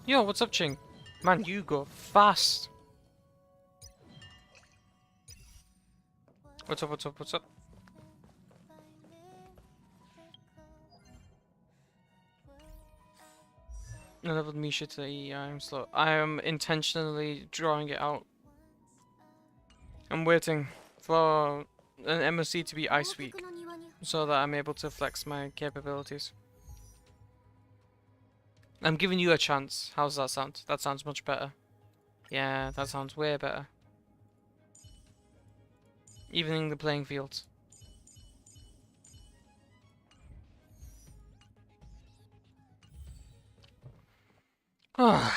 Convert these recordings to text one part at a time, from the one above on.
Yo, what's up, Ching? Man, you go fast. What's up, what's up, what's up? I leveled Misha to E, I'm slow. I am intentionally drawing it out. I'm waiting for an MSC to be Ice Week, so that I'm able to flex my capabilities. I'm giving you a chance. How's that sound? That sounds much better. Yeah, that sounds way better. Evening the playing field. Yeah,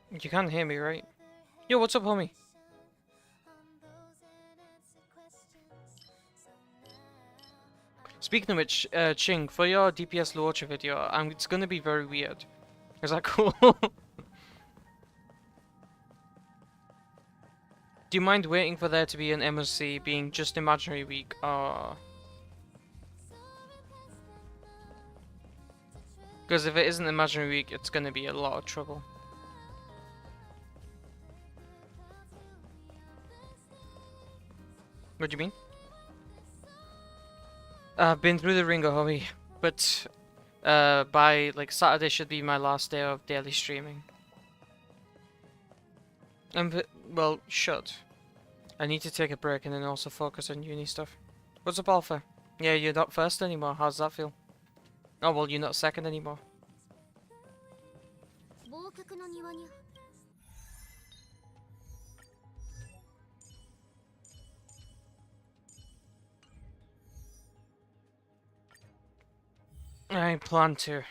you can't hear me, right? Yo, what's up, homie? Speaking of which, Ching, for your DPS launcher video, it's gonna be very weird. Is that cool? Do you mind waiting for there to be an MSC being just Imaginary Week, or... Because if it isn't Imaginary Week, it's gonna be a lot of trouble. What do you mean? I've been through the ringer, homie, but by like Saturday should be my last day of daily streaming. Well, should. I need to take a break and then also focus on uni stuff. What's up, Alpha? Yeah, you're not first anymore. How's that feel? Oh well, you're not second anymore. I plan to.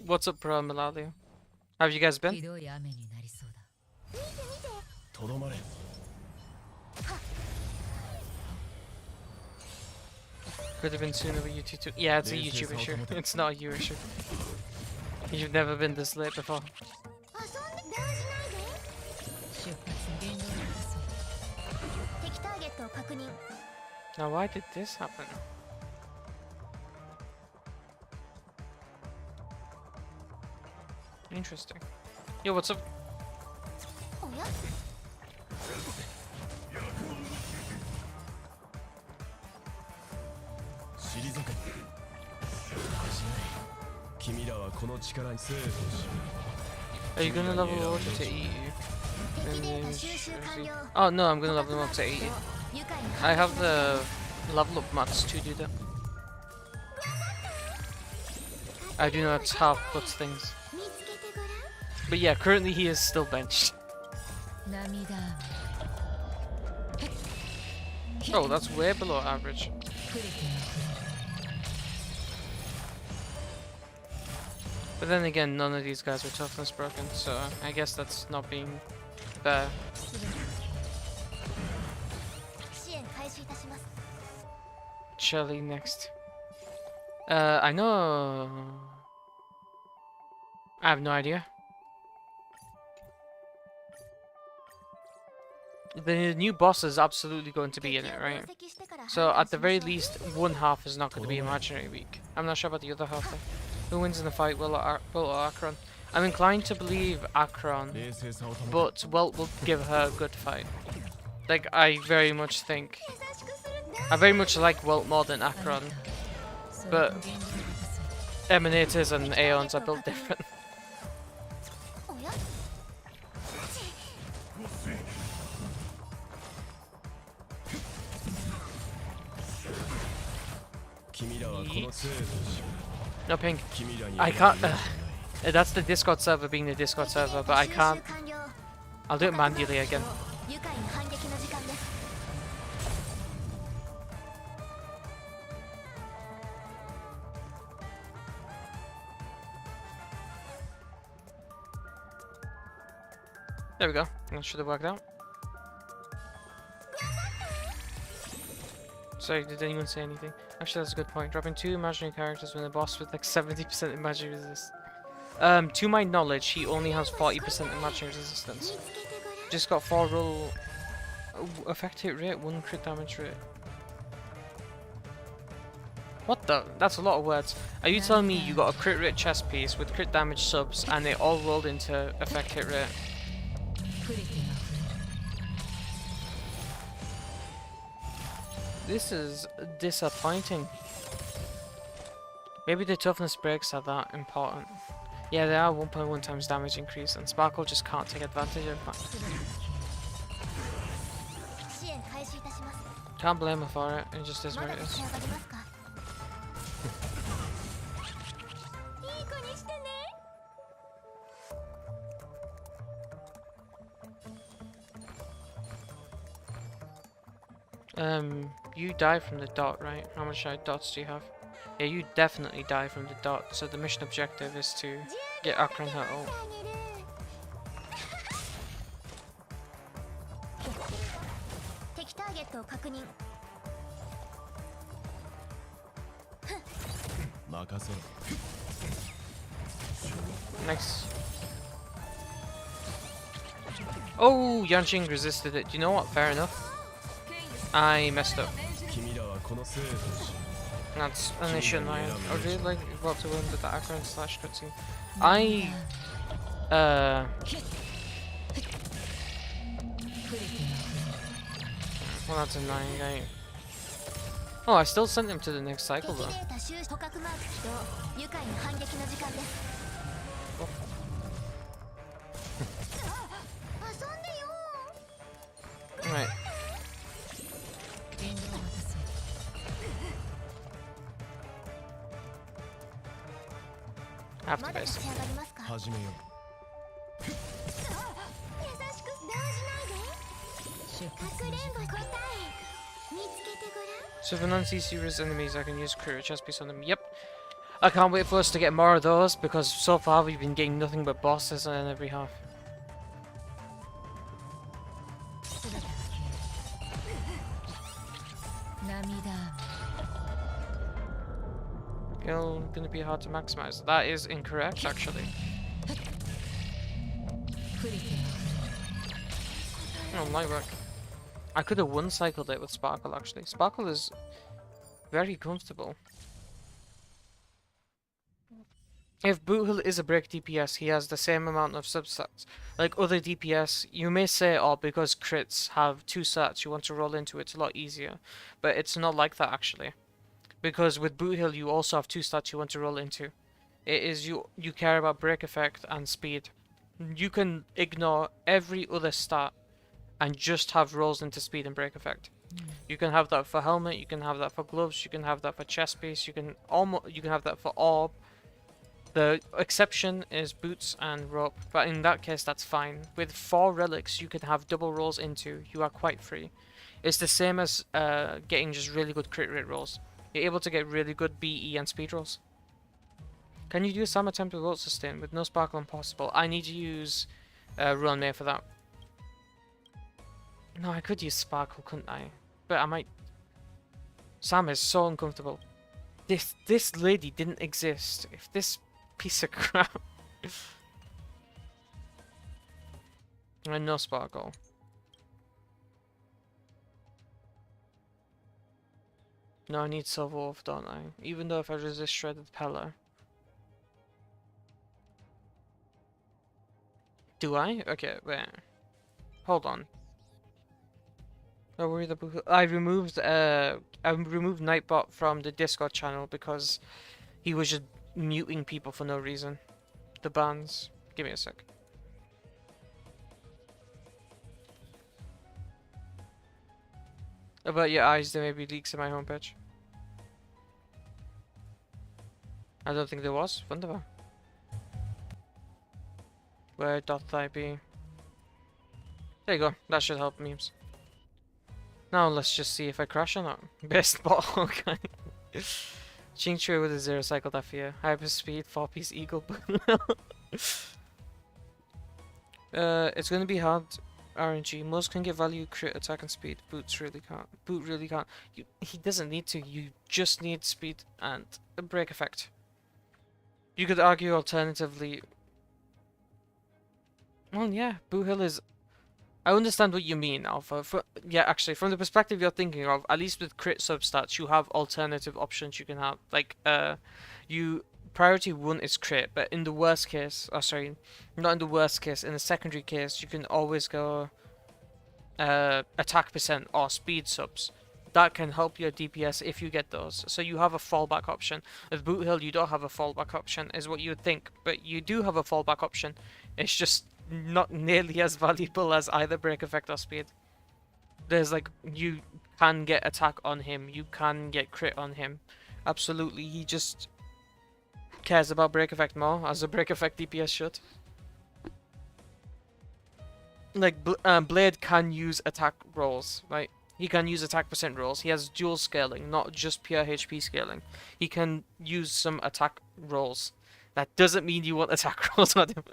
What's up, Pro Melalio? How have you guys been? Could have been sooner with you two. Yeah, it's a YouTube issue. It's not a you issue. You've never been this late before. Now, why did this happen? Interesting. Yo, what's up? Are you gonna level up to EU? Oh no, I'm gonna level them up to 80. I have the level up mats to do that. I do not have but things. But yeah, currently he is still benched. Oh, that's way below average. But then again, none of these guys are toughness broken, so I guess that's not being fair. Shelly next. I know. I have no idea. The new boss is absolutely going to be in it, right? So at the very least, one half is not going to be Imaginary Week. I'm not sure about the other half though. Who wins in the fight, Welt or Acheron? I'm inclined to believe Acheron, but Welt will give her a good fight. Like, I very much like Welt more than Acheron, but Emanators and Aeons are built different. No ping. I can't. That's the Discord server being the Discord server, but I can't. I'll do it manually again. There we go. That should have worked out. Sorry, did anyone say anything? Actually, that's a good point. Dropping 2 imaginary characters when the boss with like 70% imaginary resist. To my knowledge, he only has 40% imaginary resistance. Just got 4 roll effect hit rate, 1 crit damage rate. What the? That's a lot of words. Are you telling me you got a crit rate chest piece with crit damage subs and they all rolled into effect hit rate? This is disappointing. Maybe the toughness breaks are that important. Yeah, they are 1.1 times damage increase, and Sparkle just can't take advantage of that. Can't blame her for it, it just is what it is. You die from the dot, right? How much dots do you have? Yeah, you definitely die from the dot, so the mission objective is to get Acheron her ult. Nice. Oh, Yanqing resisted it. Do you know what? Fair enough. I messed up. That's an issue of mine. I would really like Welt to win with the Acheron / cutscene. Well, that's annoying, right? Oh, I still sent him to the next cycle though. Oh. Alright. After base. So for non-C-series enemies, I can use crit chest piece on them. Yep. I can't wait for us to get more of those because so far we've been getting nothing but bosses in every half. It's gonna be hard to maximize. That is incorrect, actually. Oh, my work. I could have one-cycled it with Sparkle, actually. Sparkle is very comfortable. If Boothil is a break DPS, he has the same amount of substats. Like other DPS, you may say, oh, because crits have 2 stats, you want to roll into it, it's a lot easier. But it's not like that, actually. Because with Boothil, you also have 2 stats you want to roll into. It is you care about break effect and speed. You can ignore every other stat and just have rolls into speed and break effect. You can have that for helmet, you can have that for gloves, you can have that for chest piece, you can have that for orb. The exception is boots and rope, but in that case that's fine. With 4 relics you can have double rolls into, you are quite free. It's the same as getting just really good crit rate rolls. You're able to get really good BE and speed rolls. Can you do some attempt with ult sustain with no Sparkle impossible? I need to use Run May for that. No, I could use Sparkle, couldn't I? But I might... Sam is so uncomfortable. This lady didn't exist. If this piece of crap... And no Sparkle. No, I need Silver Wolf, don't I? Even though if I resist Shredded Pellar. Do I? Okay, wait. Hold on. Oh, where the book? I removed Nightbot from the Discord channel because he was just muting people for no reason. The bans. Give me a sec. About your eyes, there may be leaks in my homepage. I don't think there was. Wunderbar. Where doth thy be? There you go. That should help memes. Now let's just see if I crash or not. Best bot, okay. Ching Chui with a 0 cycle that fear. Hyper speed, 4-piece eagle. It's gonna be hard RNG. Most can get value, crit, attack, and speed. Boots really can't. Boot really can't. He doesn't need to. You just need speed and a break effect. You could argue alternatively. Well, yeah, Boot Hill is. I understand what you mean, Alpha. Yeah, actually, from the perspective you're thinking of, at least with crit substats, you have alternative options you can have. Like, you priority 1 is crit, but in the worst case, oh sorry, not in the worst case, in the secondary case, you can always go attack percent or speed subs. That can help your DPS if you get those. So you have a fallback option. With Boot Hill, you don't have a fallback option, is what you would think. But you do have a fallback option. It's just not nearly as valuable as either break effect or speed. There's like, you can get attack on him. You can get crit on him. Absolutely. He just cares about break effect more, as a break effect DPS should. Like, Blade can use attack rolls, right? He can use attack percent rolls. He has dual scaling, not just pure HP scaling. He can use some attack rolls. That doesn't mean you want attack rolls on him.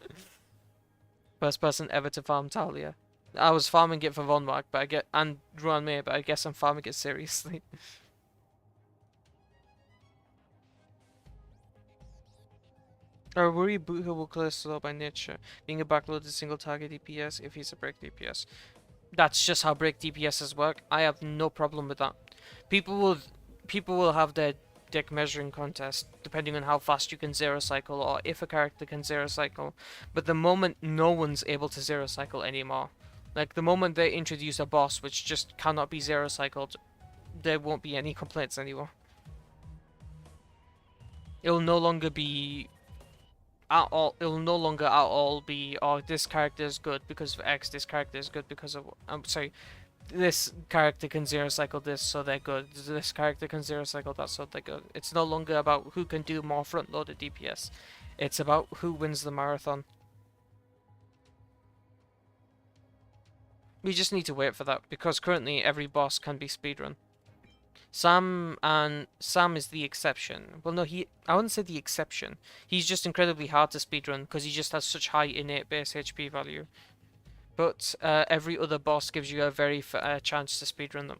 First person ever to farm Talia. I was farming it for Von Mark, and Ruan May, but I guess I'm farming it seriously. I worry Boot Hill will clear slow by nature, being a backloaded single target DPS if he's a break DPS. That's just how break DPSs work. I have no problem with that. People will have their deck measuring contest depending on how fast you can zero cycle or if a character can zero cycle. But the moment no one's able to zero cycle anymore, like the moment they introduce a boss which just cannot be zero cycled, there won't be any complaints anymore. It'll no longer be at all. It'll no longer at all be, oh, this character is good because of X. This character is good because of. I'm sorry. This character can zero cycle this, so they're good. This character can zero cycle that, so they're good. It's no longer about who can do more front loaded DPS. It's about who wins the marathon. We just need to wait for that because currently every boss can be speedrun. Sam is the exception. Well, no, I wouldn't say the exception. He's just incredibly hard to speedrun because he just has such high innate base HP value. But every other boss gives you a very fair chance to speedrun them.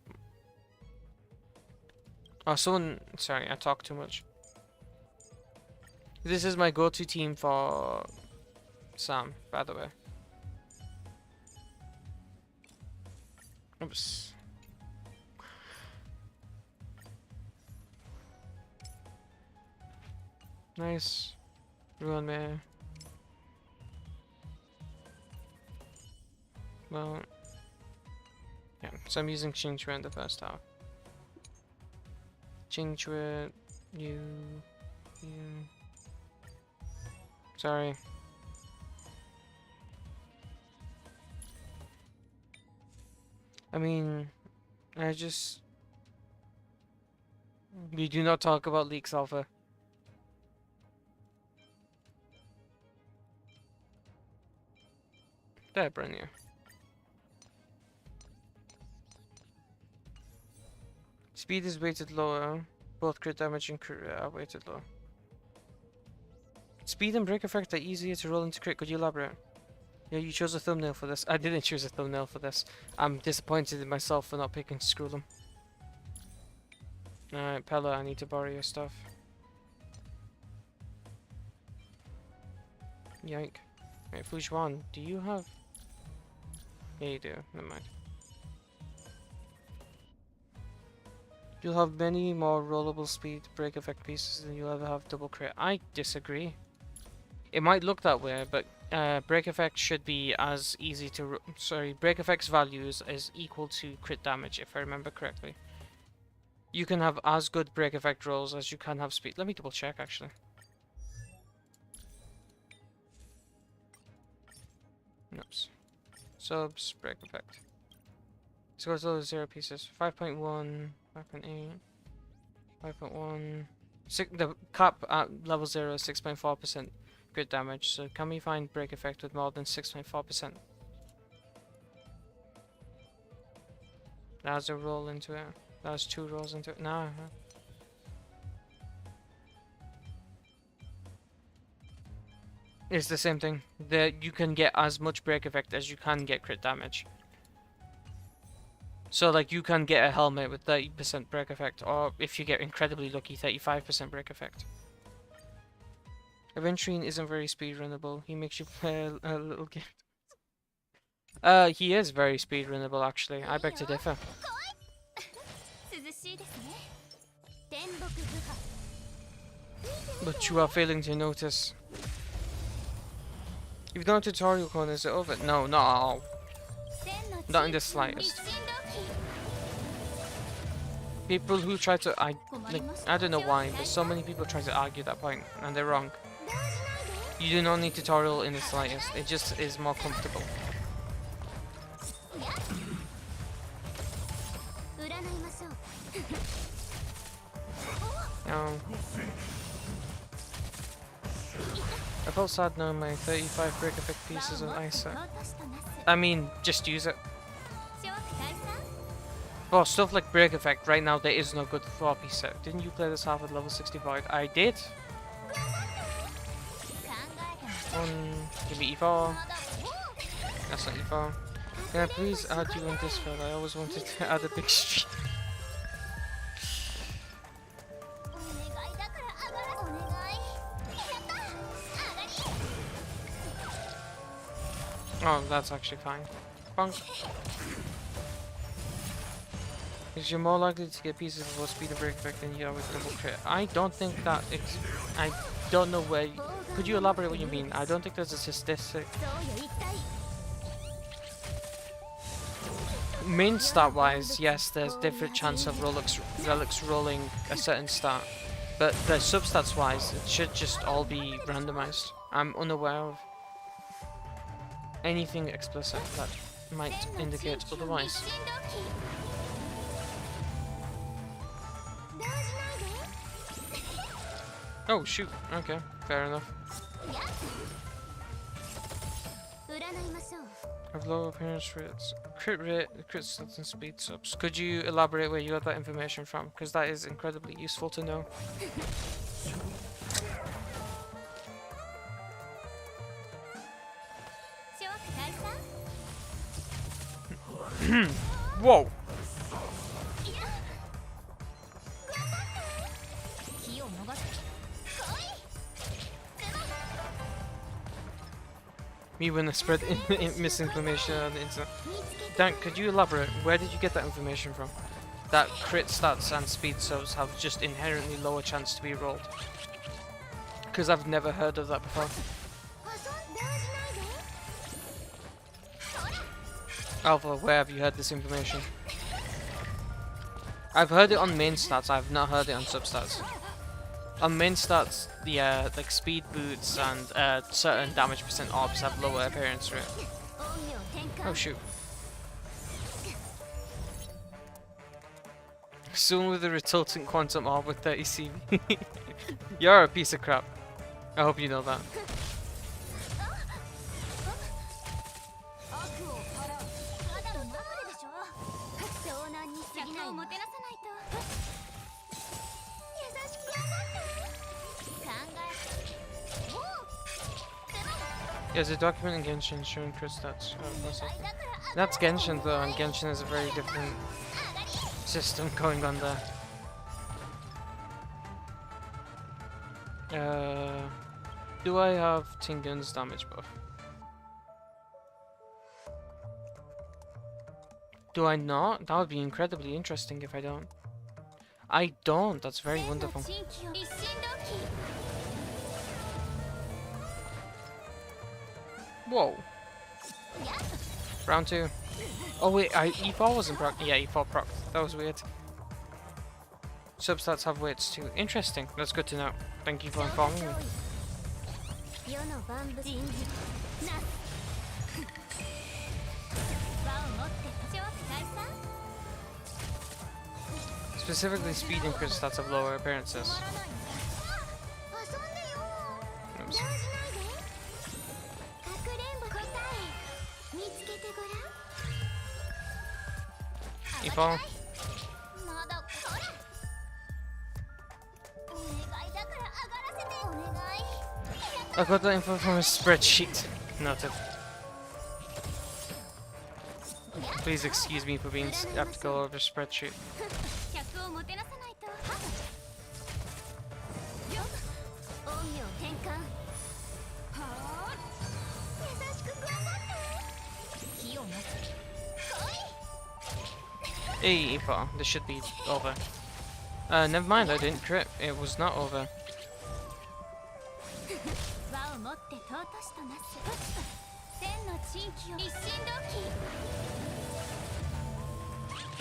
Oh, sorry, I talk too much. This is my go-to team for Sam, by the way. Oops. Nice. Ruin me. Well, yeah, so I'm using Xuan in the first half. Xuan, you. Sorry. I mean, we do not talk about leaks, Alpha. There, Brenier. Speed is weighted lower. Both crit damage and crit are weighted low. Speed and break effect are easier to roll into crit. Could you elaborate? Yeah, you chose a thumbnail for this. I didn't choose a thumbnail for this. I'm disappointed in myself for not picking Screw them. Alright, Pella, I need to borrow your stuff. Yike. Wait, Xuan, do you have... Yeah, you do. Never mind. You'll have many more rollable speed break effect pieces than you'll ever have double crit. I disagree. It might look that way, but break effect should be as easy to... break effect's values is equal to crit damage, if I remember correctly. You can have as good break effect rolls as you can have speed. Let me double check, actually. Oops. Subs, break effect. So it's all 0 pieces. 5.1, 5.8, 5.1. The cap at level 0 is 6.4% crit damage. So can we find break effect with more than 6.4%? That's a roll into it. That's 2 rolls into it. No. It's the same thing. That you can get as much break effect as you can get crit damage. So like you can get a helmet with 30% break effect, or if you get incredibly lucky, 35% break effect. Aventurine isn't very speedrunnable. He makes you play a little game. He is very speedrunnable actually. I beg to differ. But you are failing to notice. You've done a tutorial code, is it over? No, not at all. Not in the slightest. People who try to, I don't know why, but so many people try to argue that point, and they're wrong. You do not need tutorial in the slightest, it just is more comfortable. I felt sad knowing my 35 break effect pieces of ice set. I mean, just use it. For stuff like break effect, right now there is no good 4-piece set. Didn't you play this half at level 65? I did. Give me E4. That's not E4. Can I please add you in Discord? I always wanted to add a big stream. Oh, that's actually fine. Bonk. Because you're more likely to get pieces of speed and break effect than you are with double crit. I don't think that I don't know where could you elaborate what you mean? I don't think there's a statistic. Main stat wise, yes, there's different chance of relics rolling a certain stat. But the substats wise, it should just all be randomized. I'm unaware of anything explicit that might indicate otherwise. Oh shoot, okay, fair enough. Have low appearance rates, crit rate, crit stats and speed subs. Could you elaborate where you got that information from? Because that is incredibly useful to know. Whoa! Me when I spread misinformation on the internet. Dan, could you elaborate? Where did you get that information from? That crit stats and speed subs have just inherently lower chance to be rolled. Because I've never heard of that before. Alpha, where have you heard this information? I've heard it on main stats, I've not heard it on substats. On main stats, the like speed boots and certain damage percent orbs have lower appearance rate. Oh shoot. Soon with the resultant quantum orb with 30 CV. You're a piece of crap. I hope you know that. There's a document in Genshin showing crit stats. Oh, that's Genshin though, and Genshin has a very different system going on there. Do I have Tingun's damage buff? Do I not? That would be incredibly interesting if I don't. I don't, that's very wonderful. Whoa. Round 2. Oh wait, E4 wasn't proc. Yeah, E4 proc. That was weird. Substats have weights too. Interesting. That's good to know. Thank you for informing me. Specifically, speed and crit stats have lower appearances. Oops. E4. I got that info from a spreadsheet. Noted. Please excuse me for being skeptical of a spreadsheet. Hey, Ipa, this should be over. Never mind, I didn't crit. It was not over.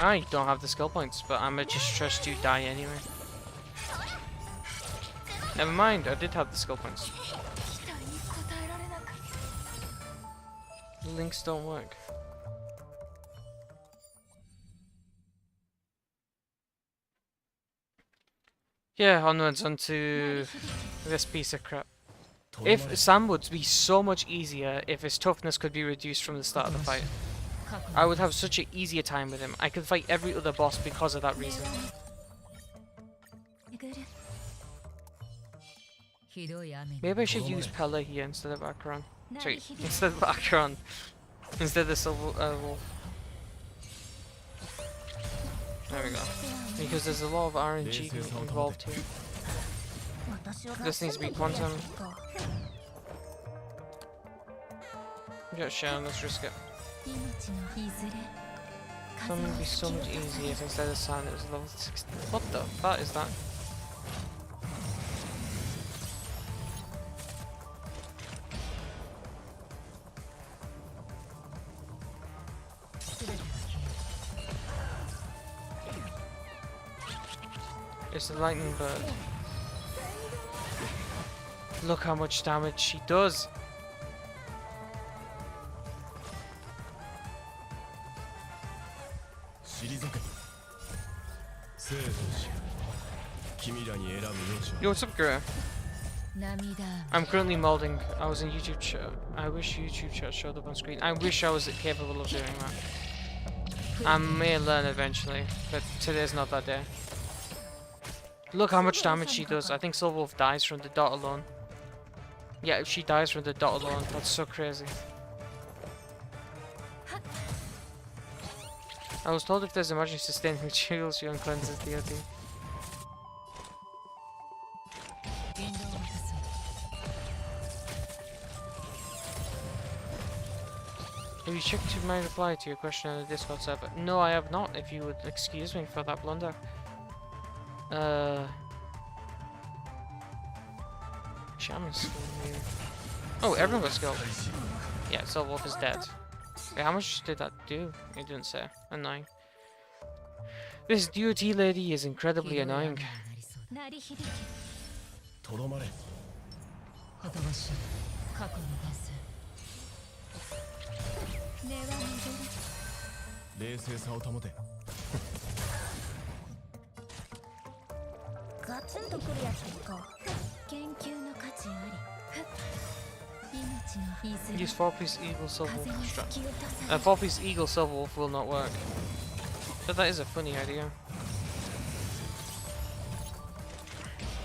I don't have the skill points, but I'ma just trust you die anyway. Never mind, I did have the skill points. The links don't work. Yeah, onwards onto this piece of crap. If Sam would be so much easier if his toughness could be reduced from the start of the fight. I would have such an easier time with him. I could fight every other boss because of that reason. Maybe I should use Pella here instead of Acheron. Sorry, instead of Acheron. Instead of the Silver Wolf. There we go. Because there's a lot of RNG involved here. This needs to be quantum. Get Xuan, let's risk it. Something would be so much easier if instead of Sand it was level 16. What the fuck is that? It's the lightning bird. Look how much damage she does. Yo, what's up, Gura? I'm currently molding. I was in YouTube chat. I wish YouTube chat showed up on screen. I wish I was capable of doing that. I may learn eventually, but today's not that day. Look how much damage she does. I think Silver Wolf dies from the dot alone. Yeah, if she dies from the dot alone, that's so crazy. I was told if there's emergency sustained materials, you uncleanse the DOT. Have you checked my reply to your question on the Discord server? No, I have not, if you would excuse me for that blunder. Shaman's still here. Oh, everyone got skilled. Yeah, Silver Wolf is dead. Wait, how much did that do? It didn't say. Annoying. This DOT lady is incredibly annoying. Use 4-piece Eagle Silver Wolf strap. 4-piece Eagle Silver Wolf will not work. But that is a funny idea.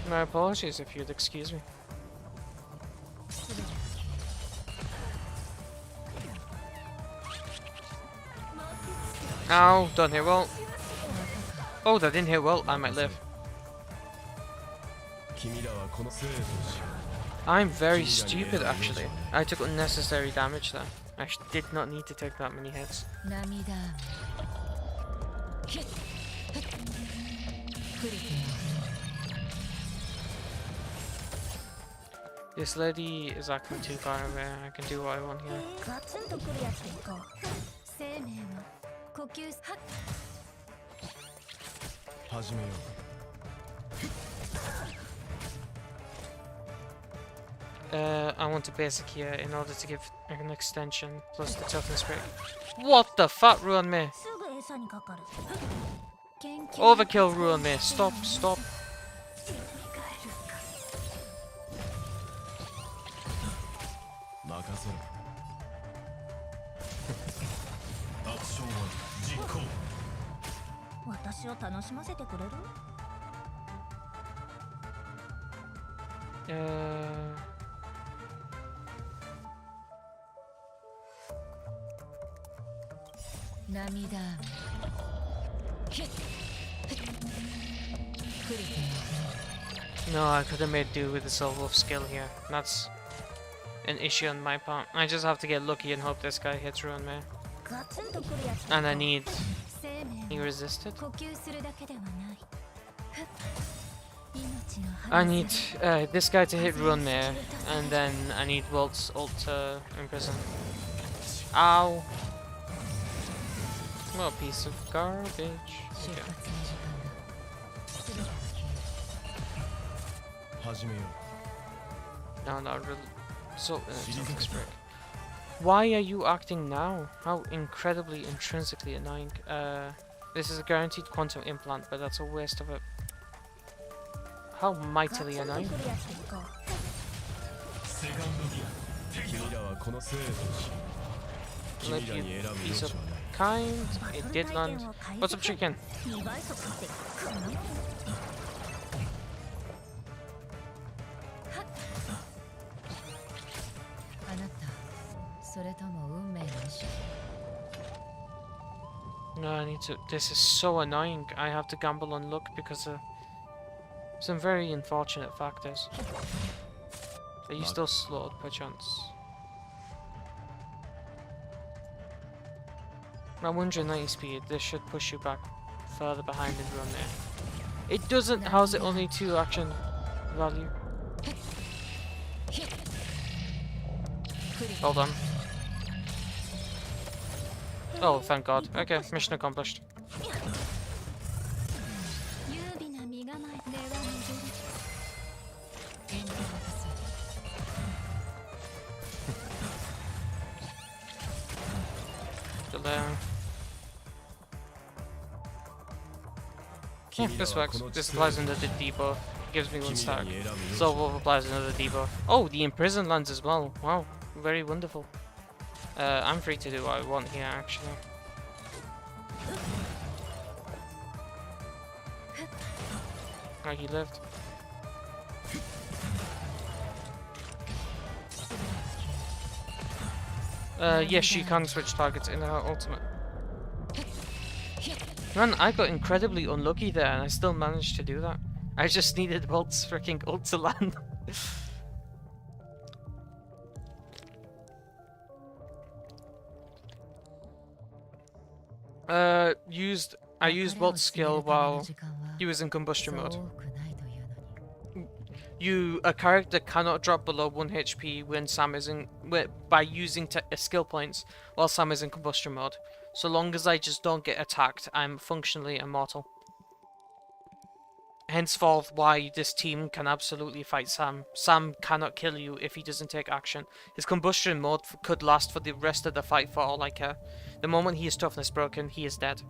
My apologies if you'd excuse me. Ow, don't hit well. Oh, that didn't hit well. I might live. I'm very stupid actually. I took unnecessary damage there. I actually did not need to take that many hits. This lady is acting too far away. I can do what I want here. I want a basic here in order to give an extension plus the toughness break. What the fuck, ruined me? Overkill ruined me. Stop, stop. No, I could have made do with the Soul Wolf skill here. That's an issue on my part. I just have to get lucky and hope this guy hits Ruin me. And I need... He resisted? I need this guy to hit Ruin me, and then I need Welt's ult to imprison. Ow! What a piece of garbage. Okay. No, something spread. Why are you acting now? How incredibly intrinsically annoying. This is a guaranteed quantum implant, but that's a waste of it. How mightily annoying. Let you be so kind. It did land. What's up, chicken? No, I need to. This is so annoying. I have to gamble on luck because of some very unfortunate factors. Are you still slowed, perchance? At 190 speed, this should push you back further behind and run there. It doesn't. How's it only 2 action value? Hold on. Oh, thank God. Okay, mission accomplished. Yeah, this works. This applies another debuff. Gives me 1 stack. Soul Wolf applies another debuff. Oh, the Imprison lands as well. Wow, very wonderful. I'm free to do what I want here, actually. Oh, he lived. Yes, she can switch targets in her ultimate. Man, I got incredibly unlucky there and I still managed to do that. I just needed Welt's freaking ult to land. I used Welt's skill while he was in combustion mode. A character cannot drop below 1 HP when Sam is in by using skill points while Sam is in combustion mode. So long as I just don't get attacked, I'm functionally immortal. Henceforth, why this team can absolutely fight Sam. Sam cannot kill you if he doesn't take action. His combustion mode could last for the rest of the fight for all I care. The moment he is toughness broken, he is dead.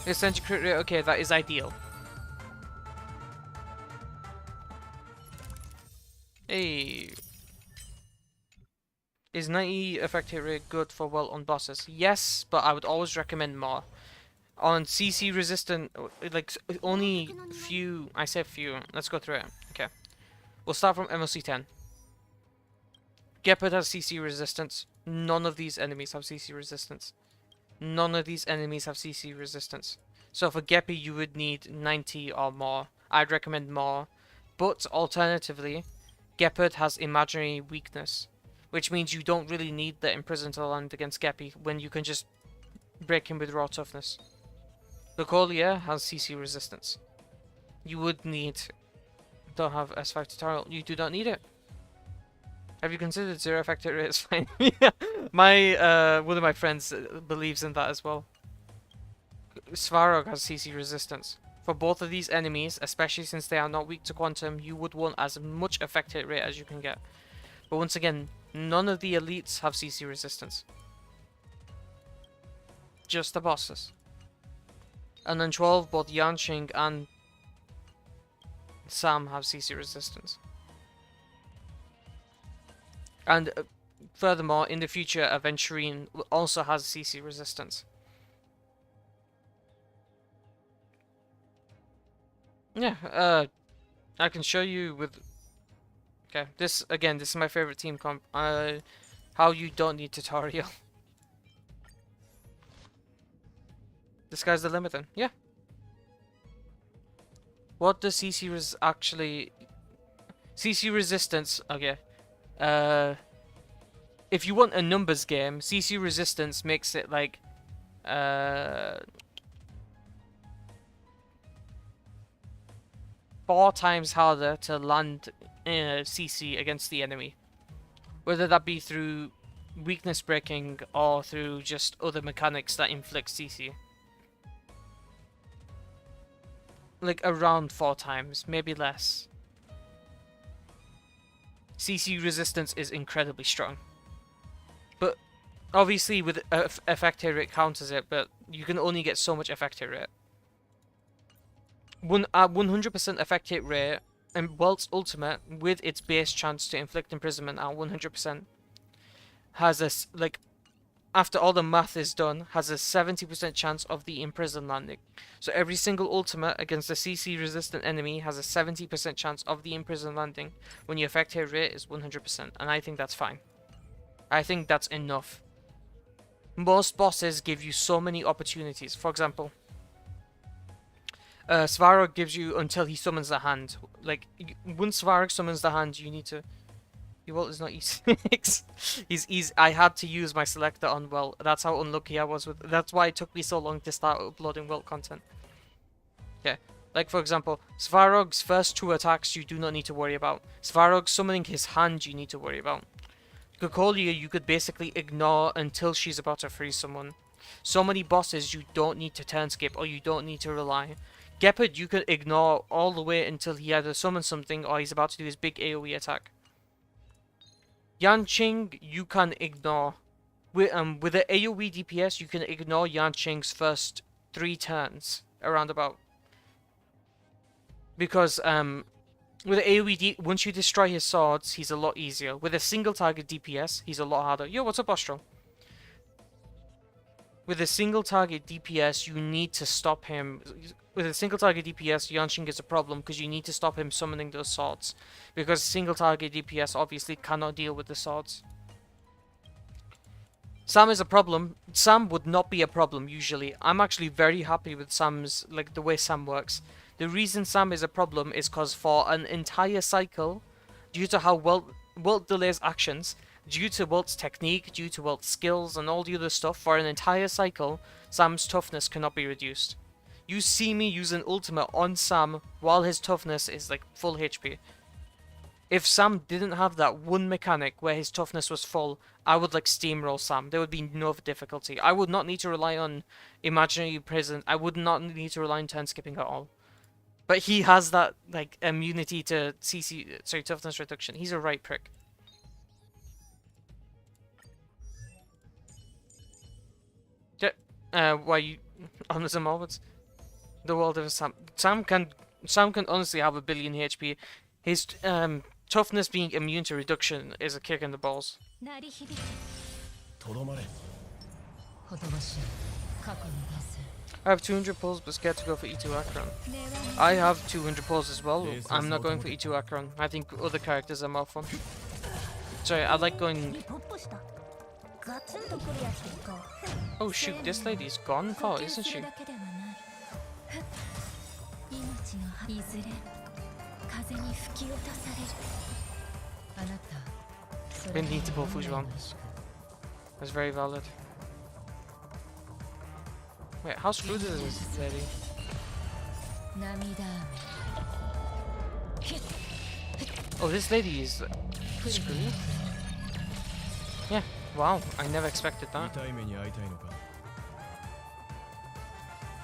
Essential crit rate, okay, that is ideal. Hey. Is 90 effect hit rate good for Welt on bosses? Yes, but I would always recommend more. On CC resistant, like only few, I said few, let's go through it. Okay. We'll start from MLC 10. Gepard has CC resistance. None of these enemies have CC resistance. None of these enemies have CC resistance. So for Geppy you would need 90 or more. I'd recommend more. But alternatively, Gepard has imaginary weakness, which means you don't really need the Imprison to land against Geppy when you can just break him with raw toughness. Locolia has CC resistance. You would need to have S5 tutorial. You do not need it. Have you considered 0 effect rate is fine? Yeah. One of my friends believes in that as well. Svarog has CC resistance. For both of these enemies, especially since they are not weak to quantum, you would want as much effect hit rate as you can get. But once again, none of the elites have CC resistance. Just the bosses. And then 12, both Yanqing and Sam have CC resistance. And furthermore, in the future, Aventurine also has CC resistance. Yeah, I can show you with... Okay, this is my favorite team comp. how you don't need tutorial. The sky's the limit then. Yeah. What does CC actually... CC resistance... Okay. If you want a numbers game, CC resistance makes it like... 4 times harder to land CC against the enemy. Whether that be through weakness breaking or through just other mechanics that inflict CC. Like around 4 times, maybe less. CC resistance is incredibly strong. But obviously with effect hit rate counters it, but you can only get so much effect hit rate. 100% effect hit rate, and Welt's ultimate, with its base chance to inflict imprisonment at 100%, has a, like, after all the math is done, has a 70% chance of the imprison landing. So every single ultimate against a CC resistant enemy has a 70% chance of the imprison landing when your effect hit rate is 100%, and I think that's fine. I think that's enough. Most bosses give you so many opportunities. For example, Svarog gives you until he summons the hand. Like, once Svarog summons the hand, you need to... Your Welt is not E6. I had to use my selector on Welt. That's how unlucky I was with... That's why it took me so long to start uploading Welt content. Okay. Like, for example, Svarog's first 2 attacks you do not need to worry about. Svarog summoning his hand you need to worry about. Kokolia you could basically ignore until she's about to freeze someone. So many bosses you don't need to turn skip or you don't need to rely. Gepard you could ignore all the way until he either summons something or he's about to do his big AoE attack. Yanqing you can ignore. With the AoE DPS you can ignore Yanqing's first 3 turns around about. Because with the AoE once you destroy his swords he's a lot easier. With a single target DPS he's a lot harder. Yo, what's up, Ostro? With a single target DPS you need to stop him. With a single target DPS, Yanqing is a problem because you need to stop him summoning those swords. Because single target DPS obviously cannot deal with the swords. Sam is a problem. Sam would not be a problem usually. I'm actually very happy with Sam's, like, the way Sam works. The reason Sam is a problem is because for an entire cycle, due to how Welt delays actions, due to Welt's technique, due to Welt's skills and all the other stuff, for an entire cycle, Sam's toughness cannot be reduced. You see me use an ultimate on Sam while his toughness is like full HP. If Sam didn't have that one mechanic where his toughness was full, I would like steamroll Sam. There would be no difficulty. I would not need to rely on imaginary prison. I would not need to rely on turn skipping at all. But he has that like immunity to toughness reduction. He's a right prick. Why you on some moments? The world of Sam. Sam can honestly have 1 billion HP. His toughness being immune to reduction is a kick in the balls. I have 200 pulls but scared to go for E2 Acheron. I have 200 pulls as well. I'm not going for E2 Acheron. I think other characters are more fun. Sorry, I like going... Oh shoot, this lady's gone for, isn't she? We need to pull Xuan. That's very valid. Wait, how screwed is this lady? Oh, this lady is screwed? Yeah, wow, I never expected that.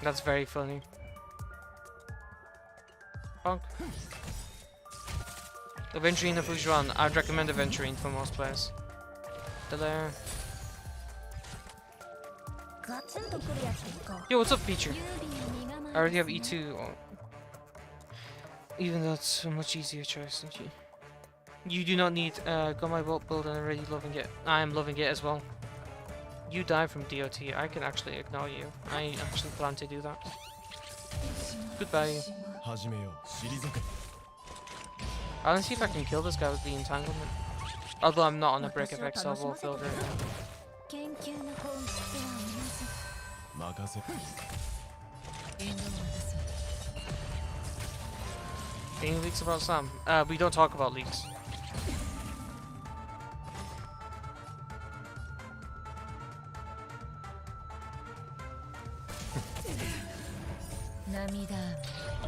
That's very funny. Bonk. Aventurine or Xuan? I'd recommend Aventurine for most players. Delay. Yo, what's up, Pichu? I already have E2. Oh. Even though it's a much easier choice, isn't you? You do not need got my Welt build and already loving it. I am loving it as well. You die from DOT. I can actually ignore you. I actually plan to do that. Goodbye. I want to see if I can kill this guy with the entanglement. Although I'm not on a break effect, so I will build right now. Any leaks about Sam? We don't talk about leaks.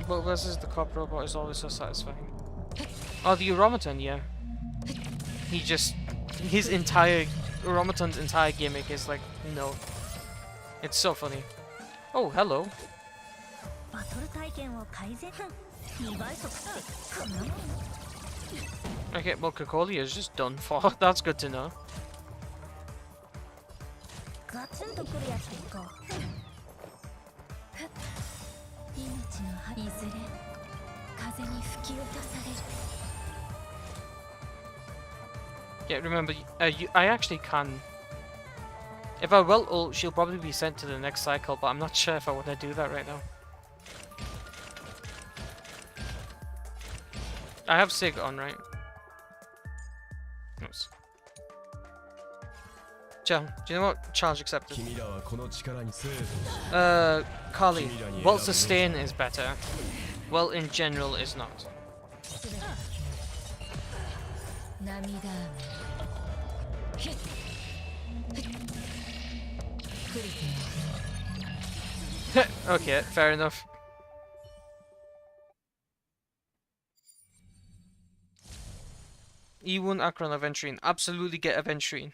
But versus the cop robot is always so satisfying. Oh, the Automaton, yeah. He just... His entire... Automaton's entire gimmick is like, no. It's so funny. Oh, hello. Okay, well, Kokolia is just done for. That's good to know. Yeah, remember, I actually can... If I will ult, she'll probably be sent to the next cycle, but I'm not sure if I want to do that right now. I have Sig on, right? Nice. Do you know what? Challenge accepted. Kali. Well, sustain is better. Well, in general, is not. Okay, fair enough. E1 Acheron Aventurine. Absolutely get Aventurine.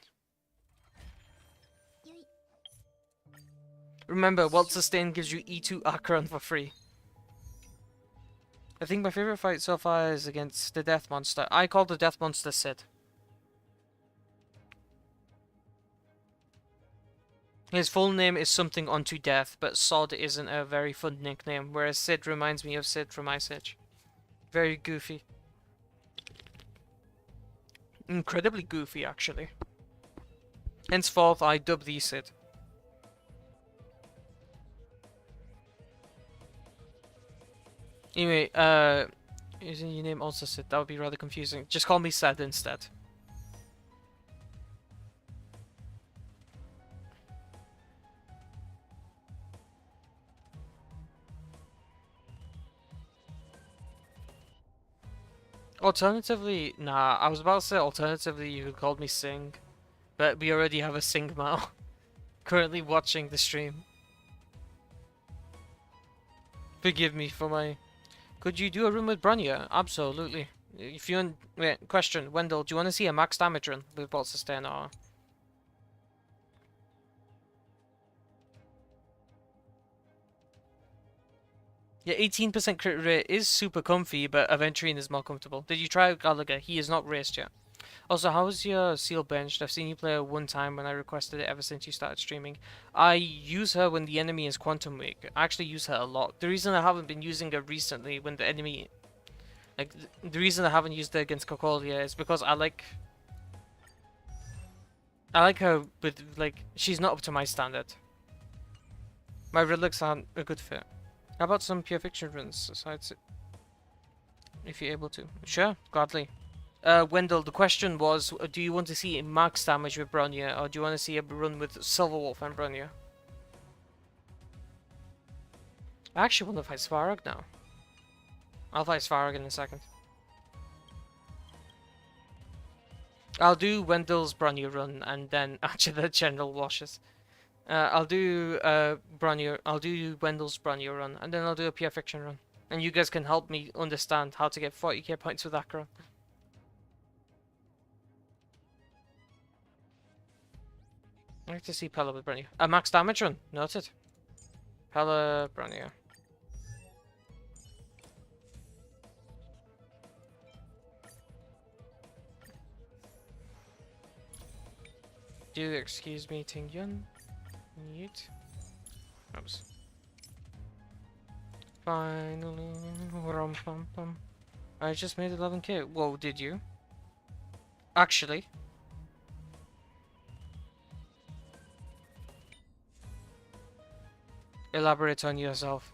Remember, Welt Sustain gives you E2 Acheron for free. I think my favorite fight so far is against the Death Monster. I call the Death Monster Sid. His full name is something unto death, but Sod isn't a very fun nickname, whereas Sid reminds me of Sid from Ice Age. Very goofy. Incredibly goofy, actually. Henceforth, I dub thee Sid. Anyway, isn't your name also Sid? That would be rather confusing. Just call me Sad instead. Alternatively, nah, I was about to say alternatively you could call me Sing, but we already have a Sing Mao currently watching the stream. Forgive me for my... Could you do a room with Bronya? Absolutely. If you... Wait, question, Wendell, do you want to see a max damage run with Bolt Sustain or... Yeah, 18% crit rate is super comfy, but Aventurine is more comfortable. Did you try Gallagher? He is not raced yet. Also, how is your seal benched? I've seen you play her one time when I requested it ever since you started streaming. I use her when the enemy is Quantum Weak. I actually use her a lot. The reason I haven't been using her recently when the enemy... Like, the reason I haven't used her against Kokolia is because I like her with, like, she's not up to my standard. My relics aren't a good fit. How about some pure fiction runs? If you're able to. Sure, gladly. Wendell, the question was, do you want to see max damage with Bronya, or do you want to see a run with Silverwolf and Bronya? I actually want to fight Svarog now. I'll fight Svarog in a second. I'll do Wendell's Bronya run, and then actually the general washes. I'll do Wendell's Bronya run, and then I'll do a pure fiction run. And you guys can help me understand how to get 40k points with Acheron. I like to see Pella with Bronya. A max damage run, noted. Pella, Bronya. Do excuse me, Ting Yun. Mute. Oops. Finally. Rum pum pum. I just made 11k. Whoa, did you? Actually. Elaborate on yourself.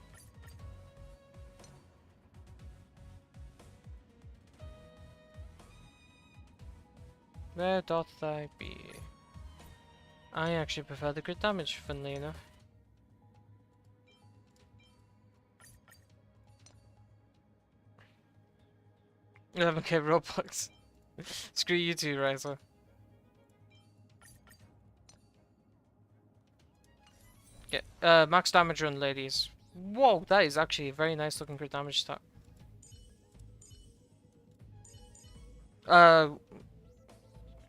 Where doth I be? I actually prefer the crit damage, funnily enough. 11k Robux. Screw you too, Riser. Yeah, max damage run, ladies. Whoa, that is actually a very nice looking crit damage stat.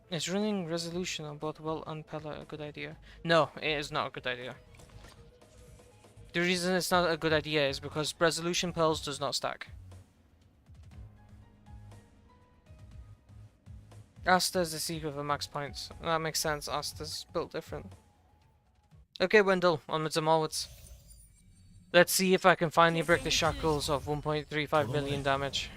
Is running resolution on both Welt and Pella a good idea? No, it is not a good idea. The reason it's not a good idea is because resolution pearls does not stack. Asta's the secret of max points. That makes sense, Asta's built different. Okay, Wendell, onwards and onwards. Let's see if I can finally break the shackles of 1.35 million damage.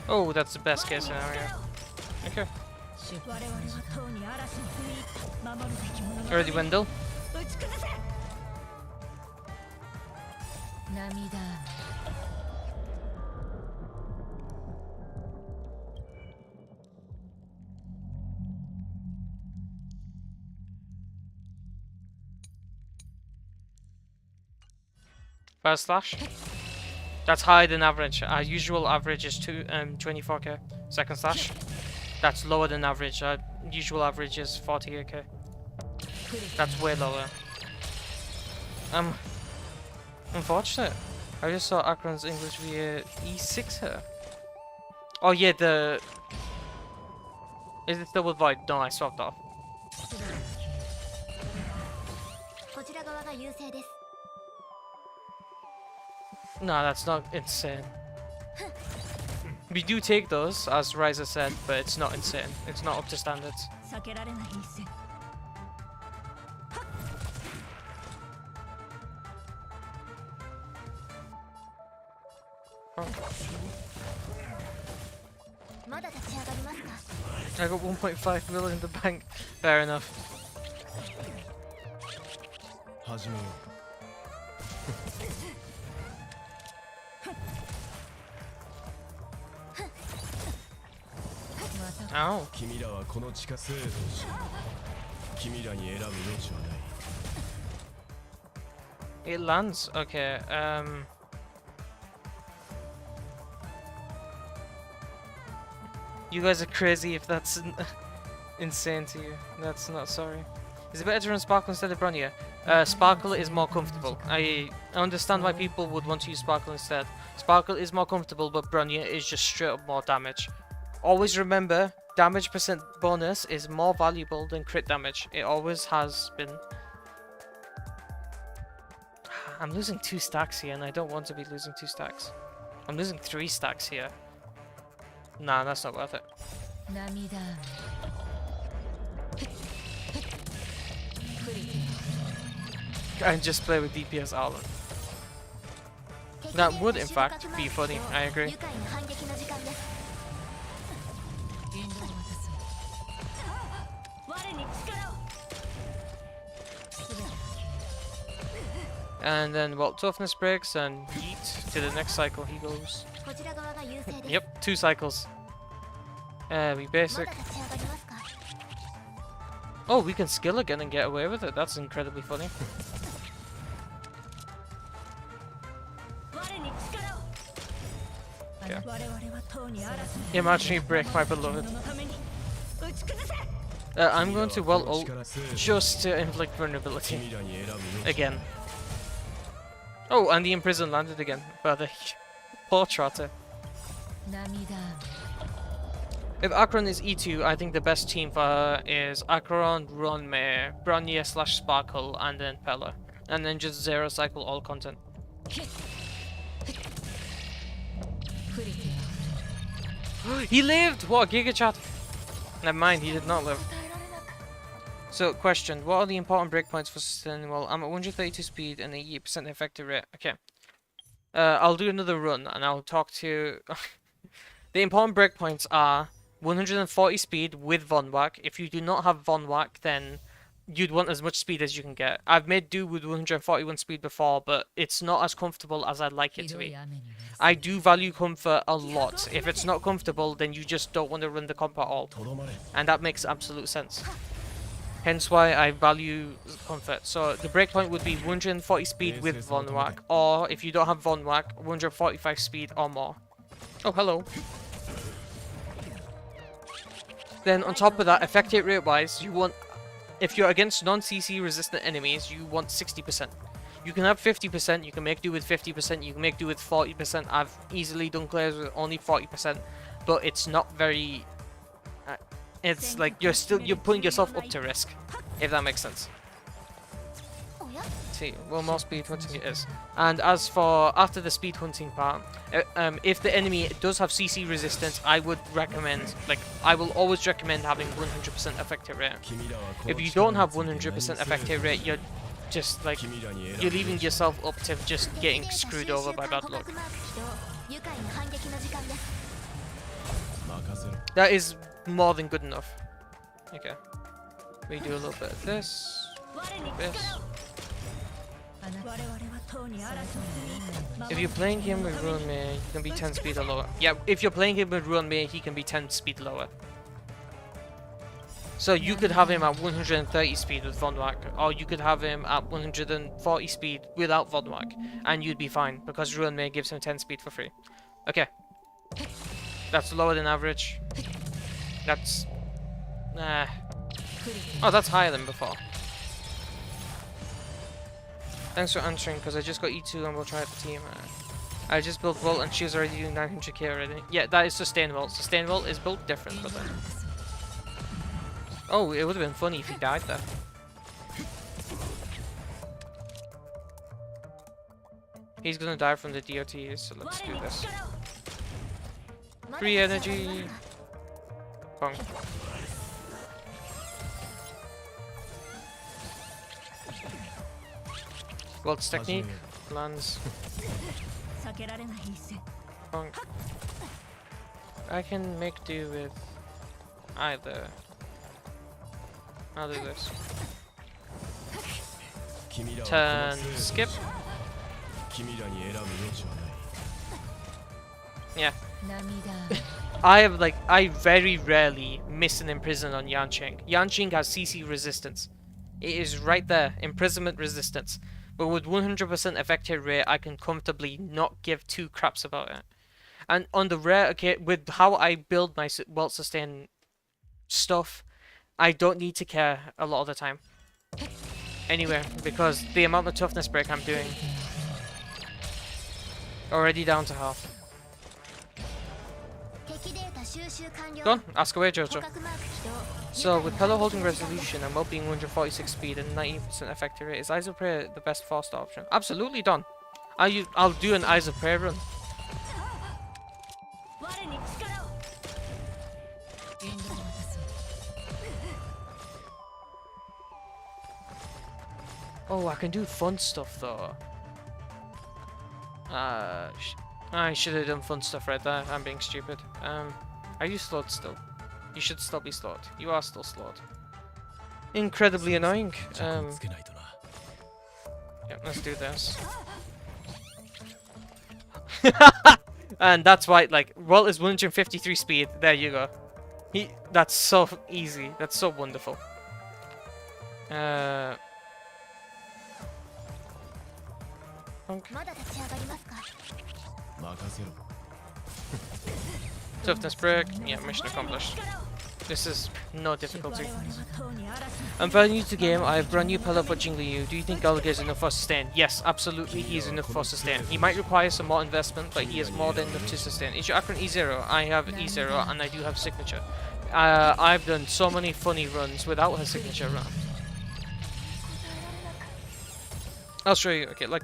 Oh, that's the best case scenario. Okay. Ready, Wendell? First slash. That's higher than average. Our usual average is 24k. Second slash. That's lower than average. Our usual average is 48k. That's way lower. Unfortunate. I just saw Acheron's English via E6 here. Oh yeah, is it still with Void? No, I swapped off. No, that's not insane. We do take those, as Riser said, but it's not insane. It's not up to standards. Oh. I got 1.5 million in the bank. Fair enough. Ow. It lands. Okay. You guys are crazy if that's insane to you. That's not sorry. Is it better to run Sparkle instead of Bronya? Sparkle is more comfortable. I understand why people would want to use Sparkle instead. Sparkle is more comfortable, but Bronya is just straight up more damage. Always remember, damage percent bonus is more valuable than crit damage. It always has been. I'm losing 2 stacks here, and I don't want to be losing 2 stacks. I'm losing 3 stacks here. Nah, that's not worth it. And just play with DPS Alan. That would, in fact, be funny. I agree. And then, well, toughness breaks and yeet to the next cycle he goes. Yep, 2 cycles. We basic. Oh, we can skill again and get away with it. That's incredibly funny. Okay. Imagine you break my beloved. I'm going to well ult just to inflict vulnerability. Again. Oh, and the imprison landed again. But the poor trotter. If Acheron is E2, I think the best team for her is Acheron, Ronmei, Bronya / Sparkle, and then Pella. And then just 0 cycle all content. He lived! What a giga chat! Never mind, he did not live. So, question. What are the important breakpoints for sustaining well? I'm at 132 speed and 80% effective rate. Okay. I'll do another run and I'll talk to... The important breakpoints are 140 speed with Von Whack. If you do not have Von Whack, then you'd want as much speed as you can get. I've made do with 141 speed before, but it's not as comfortable as I'd like it to be. I do value comfort a lot. If it's not comfortable, then you just don't want to run the comp at all. And that makes absolute sense. Hence why I value comfort. So the breakpoint would be 140 speed with Von Whack, or if you don't have Von Whack, 145 speed or more. Oh, hello. Then on top of that, effective rate wise, you want, if you're against non-CC resistant enemies, you want 60%. You can have 50%, you can make do with 50%, you can make do with 40%. I've easily done clears with only 40%, but it's not very... it's like you're putting yourself up to risk, if that makes sense. See, well, more speed hunting it is. And as for after the speed hunting part, if the enemy does have CC resistance, I would recommend, like, I will always recommend having 100% effective rate. If you don't have 100% effective rate, you're just like, you're leaving yourself up to just getting screwed over by bad luck. That is more than good enough. Okay. We do a little bit of this. This. If you're playing him with Ruin May, he can be 10 speed or lower. Yeah, if you're playing him with Ruin May, he can be 10 speed lower. So you could have him at 130 speed with Von Whack, or you could have him at 140 speed without Von Whack, and you'd be fine, because Ruin May gives him 10 speed for free. Okay. That's lower than average. That's... Oh, that's higher than before. Thanks for answering, because I just got E2 and we'll try out the team. I just built Welt and she was already doing 900k already. Yeah, that is Sustain Welt. Sustain Welt is built different, but then... Oh, it would have been funny if he died there. He's gonna die from the DOTs, so let's do this. Free energy! Bonk. Welt's technique, lands. Bonk. I can make do with either. I'll do this. Turn, skip. Yeah. I very rarely miss an imprison on Yanqing. Yanqing has CC resistance. It is right there, imprisonment resistance. But with 100% effective rate, I can comfortably not give two craps about it. And on the rare, okay, with how I build my Welt sustain stuff, I don't need to care a lot of the time. Anyway, because the amount of toughness break I'm doing, already down to half. Go on, ask away, Jojo. So, with Pello holding resolution and Welt being 146 speed and 90% effective rate, is Eyes of Prey the best 4-star option? Absolutely, Don. I'll do an Eyes of Prey run. Oh, I can do fun stuff though. I should have done fun stuff right there. I'm being stupid. Are you slowed still? You should still be slowed. You are still slowed. Incredibly annoying. Yeah, let's do this. And that's why, like, Welt is 153 speed. There you go. That's so easy. That's so wonderful. Toughness break. Yeah, mission accomplished. This is no difficulty. I'm very new to the game. I have brand new Pello for Jingliu. Do you think Gallagher is enough for sustain? Yes, absolutely he is enough for sustain. He might require some more investment, but he is more than enough to sustain. Is your Acheron E0? I have E0 and I do have signature. I've done so many funny runs without her signature run. I'll show you. Okay, like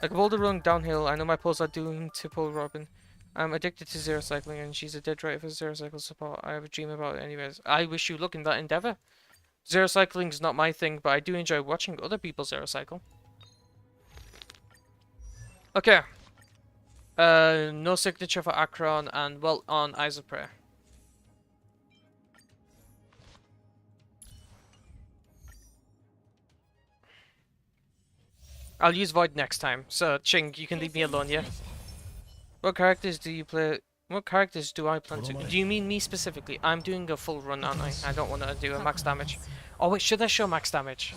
a boulder run downhill. I know my pulls are doomed to pull Robin. I'm addicted to zero cycling, and she's a dead right for zero cycle support. I have a dream about it anyways. I wish you luck in that endeavor. Zero cycling is not my thing, but I do enjoy watching other people zero cycle. Okay. No signature for Acheron and Welt on Eyes of Prayer. I'll use Void next time. So, Ching, you can leave me alone, yeah? What characters do you play? What characters do I plan to? Do you mean me specifically? I'm doing a full run, aren't I? I don't want to do a max damage. Oh wait, should I show max damage?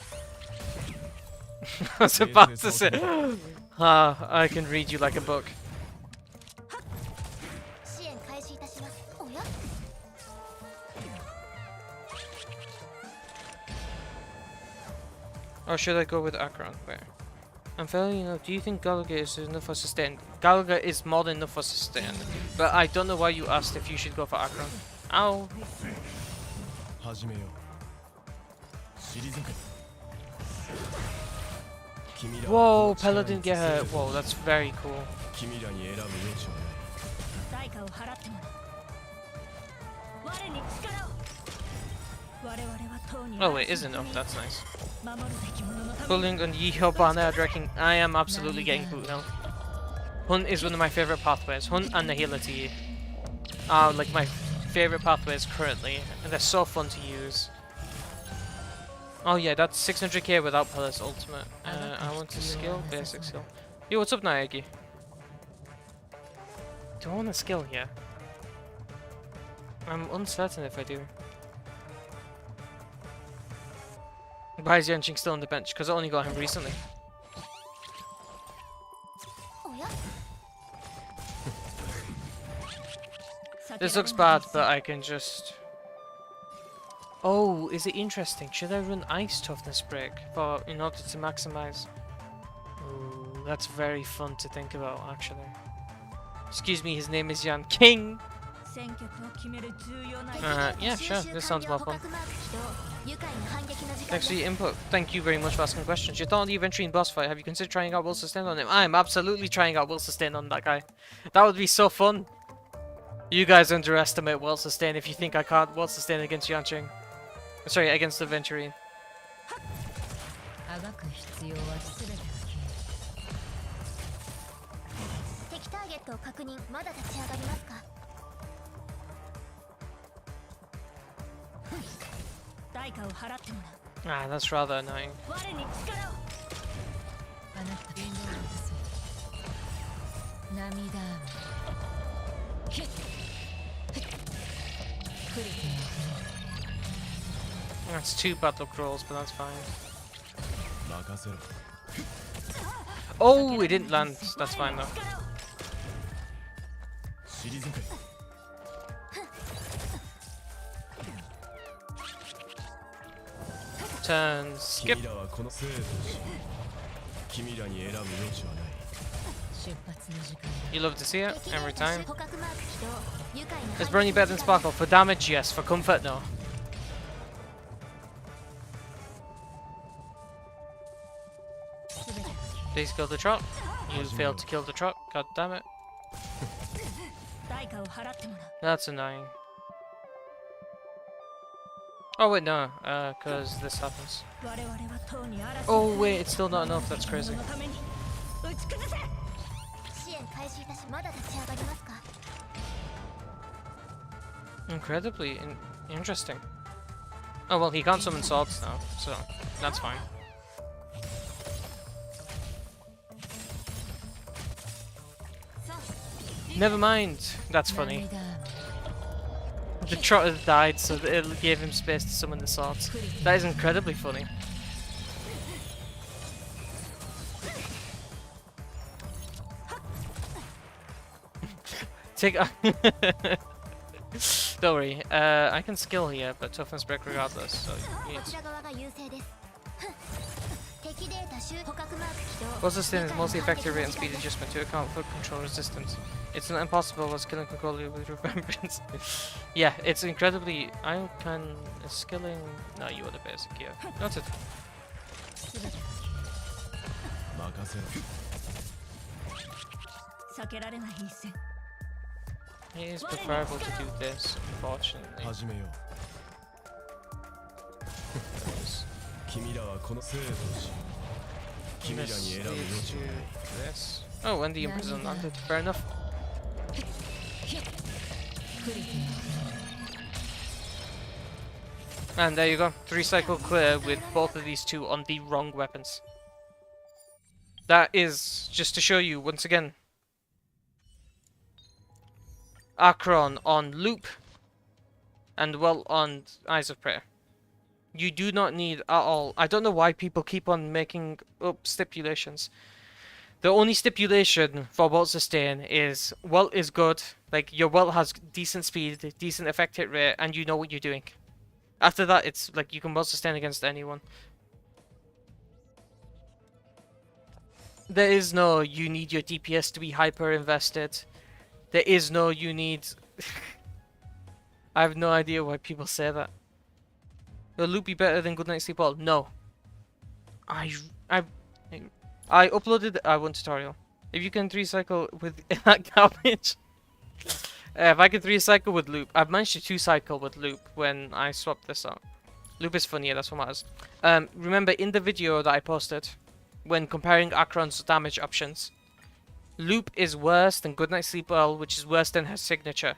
I was about to say. I can read you like a book. Or should I go with Acheron? Where? I'm fairly enough. Do you think Galaga is enough for sustain? Galaga is more than enough for sustain. But I don't know why you asked if you should go for Acheron. Ow! Whoa, Pella didn't get her. Whoa, that's very cool. Oh wait, is enough, that's nice. Pulling on Yeehaw Barnard wrecking. I am absolutely getting boot now. Hunt is one of my favourite pathways. Hunt and the healer to you are like my favourite pathways currently. And they're so fun to use. Oh yeah, that's 600k without Pella's ultimate. I want to skill, basic skill. Yo, what's up Naegi? Do I want a skill here? I'm uncertain if I do. Why is Yanqing still on the bench? Because I only got him recently. This looks bad, but I can just... Oh, is it interesting? Should I run Ice Toughness Break in order to maximize? Ooh, that's very fun to think about, actually. Excuse me, his name is Yan King! Yeah, sure, this sounds more fun. Thanks for your input. Thank you very much for asking questions. Your thought on the Aventurine boss fight, have you considered trying out Will Sustain on him? I am absolutely trying out Will Sustain on that guy. That would be so fun. You guys underestimate Will Sustain if you think I can't Will Sustain against Yanqing. Sorry, against the Aventurine. Ah, that's rather annoying. That's 2 battle crawls, but that's fine. Oh, it didn't land. That's fine though. Turn, skip. You love to see it every time. Is Brony better than Sparkle? For damage, yes. For comfort, no. Please kill the truck. You failed to kill the truck. God damn it. That's annoying. Oh wait, no, because this happens. Oh wait, it's still not enough. That's crazy. Incredibly interesting. Oh well, he can't summon swords now, so that's fine. Never mind. That's funny. The trotter died, so it gave him space to summon the swords. That is incredibly funny. Take. Don't worry. I can skill here, but toughness break regardless. So What's this thing is mostly effective rate and speed adjustment to account for control resistance. It's not impossible as killing control with remembrance. Yeah, it's incredibly. I can skilling. No, you are the basic. Yeah, that's it. It is preferable to do this, unfortunately. Let's do this. Oh, and the Imprison landed. Fair enough. And there you go. 3 cycle clear with both of these two on the wrong weapons. That is just to show you once again. Acheron on loop and Welt on Eyes of Prayer. You do not need at all. I don't know why people keep on making up stipulations. The only stipulation for Welt sustain is Welt is good. Like your Welt has decent speed, decent effect hit rate, and you know what you're doing. After that, it's like you can Welt sustain against anyone. There is no you need your DPS to be hyper invested. There is no you need. I have no idea why people say that. Will loop be better than Good Night Sleep All? No. I uploaded one tutorial. If you can 3-cycle with that garbage. If I can 3-cycle with loop, I've managed to 2-cycle with loop when I swapped this out. Loop is funnier, that's what matters. Remember in the video that I posted, when comparing Acheron's damage options, loop is worse than Good Night Sleep Well, which is worse than her signature.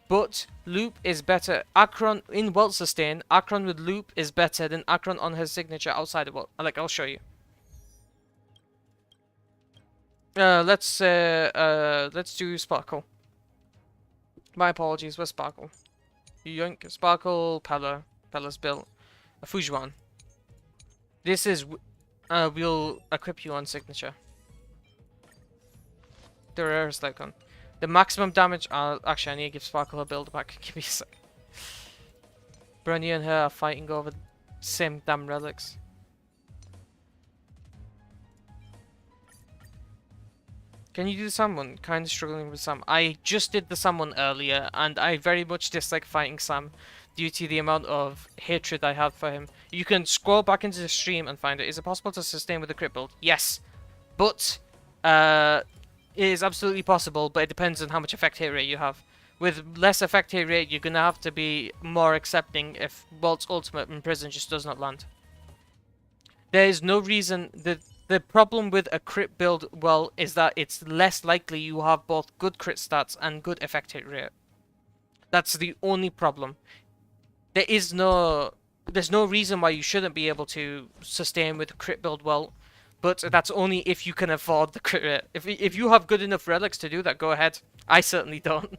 But loop is better. Acheron in Welt sustain, Acheron with loop is better than Acheron on her signature outside of Welt. Like I'll show you. Let's do Sparkle. My apologies, where's Sparkle? Yoink, Sparkle, Pella. Pella's built. A Xuan. This is, we'll equip you on signature. The rarest icon. The maximum damage, actually I need to give Sparkle a build back. Give me a sec. Brony and her are fighting over the same damn relics. Can you do the Sam one? Kind of struggling with Sam. I just did the Sam one earlier, and I very much dislike fighting Sam due to the amount of hatred I have for him. You can scroll back into the stream and find it. Is it possible to sustain with a crit build? Yes. But, it is absolutely possible, but it depends on how much effect hit rate you have. With less effect hit rate, you're going to have to be more accepting if Welt's ultimate in prison just does not land. There is no reason that... The problem with a crit build, well, is that it's less likely you have both good crit stats and good effect hit rate. That's the only problem. There's no reason why you shouldn't be able to sustain with a crit build well, but that's only if you can afford the crit rate. If you have good enough relics to do that, go ahead. I certainly don't.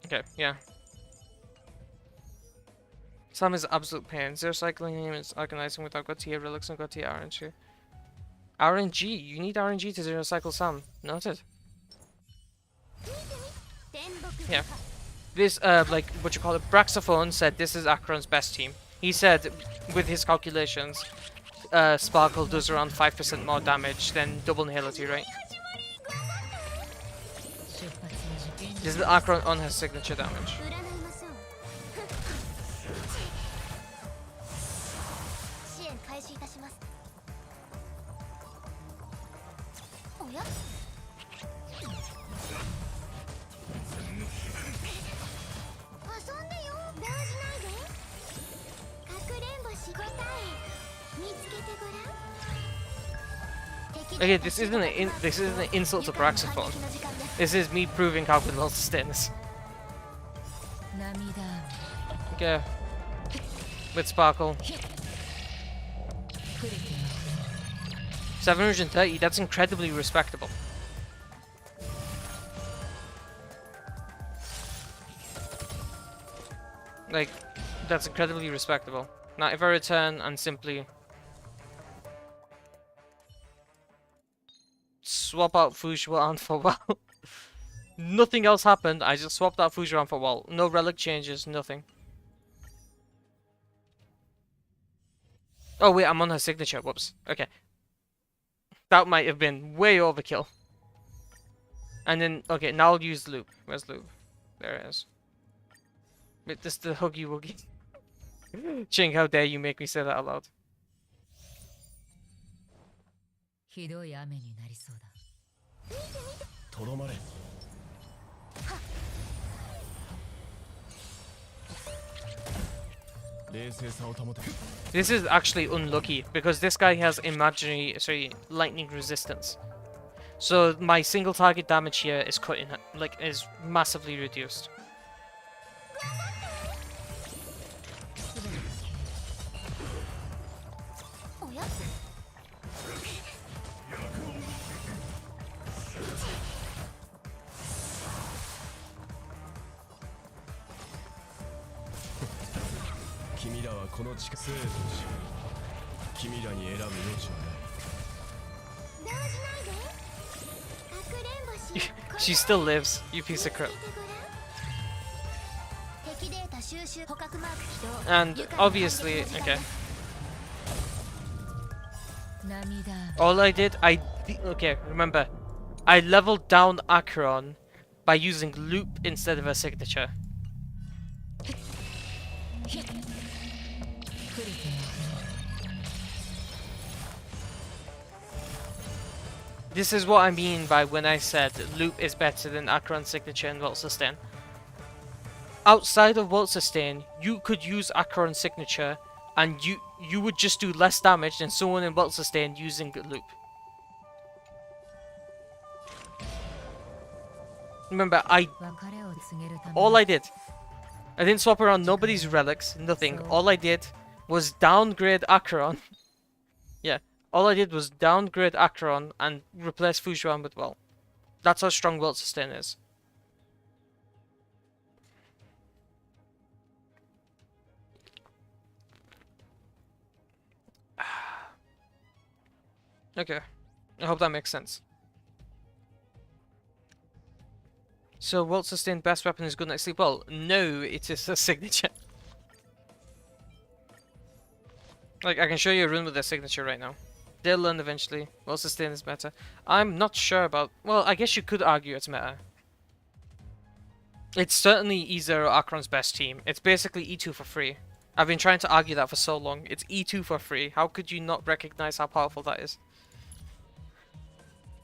Okay, yeah. Sam is an absolute pain. Zero cycling him is organizing without good tier relics and good tier RNG. RNG? You need RNG to zero cycle Sam. Noted. Yeah. This, like, what you call it, Braxophone said this is Acheron's best team. He said, with his calculations, Sparkle does around 5% more damage than double Nihility, right? This is Acheron on her signature damage. Okay, this isn't an insult to Braxophone. This is me proving how good Welt sustain is. Okay. With Sparkle. 730, that's incredibly respectable. Like, that's incredibly respectable. Now, if I return and simply swap out Xuan for Welt. Nothing else happened, I just swapped out Xuan for Welt. No relic changes, nothing. Oh wait, I'm on her signature, whoops. Okay. That might have been way overkill. And then, okay, now I'll use loop. Where's loop? There it is. Wait, this is the Huggy Wuggy. Ching, how dare you make me say that out loud. This is actually unlucky because this guy has lightning resistance. So my single target damage here is is massively reduced. She still lives, you piece of crap. And obviously, okay. All I did, okay, remember, I leveled down Acheron by using loop instead of a signature. This is what I mean by when I said loop is better than Acheron signature and Welt sustain. Outside of Welt sustain, you could use Acheron signature and you would just do less damage than someone in Welt sustain using loop. Remember, all I did, I didn't swap around nobody's relics, nothing. All I did was downgrade Acheron. Yeah. All I did was downgrade Acheron and replace Xuan with Welt. That's how strong Welt sustain is. Okay. I hope that makes sense. So Welt sustain best weapon is good night sleep. Well, no, it is a signature. Like, I can show you a rune with a signature right now. They'll learn eventually. Welt sustain is better. I'm not sure about... Well, I guess you could argue it's meta. It's certainly E0 Acheron's best team. It's basically E2 for free. I've been trying to argue that for so long. It's E2 for free. How could you not recognize how powerful that is?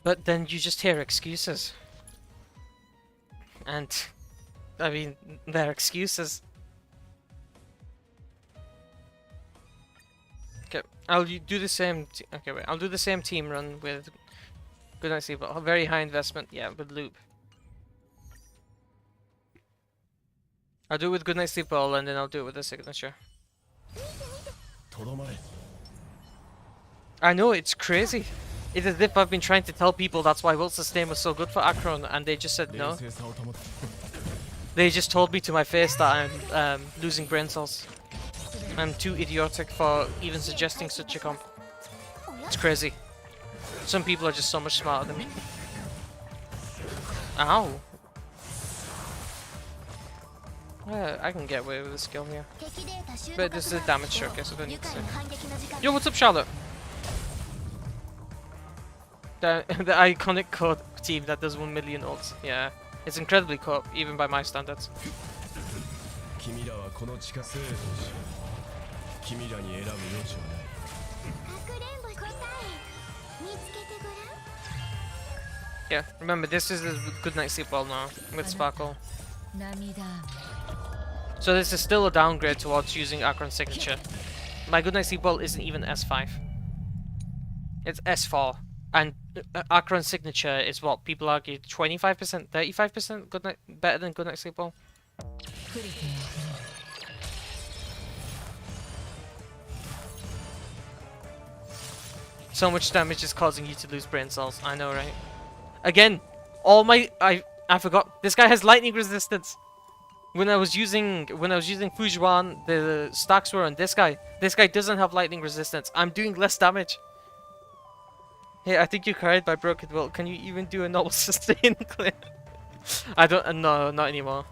But then you just hear excuses. And... I mean, they're excuses. Okay, I'll do the same. Okay, wait. I'll do the same team run with good night sleep, but very high investment. Yeah, with loop. I'll do it with good night sleep ball, and then I'll do it with the signature. I know, it's crazy. It's as if I've been trying to tell people that's why Welt sustain was so good for Acheron, and they just said no. They just told me to my face that I'm losing brain cells. I'm too idiotic for even suggesting such a comp. It's crazy. Some people are just so much smarter than me. Ow. Yeah, I can get away with the skill here. But this is a damage showcase, so I don't need to say. Yo, what's up, Charlotte? The iconic co-op team that does 1 million ults. Yeah, it's incredibly co-op, even by my standards. Yeah, remember this is a good night sleep well now with Sparkle. So this is still a downgrade towards using Acheron signature. My good night sleep well isn't even S5. It's S4. And Acheron signature is what people argue 25%, 35% good night better than good night sleep well. So much damage is causing you to lose brain cells. I know, right? Again, I forgot. This guy has lightning resistance. When I was using Xuan, the stacks were on this guy. This guy doesn't have lightning resistance. I'm doing less damage. Hey, I think you're carried by broken will. Can you even do a normal sustain clear? I don't. No, not anymore.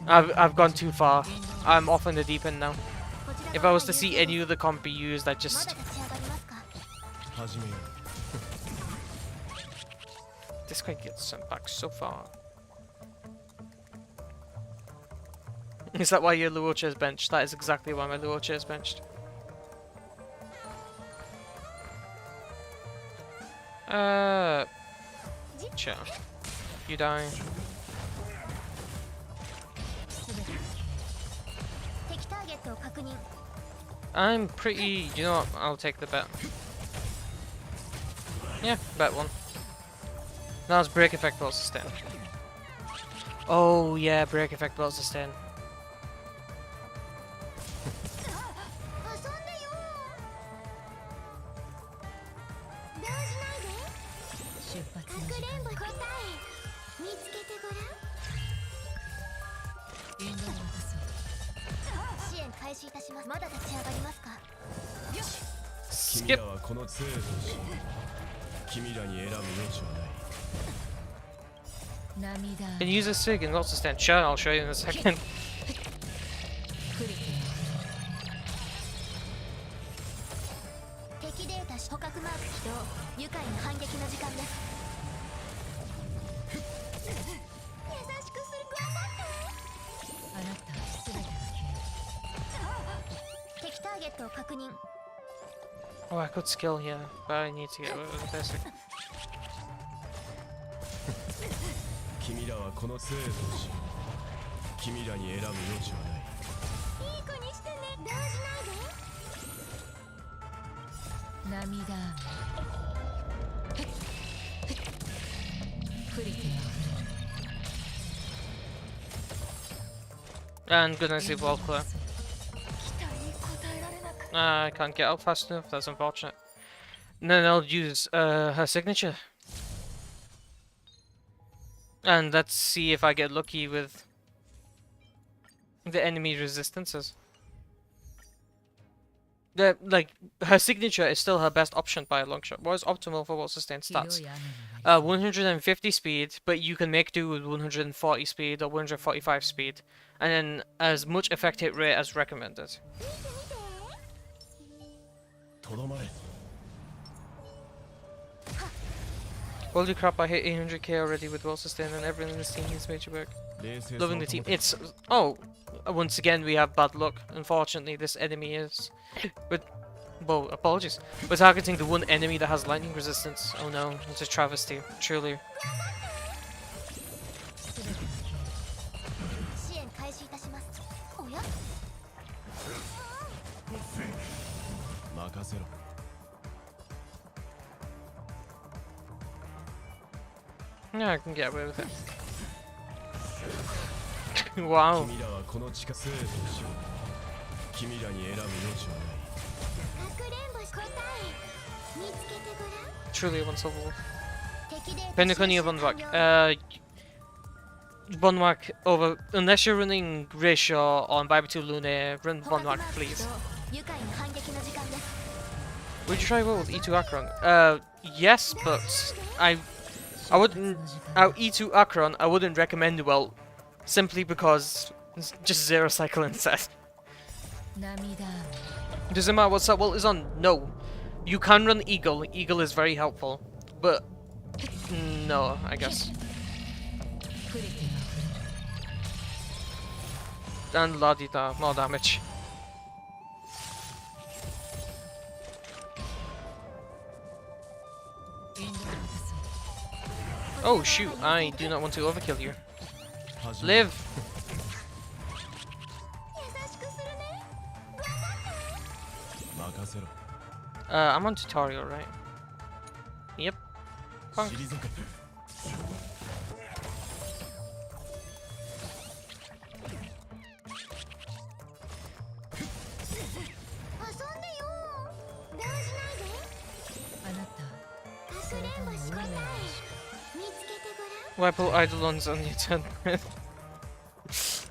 I've gone too far. I'm off in the deep end now. If I was to see any other comp be used, I'd just. This guy gets sent back so far. Is that why your Luocha is benched? That is exactly why my Luocha is benched. Sure. You die. I'm pretty... You know what? I'll take the bet. Yeah, bet one. Now it's break effect will sustain. Oh yeah, break effect will sustain. Skip. Can you use a sig and lots of stand? Sure, I'll show you in a second. Oh, I could skill here, but I need to get rid of the basic. And goodness, leave wall clear. I can't get out fast enough, that's unfortunate. And then I'll use her signature. And let's see if I get lucky with the enemy resistances. Like, her signature is still her best option by a long shot. What is optimal for what sustained stats? 150 speed, but you can make do with 140 speed or 145 speed. And then as much effect hit rate as recommended. Holy crap, I hit 800k already with well sustained and everyone in this team needs major work. Loving the team. It's... Oh! Once again we have bad luck. Unfortunately this enemy is... But... Well, apologies. We're targeting the one enemy that has lightning resistance. Oh no, it's a travesty. Truly. Yeah, I can get away with it. Wow. Truly unsolvable. Penacony of Bunwhack. Bunwhack over... Unless you're running Ratio on viability Lune, run Bunwhack please. Would you try Welt with E2 Acheron? Yes, but I wouldn't... Our E2 Acheron, I wouldn't recommend Welt, simply because it's just zero cycle instead. Doesn't matter what set Welt is on, no. You can run Eagle, Eagle is very helpful, but no, I guess. And la-di-da, more damage. Oh shoot, I do not want to overkill you. Live! I'm on tutorial, right? Yep. Punk. Why put Eidolons on your turn?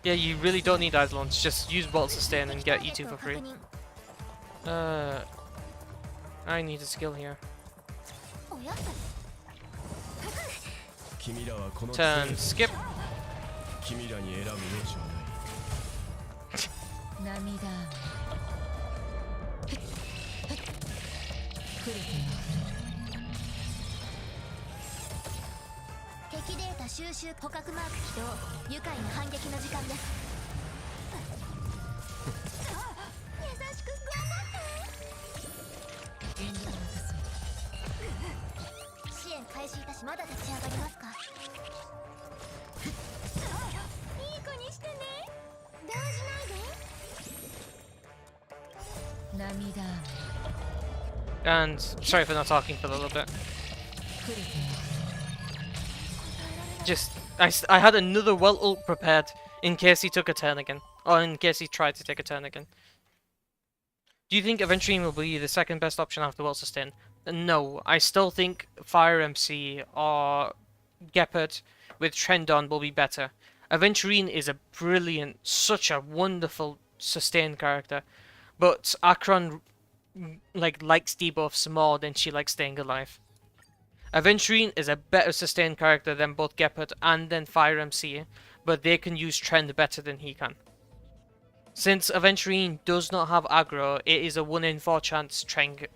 Yeah, you really don't need Eidolons, just use Bolt Sustain and get E2 for free. I need a skill here. Turn, skip. And sorry for not talking for a little bit. Just, I had another Welt ult prepared in case he took a turn again. Or in case he tried to take a turn again. Do you think Aventurine will be the second best option after Welt Sustain? No, I still think Fire MC or Gepard with Trend on will be better. Aventurine is a brilliant, such a wonderful sustain character. But Acheron likes debuffs more than she likes staying alive. Aventurine is a better sustained character than both Gepard and then Fire MC, but they can use Trend better than he can. Since Aventurine does not have aggro, it is a 1 in 4 chance Trend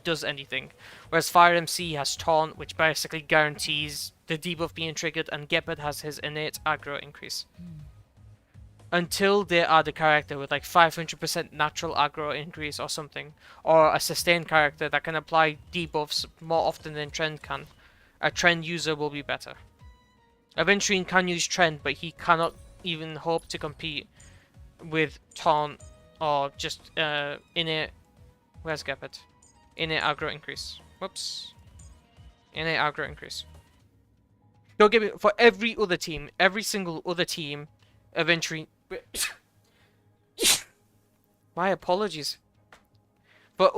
does anything, whereas Fire MC has Taunt, which basically guarantees the debuff being triggered, and Gepard has his innate aggro increase. Until they add a character with like 500% natural aggro increase or something, or a sustained character that can apply debuffs more often than Trend can, a Trend user will be better. Aventurine can use Trend, but he cannot even hope to compete with Taunt or just innate. Where's Gepard? Innate aggro increase. Whoops. Innate aggro increase. Don't get me, for every other team, every single other team, Aventurine. My apologies. For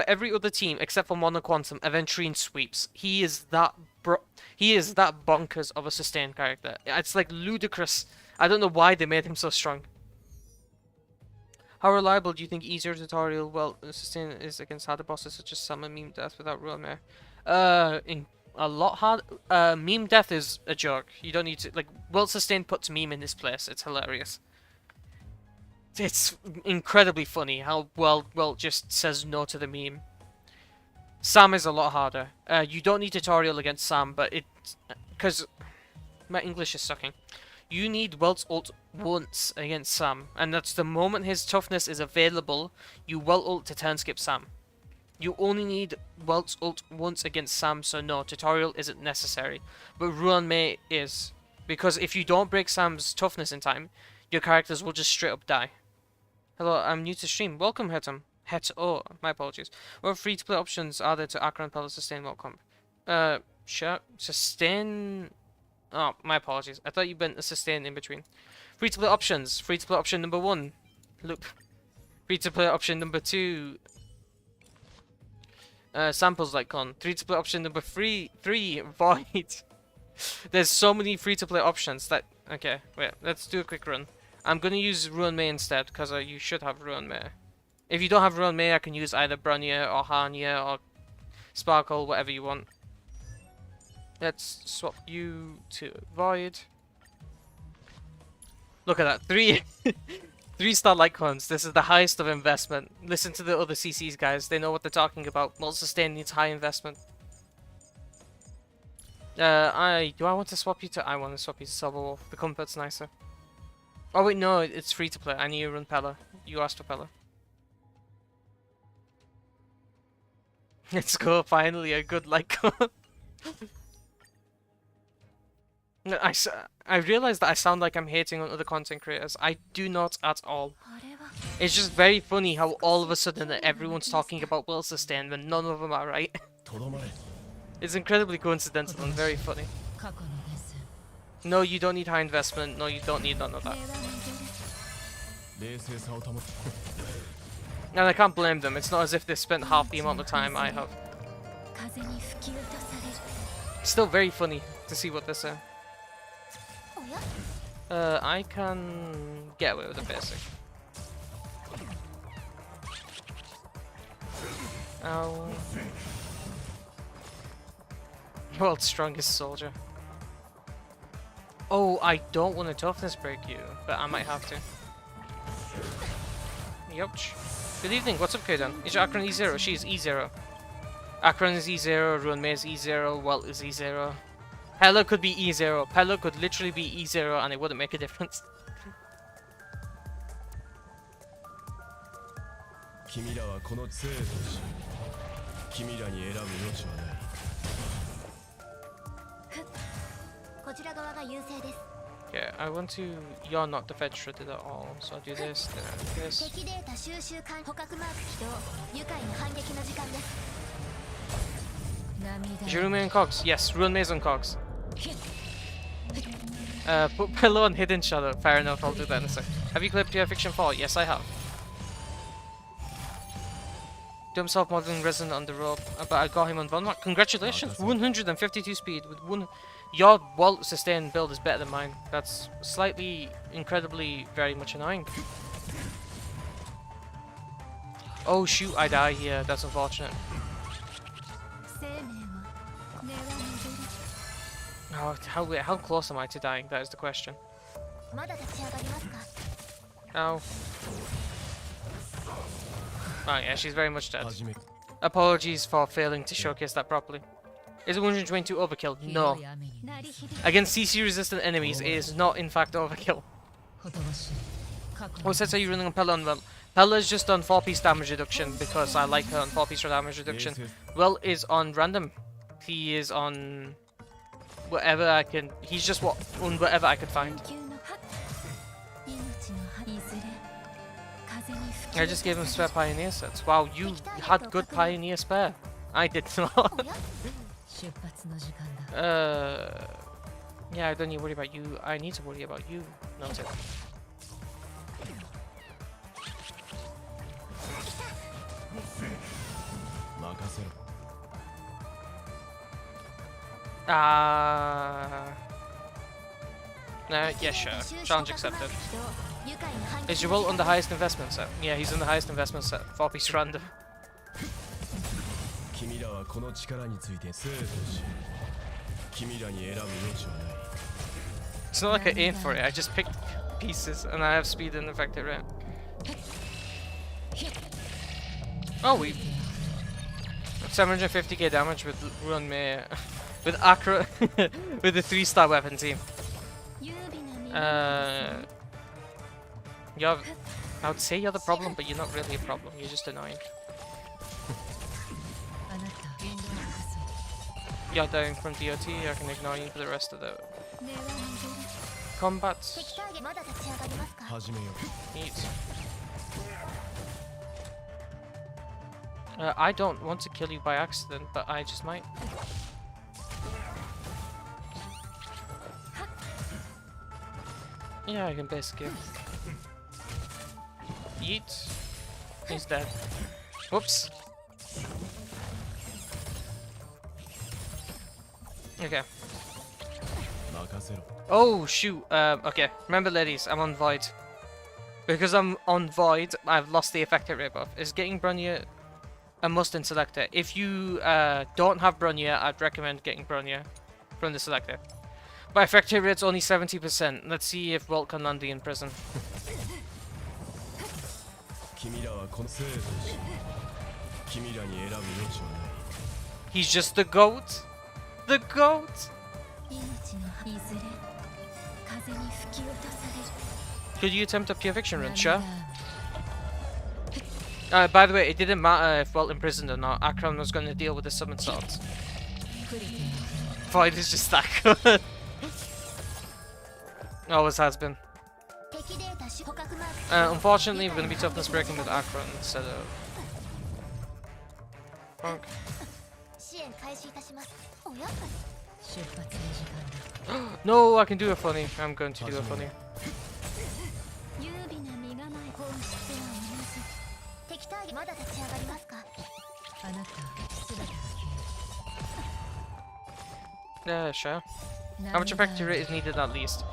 every other team except for Mono Quantum, Aventurine sweeps. He is that bonkers of a sustained character. It's like ludicrous. I don't know why they made him so strong. How reliable do you think easier tutorial Welt sustain is against harder bosses such as Summon Meme Death without real mare? In a lot hard. Meme Death is a joke. You don't need to Welt sustain puts meme in this place. It's hilarious. It's incredibly funny how Welt just says no to the meme. Sam is a lot harder. You don't need tutorial against Sam, but because my English is sucking. You need Welt's ult once against Sam, and that's the moment his toughness is available, you Welt ult to turn skip Sam. You only need Welt's ult once against Sam, so no, tutorial isn't necessary. But Ruan Mei is, because if you don't break Sam's toughness in time, your characters will just straight up die. Hello, I'm new to stream. Welcome, Hetom. My apologies. What free-to-play options are there to Acheron Pella Sustain Welt comp? Sure. Sustain... Oh, my apologies. I thought you meant a sustain in between. Free-to-play options. Free-to-play option number 1. Loop. Free-to-play option number 2. Samples like con. Free-to-play option number 3. Void. There's so many free-to-play options that... Okay, wait. Let's do a quick run. I'm gonna use Ruan Mei instead, because you should have Ruan Mei. If you don't have Ruan Mei, I can use either Bronya or Hanya or Sparkle, whatever you want. Let's swap you to Void. Look at that. 3-star light cones. This is the highest of investment. Listen to the other CCs, guys. They know what they're talking about. Welt sustain needs high investment. Do I want to swap you to... I want to swap you to Silver Wolf. The comfort's nicer. Oh wait, no. It's free to play. I need to run Pella. You asked for Pella. Let's go. Finally, a good light cone. I realize that I sound like I'm hating on other content creators. I do not at all. It's just very funny how all of a sudden everyone's talking about Welt sustain when none of them are right. It's incredibly coincidental and very funny. No, you don't need high investment. No, you don't need none of that. And I can't blame them. It's not as if they spent half the amount of time I have. Still very funny to see what they say. I can get away with a basic. Ow. World's strongest soldier. Oh, I don't want to toughness break you, but I might have to. Yup. Good evening, what's up, Kaidan? Is your Acheron E0? She is E0. Acheron is E0, Ruan Mei is E0, Welt is E0. Pella could be E0. Pella could literally be E0 and it wouldn't make a difference. Okay, I want to... You're not the fed shredded at all, so I'll do this, then I'll do this. Jerome and Cogs. Yes, Ruin Maze on Cogs. Put Pillow on Hidden Shadow. Fair enough, I'll do that in a sec. Have you clipped your Fiction 4? Yes, I have. Do himself modeling resin on the rope, but I got him on Von. Congratulations! 152 speed with one. Your Welt sustain build is better than mine. That's slightly, incredibly, very much annoying. Oh shoot, I die here. That's unfortunate. Oh, how close am I to dying? That is the question. Ow. Oh yeah, she's very much dead. Apologies for failing to showcase that properly. Is it 122 overkill? No. Against CC resistant enemies, it is not in fact overkill. What sets are you running on Pella on Welt? Pella is just on 4-piece damage reduction because I like her on 4-piece damage reduction. Welt is on random. He is on whatever I can. He's just on whatever I could find. I just gave him spare Pioneer sets. Wow, you had good Pioneer spare. I did not. Yeah, I don't need to worry about you. I need to worry about you. Noted. Yeah, sure. Challenge accepted. Is your Welt on the highest investment set? Yeah, he's on the highest investment set. 4-piece random. It's not like I aim for it, I just picked pieces and I have speed and effective rate. Oh, we 750k damage with Run May with Acheron with the 3-star weapon team. I would say you're the problem, but you're not really a problem. You're just annoying. You're dying from DOT. I can ignore you for the rest of the combat. Neat. I don't want to kill you by accident, but I just might. Yeah, I can basically. Yeet. He's dead. Whoops. Okay. Oh shoot. Okay. Remember, ladies, I'm on Void. Because I'm on Void, I've lost the effective rate buff. Is getting Bronya a must in selector? If you don't have Bronya, I'd recommend getting Bronya from the selector. But effective rate's only 70%. Let's see if Welt can land the in prison. He's just the GOAT. The GOAT. Could you attempt a pure fiction run? Sure. By the way, it didn't matter if Welt imprisoned or not. Acheron was going to deal with the summon swords. Void is just that good. Always has been. Unfortunately, we're going to be toughness breaking with Acheron instead of... Bonk. No, I can do a funny. I'm going to do a funny. Yeah, sure. How much effective rate is needed at least?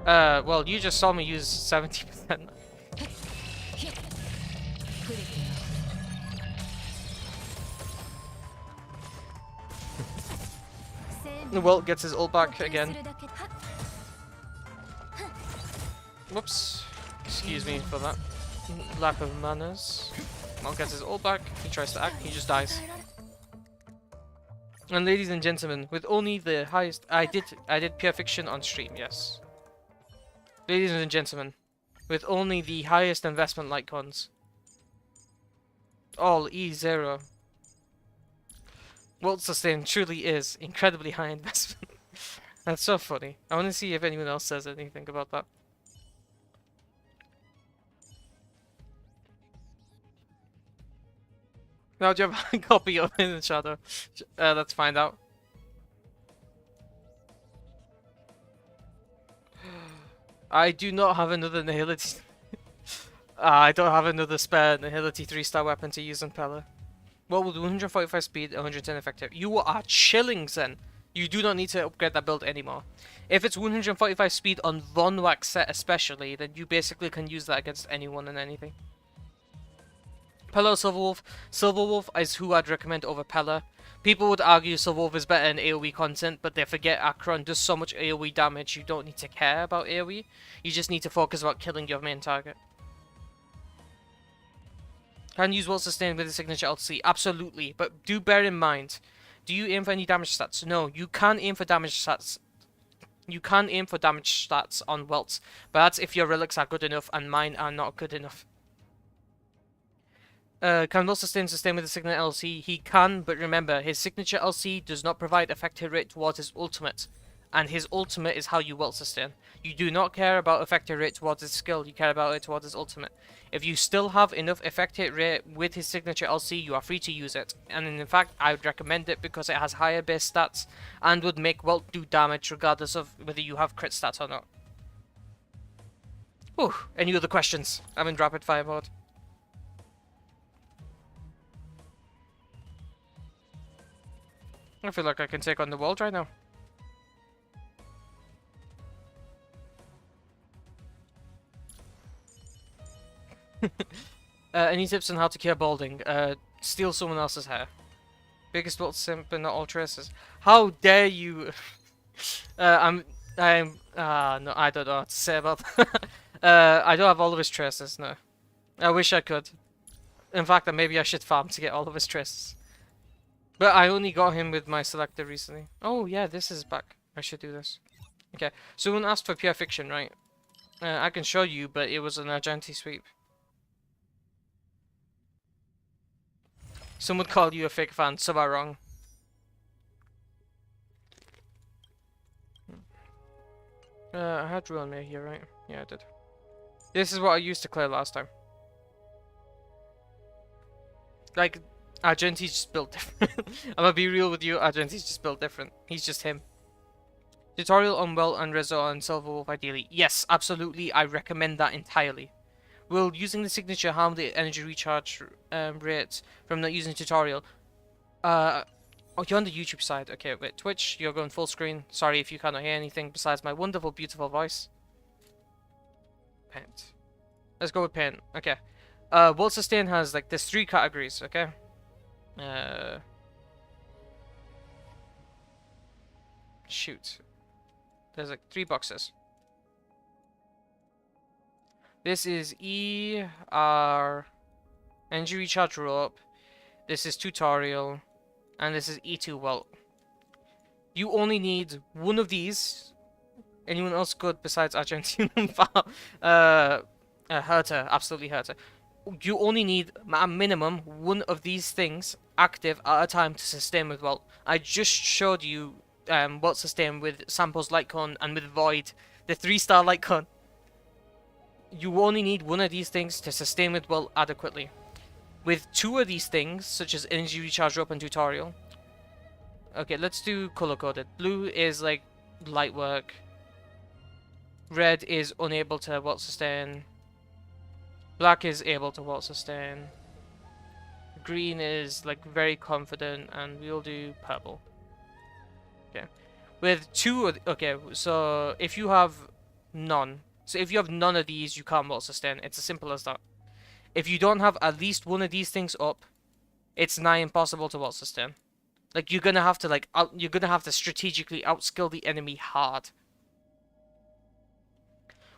Well, you just saw me use 70%. The Welt gets his ult back again. Whoops. Excuse me for that. Lack of manners. Welt gets his ult back. He tries to act. He just dies. And ladies and gentlemen, with only the highest... I did pure fiction on stream, yes. Ladies and gentlemen, with only the highest investment light cons. All E0. Welt sustain truly is incredibly high investment. That's so funny. I want to see if anyone else says anything about that. Now, do you have a copy of In the Shadow? Let's find out. I do not have another Nihility. I don't have another spare Nihility 3-star weapon to use on Pella. What will do 145 speed, 110 effective? You are chilling, Zen. You do not need to upgrade that build anymore. If it's 145 speed on Von Wax set especially, then you basically can use that against anyone and anything. Pella or Silverwolf? Silverwolf is who I'd recommend over Pella. People would argue Silverwolf is better in AoE content, but they forget Acheron does so much AoE damage you don't need to care about AoE. You just need to focus about killing your main target. Can use Welt Sustain with the signature LC? Absolutely, but do bear in mind, do you aim for any damage stats? No, you can aim for damage stats. You can aim for damage stats on Welts, but that's if your relics are good enough and mine are not good enough. Can Welt sustain with the signature LC? He can, but remember, his signature LC does not provide effect hit rate towards his ultimate. And his ultimate is how you Welt sustain. You do not care about effect hit rate towards his skill, you care about it towards his ultimate. If you still have enough effect hit rate with his signature LC, you are free to use it. And in fact, I would recommend it because it has higher base stats and would make Welt do damage regardless of whether you have crit stats or not. Whew, any other questions? I'm in rapid fire mode. I feel like I can take on the world right now. Any tips on how to cure balding? Steal someone else's hair. Biggest Welt simp, but not all traces. How dare you? No, I don't know what to say about that. I don't have all of his traces, no. I wish I could. In fact, maybe I should farm to get all of his traces. But I only got him with my selector recently. Oh yeah, this is back. I should do this. Okay, someone asked for pure fiction, right? I can show you, but it was an Argenti sweep. Some would call you a fake fan, so am I wrong? I had Ruin May here, right? Yeah, I did. This is what I used to clear last time. Like, Argenti's just built different. I'm gonna be real with you, Argenti's just built different. He's just him. Tutorial on Welt and Rezo and Silverwolf ideally. Yes, absolutely, I recommend that entirely. Will using the signature harm the energy recharge rate from not using tutorial? Oh, you're on the YouTube side. Okay, wait, Twitch, you're going full screen. Sorry if you cannot hear anything besides my wonderful, beautiful voice. Paint. Let's go with paint. Okay. Welt sustain has, like, there's 3 categories, okay? Shoot. There's, like, 3 boxes. This is E, R, energy recharge rope. This is tutorial. And this is E2 Welt. You only need one of these. Anyone else good besides Argentine? Herta, absolutely Herta. You only need, at minimum, one of these things active at a time to sustain with Welt. I just showed you Welt sustain with Sampo's Light Cone and with Void, the 3-star Light Cone. You only need one of these things to sustain with Welt adequately. With 2 of these things, such as energy recharge rope and tutorial. Okay, let's do color coded. Blue is like light work. Red is unable to Welt sustain. Black is able to Welt sustain. Green is like very confident, and we'll do purple. Okay. With 2, okay, so if you have none. So if you have none of these, you can't Welt sustain. It's as simple as that. If you don't have at least one of these things up, it's nigh impossible to Welt sustain. Like, you're gonna have to you're gonna have to strategically outskill the enemy hard.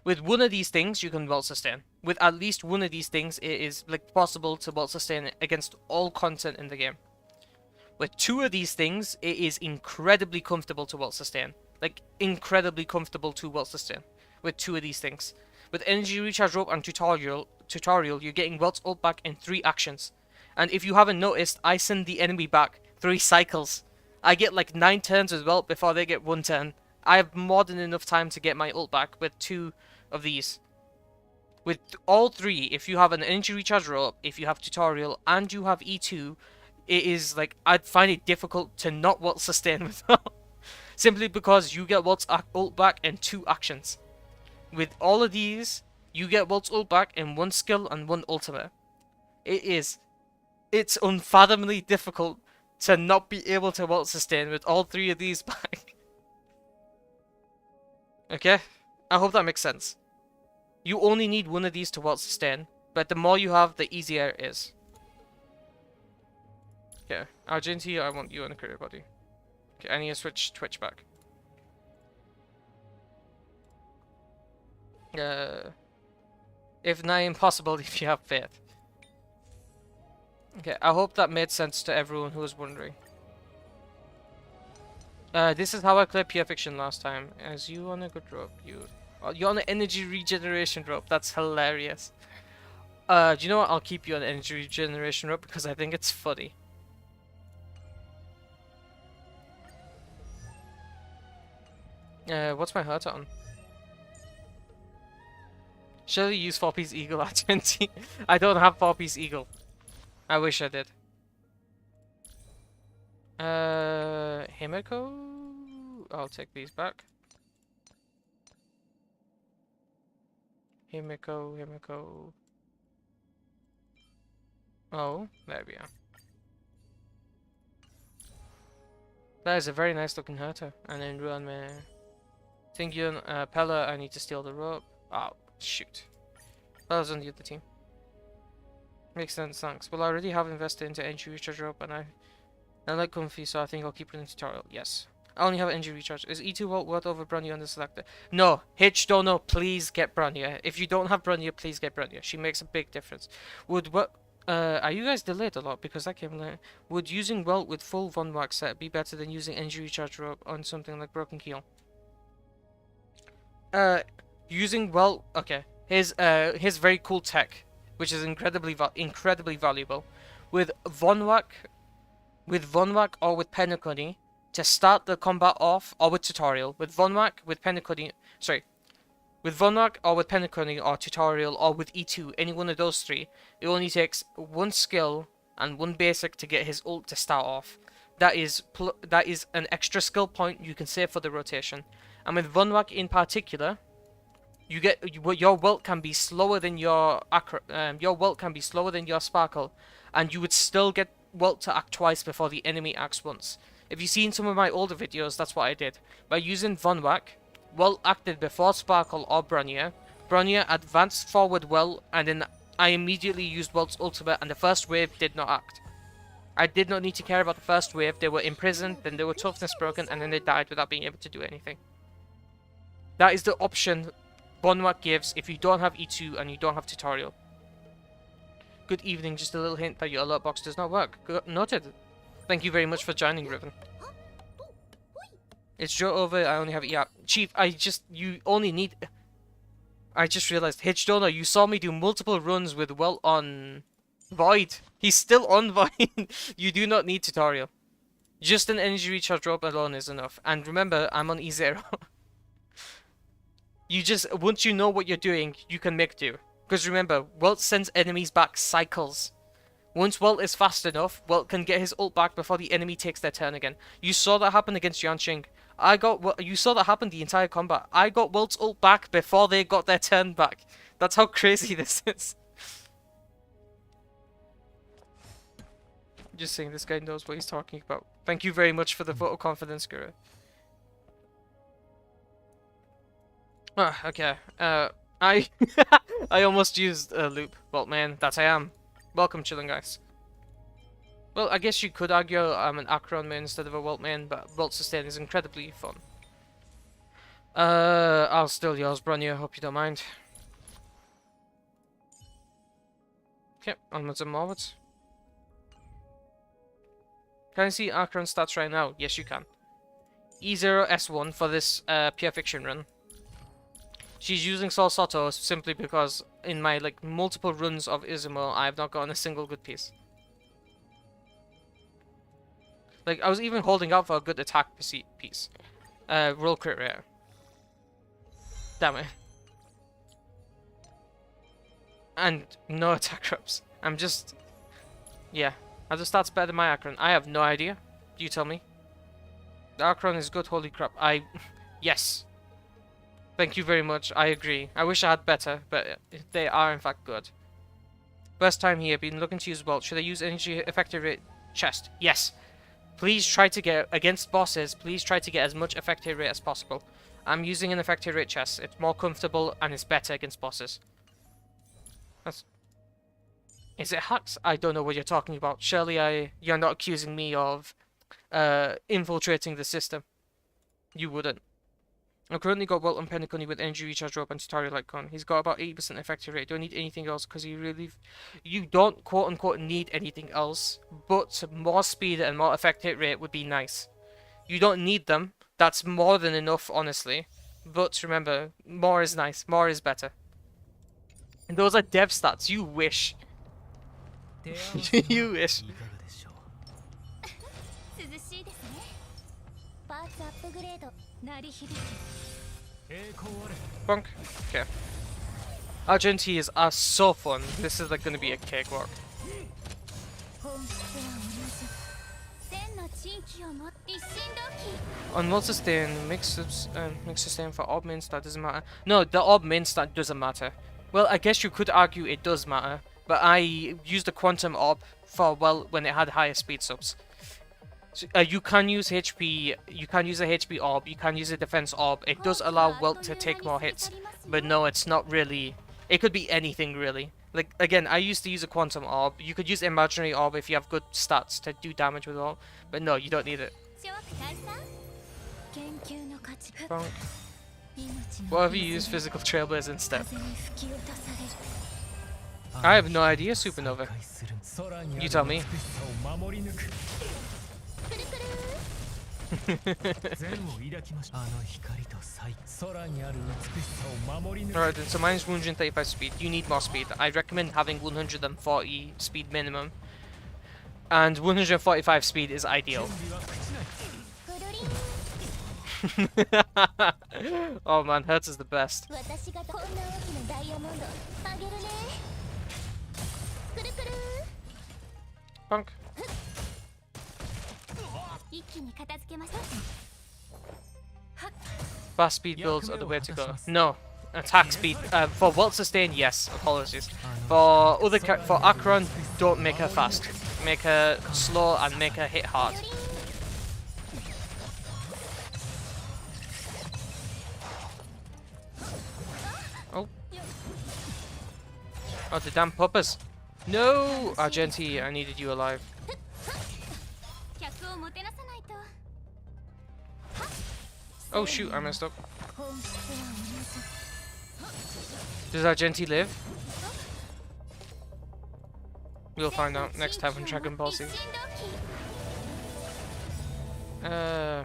With one of these things, you can Welt sustain. With at least one of these things, it is like possible to Welt sustain against all content in the game. With 2 of these things, it is incredibly comfortable to Welt sustain. Like, incredibly comfortable to Welt sustain. With 2 of these things. With energy recharge rope and tutorial, you're getting Welt's ult back in 3 actions. And if you haven't noticed, I send the enemy back 3 cycles. I get like 9 turns with Welt before they get 1 turn. I have more than enough time to get my ult back with 2 of these. With all 3, if you have an energy recharge rope, if you have tutorial, and you have E2, it is like, I'd find it difficult to not Welt sustain with that. Simply because you get Welt's ult back in 2 actions. With all of these, you get Welt's ult back in 1 skill and 1 ultimate. It's unfathomably difficult to not be able to Welt sustain with all 3 of these back. Okay? I hope that makes sense. You only need 1 of these to Welt sustain, but the more you have, the easier it is. Okay, Argentina, I want you on the career body. Okay, I need to switch Twitch back. If not impossible, if you have faith. Okay, I hope that made sense to everyone who was wondering. This is how I cleared Pure Fiction last time. As you on a good rope, you're on an energy regeneration rope. That's hilarious. Do you know what? I'll keep you on energy regeneration rope because I think it's funny. What's my hurt on? Shall we use 4-piece eagle at 20? I don't have 4-piece eagle. I wish I did. Himiko? I'll take these back. Himiko. Oh, there we are. That is a very nice looking Herta. And then run me. Think you and Pella, I need to steal the rope. Oh, shoot. Pella's on the other team. Makes sense, thanks. Well, I already have invested into energy recharge rope and I like Comfy, so I think I'll keep it in tutorial. Yes. I only have energy recharge. Is E2 Welt worth over Bronya on the selector? No. Hitch, don't know. Please get Bronya. If you don't have Bronya, please get Bronya. She makes a big difference. Are you guys delayed a lot? Because that came late. Would using Welt with full Von Wax set be better than using energy recharge rope on something like Broken Keel? Using Welt... Okay. Here's very cool tech, which is incredibly valuable. With Von Wax or with Penacony, to start the combat off, or with tutorial. With Von Wax, with Penacony... Sorry. With Von Wax or with Penacony or tutorial or with E2, any one of those 3, it only takes 1 skill and 1 basic to get his ult to start off. That is an extra skill point you can save for the rotation. And with Von Wax in particular, your Welt can be slower than your Welt can be slower than your Sparkle, and you would still get Welt to act twice before the enemy acts once. If you've seen some of my older videos, that's what I did. By using Von Wax, Welt acted before Sparkle or Bronya. Bronya advanced forward Welt, and then I immediately used Welt's ultimate, and the first wave did not act. I did not need to care about the first wave. They were imprisoned, then they were toughness broken, and then they died without being able to do anything. That is the option Von Wax gives if you don't have E2 and you don't have tutorial. Good evening, just a little hint that your alert box does not work. Noted. Thank you very much for joining, Riven. It's Joe over, I only have... Yeah, Chief, you only need... I just realized, Hitchdona, you saw me do multiple runs with Welt on Void. He's still on Void. You do not need tutorial. Just an energy recharge rope alone is enough. And remember, I'm on E0. Once you know what you're doing, you can make do. Because remember, Welt sends enemies back cycles. Once Welt is fast enough, Welt can get his ult back before the enemy takes their turn again. You saw that happen against Yanqing. You saw that happen the entire combat. I got Welt's ult back before they got their turn back. That's how crazy this is. Just saying, this guy knows what he's talking about. Thank you very much for the vote of confidence, Guru. Okay. I almost used a loop. Well, man, that I am. Welcome, chilling guys. Well, I guess you could argue I'm an Acheron main instead of a Welt main, but Welt sustain is incredibly fun. I'll steal yours, Bronya. Hope you don't mind. Okay, onwards and forwards. Can I see Acheron stats right now? Yes, you can. E0 S1 for this Pure Fiction run. She's using Sol Soto simply because in my multiple runs of Izumo, I have not gotten a single good piece. I was even holding out for a good attack piece. roll crit rate. Damn it. And no attack drops. I'm just... Yeah. Are the stats better than my Acheron? I have no idea. You tell me. The Acheron is good, holy crap. Yes. Thank you very much. I agree. I wish I had better, but they are in fact good. First time here, been looking to use Welt. Should I use energy effective rate chest? Yes. Please try to get, against bosses, please try to get as much effective rate as possible. I'm using an effective rate chest. It's more comfortable and it's better against bosses. Is it hacks? I don't know what you're talking about. Surely you're not accusing me of infiltrating the system. You wouldn't. I've currently got Welt and Penacony with energy recharge rope and tutorial icon. He's got about 80% effective rate. Do I need anything else? Because you don't quote unquote need anything else, but more speed and more effective rate would be nice. You don't need them. That's more than enough, honestly. But remember, more is nice. More is better. And those are dev stats. You wish. You wish. Bonk. Okay. Argentias are so fun. This is like gonna be a cakewalk. On multi-sustain, mix sustain for orb main stat doesn't matter. No, the orb main stat doesn't matter. Well, I guess you could argue it does matter, but I used the quantum orb for, well, when it had higher speed subs. So, you can use HP, you can use a HP orb, you can use a defense orb. It does allow Welt to take more hits, but no, it's not really. It could be anything really. Like, again, I used to use a quantum orb. You could use imaginary orb if you have good stats to do damage with orb, but no, you don't need it. Bonk. What have you used physical trailblazer instead? I have no idea, Supernova. You tell me. Alright then, so mine's 135 speed. You need more speed. I recommend having 140 speed minimum. And 145 speed is ideal. Oh man, Hertz is the best. Bonk. Fast speed builds are the way to go. No, attack speed. For Welt sustain, yes. Apologies. For Acheron, don't make her fast. Make her slow and make her hit hard. Oh. Oh, the damn puppers. No! Argenti, I needed you alive. Oh shoot, I messed up. Does Argenti live? We'll find out next time on Dragon Ball Z. Yeah.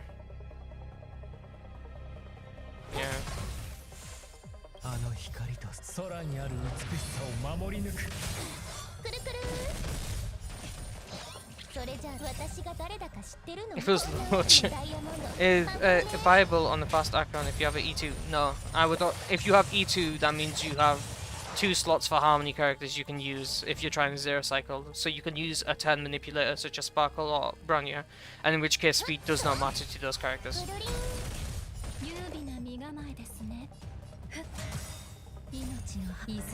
If it was Luocha, is viable on the fast Acheron if you have an E2? No, I would not. If you have E2, that means you have 2 slots for harmony characters you can use if you're trying to zero cycle. So you can use a turn manipulator such as Sparkle or Bronya, and in which case speed does not matter to those characters.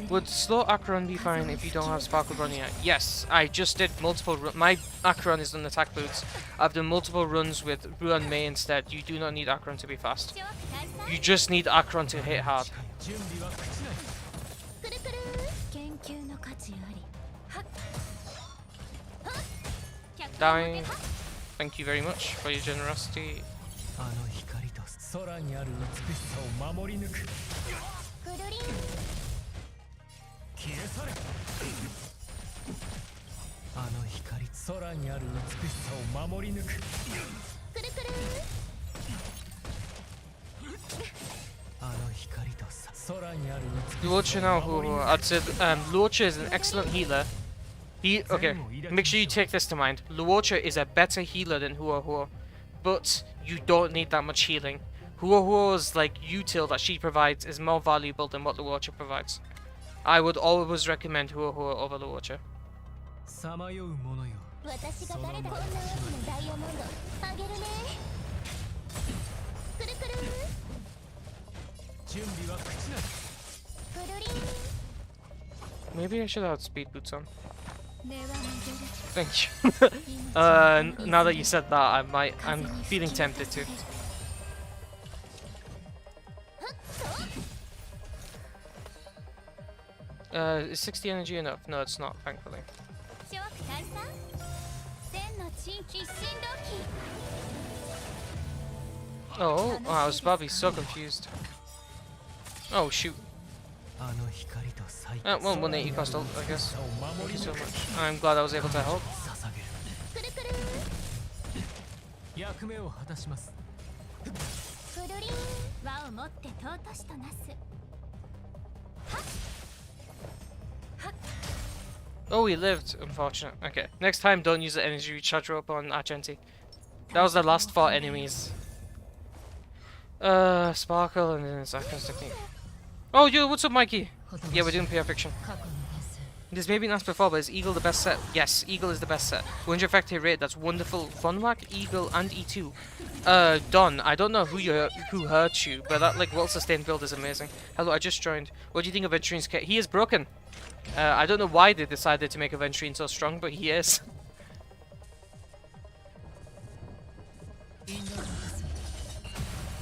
Would slow Acheron be fine if you don't have Sparkle Bronya? Yes, I just did multiple my Acheron is on attack boots. I've done multiple runs with Ruan Mei instead. You do not need Acheron to be fast. You just need Acheron to hit hard. Dying. Thank you very much for your generosity. Luocha now, I'd say Luocha is an excellent healer. Okay, make sure you take this to mind. Luocha is a better healer than Hua, but you don't need that much healing. Huohuo's like util that she provides is more valuable than what the Watcher provides. I would always recommend Huohuo over the Watcher. さまようものよ。私が誰だこんなわけのダイヤモンドあげるね。くるくる準備は口なし。くるりん Maybe I should have speed boots on. 根は戻る Thank you. Now that you said that, I'm feeling tempted to. Is 60 energy enough? No, it's not, thankfully. 諸悪退散千の地域振動機 Oh, I was about to be so confused. Oh, shoot. あの光と最 Well, 180 cost ult, I guess. Thank you so much. I'm glad I was able to help. 捧げる。くるくる役目を果たします。くるりん輪を持って尊しとなす Oh, he lived. Unfortunate. Okay. Next time, don't use the energy recharge rope on Argenti. That was the last 4 enemies. Sparkle and then it's Acheron's technique. Oh, yo, what's up, Mikey? Yeah, we're doing PR fiction. This may be asked before, but is Eagle the best set? Yes, Eagle is the best set. 100 effective rate, that's wonderful. Funwhack, Eagle, and E2. Don, I don't know who hurt you, but that, like, well-sustained build is amazing. Hello, I just joined. What do you think of Aventurine's kit? He is broken. I don't know why they decided to make Aventurine so strong, but he is.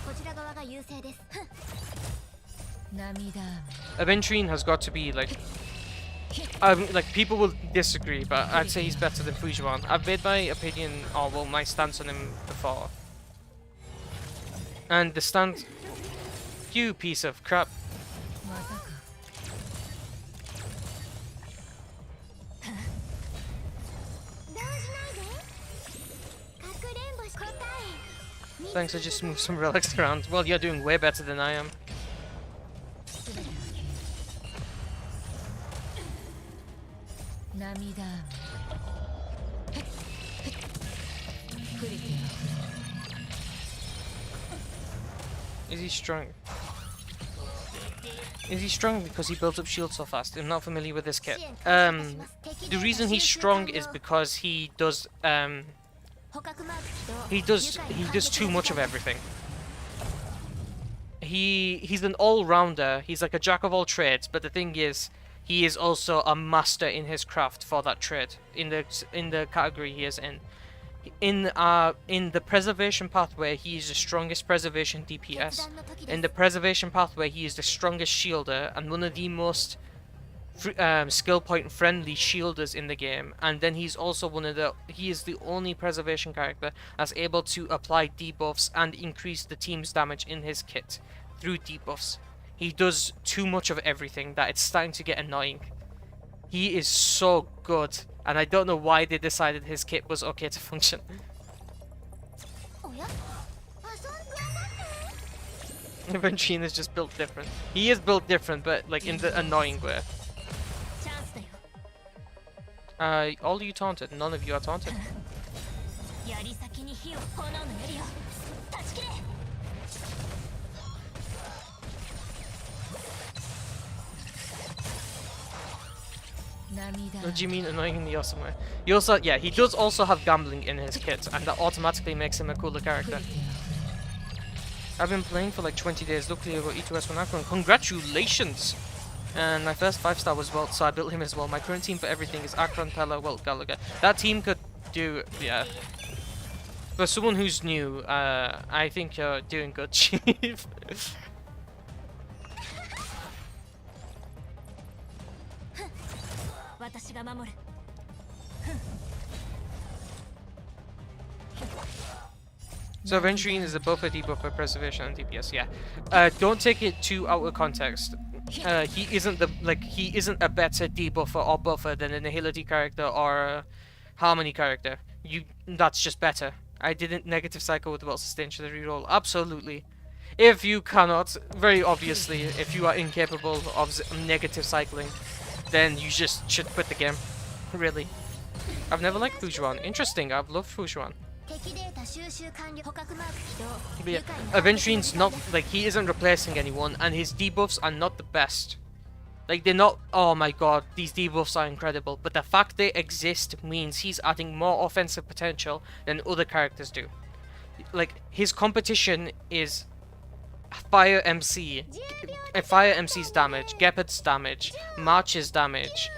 こちら側が優勢です Aventurine has got to be, like... like, people will disagree, but I'd say he's better than Xuan. I've made my opinion, or well, my stance on him before. And the stance... You piece of crap. Thanks, I just moved some relics around. Well, you're doing way better than I am. Is he strong? Is he strong because he builds up shield so fast? I'm not familiar with this kit. The reason he's strong is because he does too much of everything. He's an all-rounder. He's like a jack of all trades, but the thing is, he is also a master in his craft for that trade in the category he is in. In the preservation pathway, he is the strongest preservation DPS. In the preservation pathway, he is the strongest shielder and one of the most skill point friendly shielders in the game. And then he's also he is the only preservation character that's able to apply debuffs and increase the team's damage in his kit through debuffs. He does too much of everything that it's starting to get annoying. He is so good, and I don't know why they decided his kit was okay to function. Aventurine is just built different. He is built different, but like in the annoying way. All you taunted, none of you are taunted. What do you mean annoying in the awesome way? He also, yeah, he does also have gambling in his kit, and that automatically makes him a cooler character. I've been playing for like 20 days. Luckily I got E2S from Acheron. Congratulations! And my first 5-star was Welt, so I built him as well. My current team for everything is Acheron, Pella, Welt, Gallagher. That team could do, yeah. For someone who's new, I think you're doing good, Chief. So Aventurine is a buffer, debuffer, preservation, and DPS. Yeah. Don't take it too out of context. He isn't a better debuffer or buffer than an Nihility character or a Harmony character. That's just better. I didn't negative cycle with the well sustained to the reroll. Absolutely. If you cannot, very obviously, if you are incapable of negative cycling, then you just should quit the game. Really. I've never liked Xuan. Interesting, I've loved Xuan. But yeah, Aventurine's not, like, he isn't replacing anyone, and his debuffs are not the best. Like, they're not, oh my god, these debuffs are incredible, but the fact they exist means he's adding more offensive potential than other characters do. Like, his competition is Fire MC, Fire MC's damage, Gepard's damage, March's damage,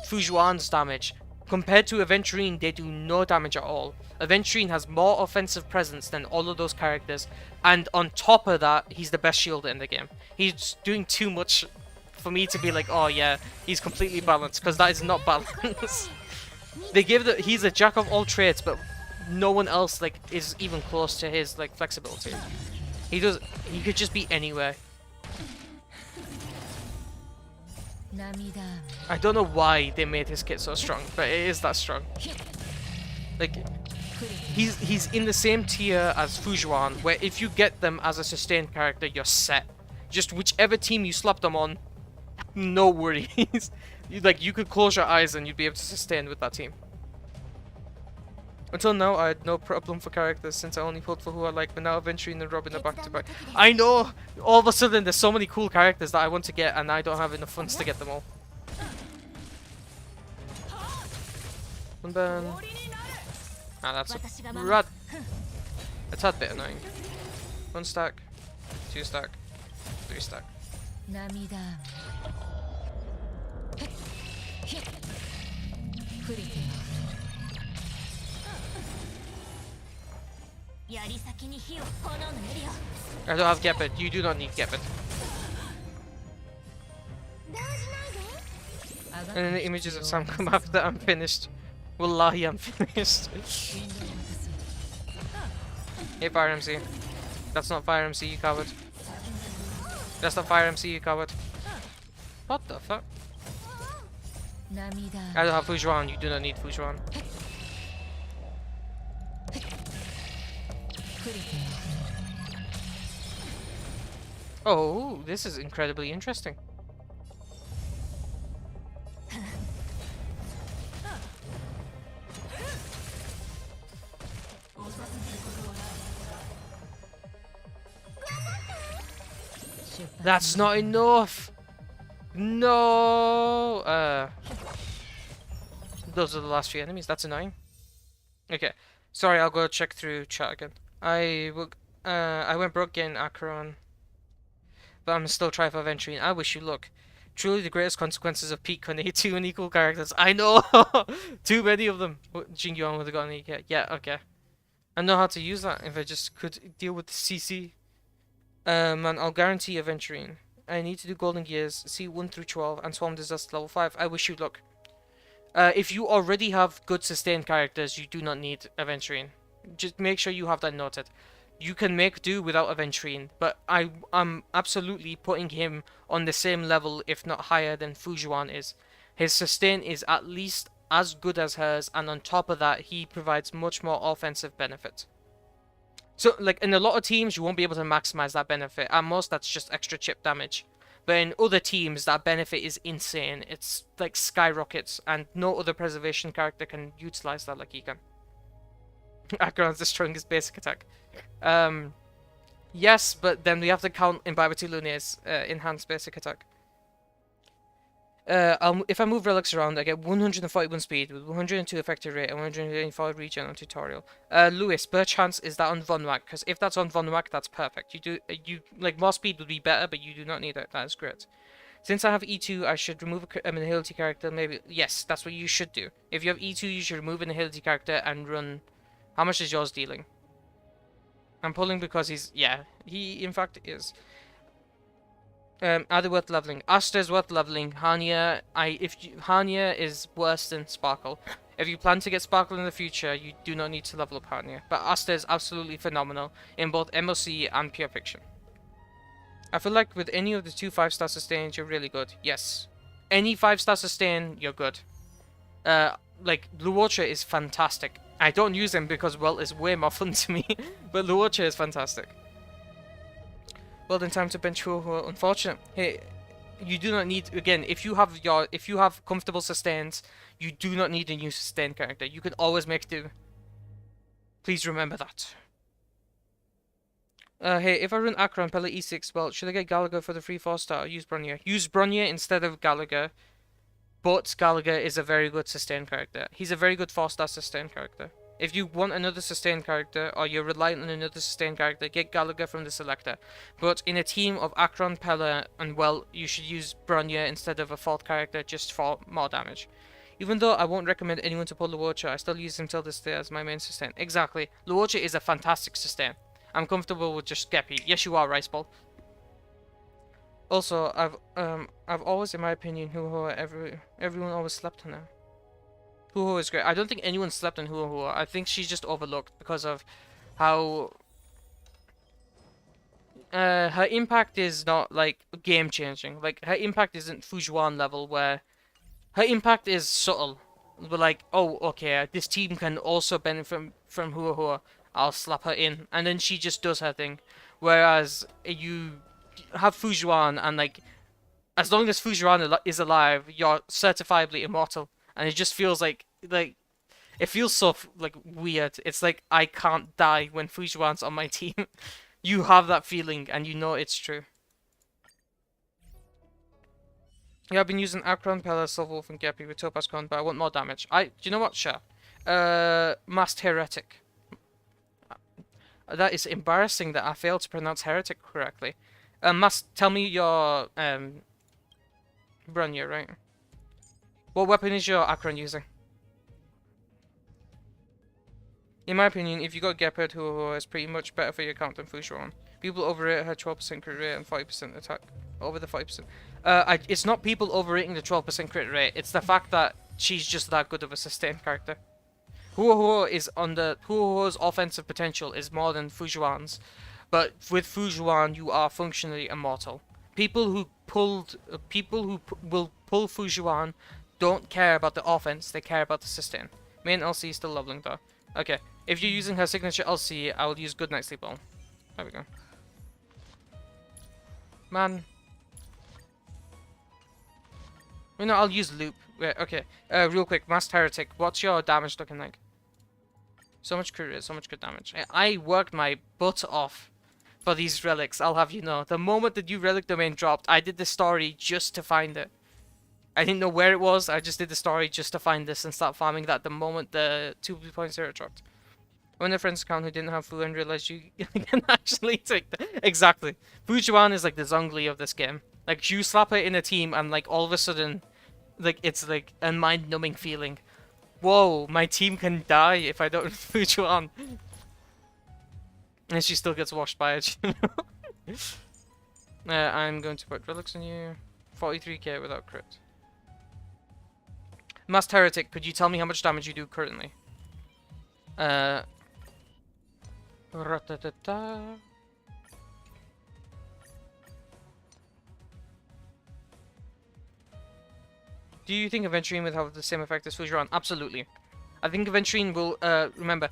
Xuan's damage. Compared to Aventurine, they do no damage at all. Aventurine has more offensive presence than all of those characters, and on top of that, he's the best shielder in the game. He's doing too much for me to be like, oh yeah, he's completely balanced, because that is not balanced. They give the, he's a jack of all trades, but no one else like is even close to his like flexibility. He could just be anywhere. I don't know why they made his kit so strong, but it is that strong. Like, he's in the same tier as Xuan, where if you get them as a sustained character, you're set. Just whichever team you slap them on, no worries. You could close your eyes and you'd be able to sustain with that team. Until now, I had no problem for characters since I only pulled for who I like, but now Aventurine and Robin are back to back. I know! All of a sudden, there's so many cool characters that I want to get, and I don't have enough funds to get them all. And then... ah, that's a rad. A tad bit annoying. 1 stack, 2 stack, 3 stack. I don't have Gepard. You do not need Gepard. And then the images of Sam come after I'm finished. Wallahi, I'm finished. Hey, Fire MC. That's not Fire MC, you coward. That's not Fire MC, you coward. What the fuck? I don't have Xuan. You do not need Xuan. Oh, this is incredibly interesting. That's not enough. No. Those are the last 3 enemies. That's annoying. Okay. Sorry, I'll go check through chat again. I went broke getting Acheron, but I'm still trying for Aventurine. I wish you luck. Truly the greatest consequences of peak when too many cool characters. I know! Too many of them. Jingyuan would have gotten it. Yeah, okay. I know how to use that if I just could deal with the CC. Man, I'll guarantee Aventurine. I need to do Golden Gears, C1 through 12, and Swarm Disaster level 5. I wish you luck. If you already have good sustained characters, you do not need Aventurine. Just make sure you have that noted. You can make do without Aventurine, but I'm absolutely putting him on the same level, if not higher, than Xuan is. His sustain is at least as good as hers, and on top of that, he provides much more offensive benefit. So, like, in a lot of teams, you won't be able to maximize that benefit. At most, that's just extra chip damage. But in other teams, that benefit is insane. It's, like, skyrockets, and no other preservation character can utilize that like he can. Acheron's the strongest basic attack. Yes, but then we have to count Viability Luna's enhanced basic attack. If I move relics around, I get 141 speed with 102 effective rate and 185 regen on tutorial. Lewis, perchance is that on Von Wack? Because if that's on Von Wack, that's perfect. You like more speed would be better, but you do not need it. That is great. Since I have E2, I should remove an agility character. Maybe yes, that's what you should do. If you have E2, you should remove an agility character and run. How much is yours dealing? I'm pulling because he in fact is. Are they worth leveling? Asta is worth leveling. Hania, Hania is worse than Sparkle. If you plan to get Sparkle in the future, you do not need to level up Hania. But Asta is absolutely phenomenal in both MOC and Pure Fiction. I feel like with any of the 2 5-star sustains, you're really good. Yes. Any 5-star sustain, you're good. Like, Luocha is fantastic. I don't use him because Welt is way more fun to me. But Luocha is fantastic. Well, then time to bench who are unfortunate. Hey, you do not need, again, if you have comfortable sustains, you do not need a new sustain character. You can always make do. Please remember that. Hey, if I run Acheron, Pella E6, well, should I get Gallagher for the free 4-star or use Bronye? Use Bronye instead of Gallagher, but Gallagher is a very good sustain character. He's a very good 4-star sustain character. If you want another sustain character, or you're reliant on another sustain character, get Gallagher from the selector. But in a team of Acheron, Pella, and Welt, you should use Bronye instead of a 4th character just for more damage. Even though I won't recommend anyone to pull Luocha, I still use him till this day as my main sustain. Exactly. Luocha is a fantastic sustain. I'm comfortable with just Geppy. Yes, you are, Riceball. Also, I've always, in my opinion, everyone always slept on her. Huo is great. I don't think anyone slept on Huo. I think she's just overlooked because of how her impact is not like game changing. Like her impact isn't Fujuan level where her impact is subtle. But like, oh, okay, this team can also benefit from Huo. I'll slap her in, and then she just does her thing. Whereas you have Fujuan, and like, as long as Fujuan is alive, you're certifiably immortal. And it just feels like it feels so like weird. It's like I can't die when Fujuan's on my team. You have that feeling, and you know it's true. Yeah, I've been using Acheron, Pella, Silverwolf, and Geppy with Topaz Con, but I want more damage. Do you know what? Sure. Masked Heretic. That is embarrassing that I failed to pronounce heretic correctly. Tell me your Bronye, right? What weapon is your Acheron using? In my opinion, if you got Gepard, who is pretty much better for your account than Fujuan. People overrate her 12% crit rate and 40% attack. Over the 40%. It's not people overrating the 12% crit rate. It's the fact that she's just that good of a sustained character. Huo's offensive potential is more than Fujuan's, but with Fujuan you are functionally immortal. People who will pull Fujuan don't care about the offense; they care about the sustain. Main LC is still leveling though. Okay, if you're using her signature LC, I will use Goodnight Sleep Ball. There we go. Man. You know, I'll use Loop. Wait, okay, real quick, Masked Heretic, what's your damage looking like? So much crit rate, so much good damage. I worked my butt off for these relics, I'll have you know. The moment the new relic domain dropped, I did the story just to find it. I didn't know where it was, I just did the story just to find this and start farming that the moment the 2.0 dropped. When a friend's account who didn't have Fu and realized you can actually take the... Exactly. Fujuan is like the Zhongli of this game. Like, you slap her in a team and like all of a sudden, like it's like a mind-numbing feeling. Whoa, my team can die if I don't Fujuan. And she still gets washed by it. I'm going to put relics on you. 43k without crit. Masked Heretic, could you tell me how much damage you do currently? Ratatata. Do you think Aventurine will have the same effect as Fujuan? Absolutely. I think Aventurine will, remember.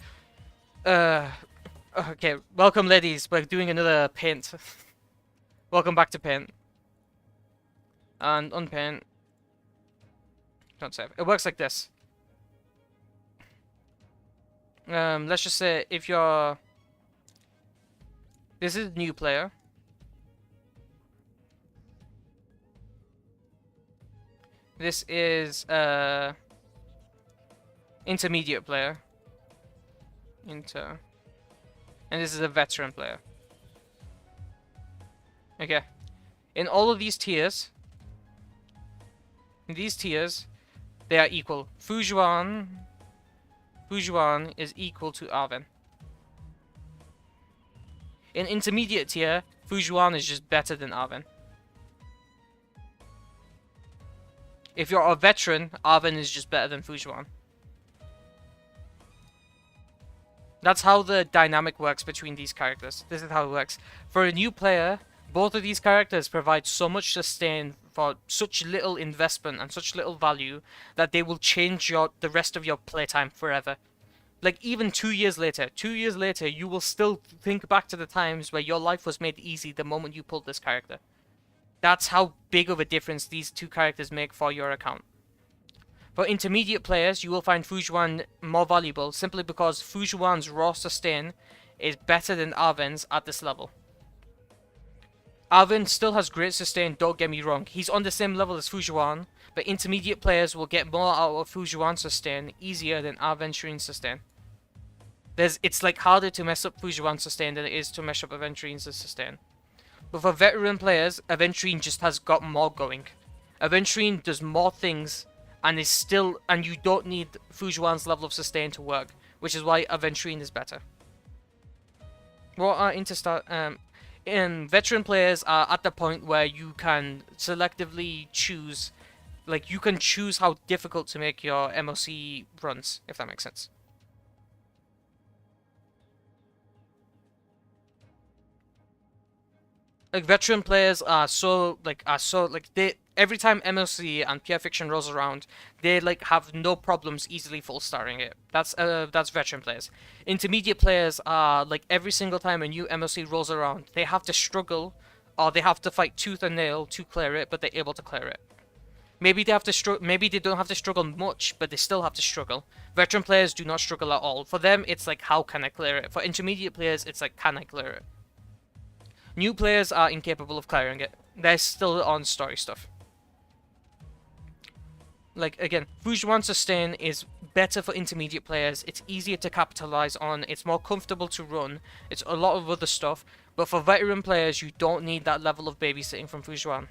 Okay, welcome ladies, we're doing another paint. Welcome back to paint. And unpaint. Don't save. It works like this. Let's just say if you're... This is a new player. This is intermediate player. And this is a veteran player. Okay. In all of these tiers, they are equal. Fujuan is equal to Arven. In intermediate tier, Fujuan is just better than Arven. If you're a veteran, Arven is just better than Fujuan. That's how the dynamic works between these characters. This is how it works. For a new player, both of these characters provide so much sustain for such little investment and such little value that they will change the rest of your playtime forever. Like, even 2 years later, you will still think back to the times where your life was made easy the moment you pulled this character. That's how big of a difference these two characters make for your account. For intermediate players, you will find Fujuan more valuable simply because Fujuan's raw sustain is better than Arven's at this level. Arven still has great sustain, don't get me wrong. He's on the same level as Fujuan, but intermediate players will get more out of Fujuan's sustain easier than Aventurine's sustain. It's like harder to mess up Fujuan's sustain than it is to mess up Aventurine's sustain. But for veteran players, Aventurine just has got more going. Aventurine does more things and you don't need Fujuan's level of sustain to work, which is why Aventurine is better. What are veteran players are at the point where you can selectively choose, like you can choose how difficult to make your MOC runs, if that makes sense. Like veteran players are they every time MLC and Pure Fiction rolls around, they like have no problems easily full starring it. That's veteran players. Intermediate players are like every single time a new MLC rolls around, they have to struggle or they have to fight tooth and nail to clear it, but they're able to clear it. Maybe they have to maybe they don't have to struggle much, but they still have to struggle. Veteran players do not struggle at all. For them, it's like, how can I clear it? For intermediate players, it's like, can I clear it? New players are incapable of clearing it. They're still on story stuff. Like, again, Fujuan Sustain is better for intermediate players. It's easier to capitalize on. It's more comfortable to run. It's a lot of other stuff. But for veteran players, you don't need that level of babysitting from Fujuan.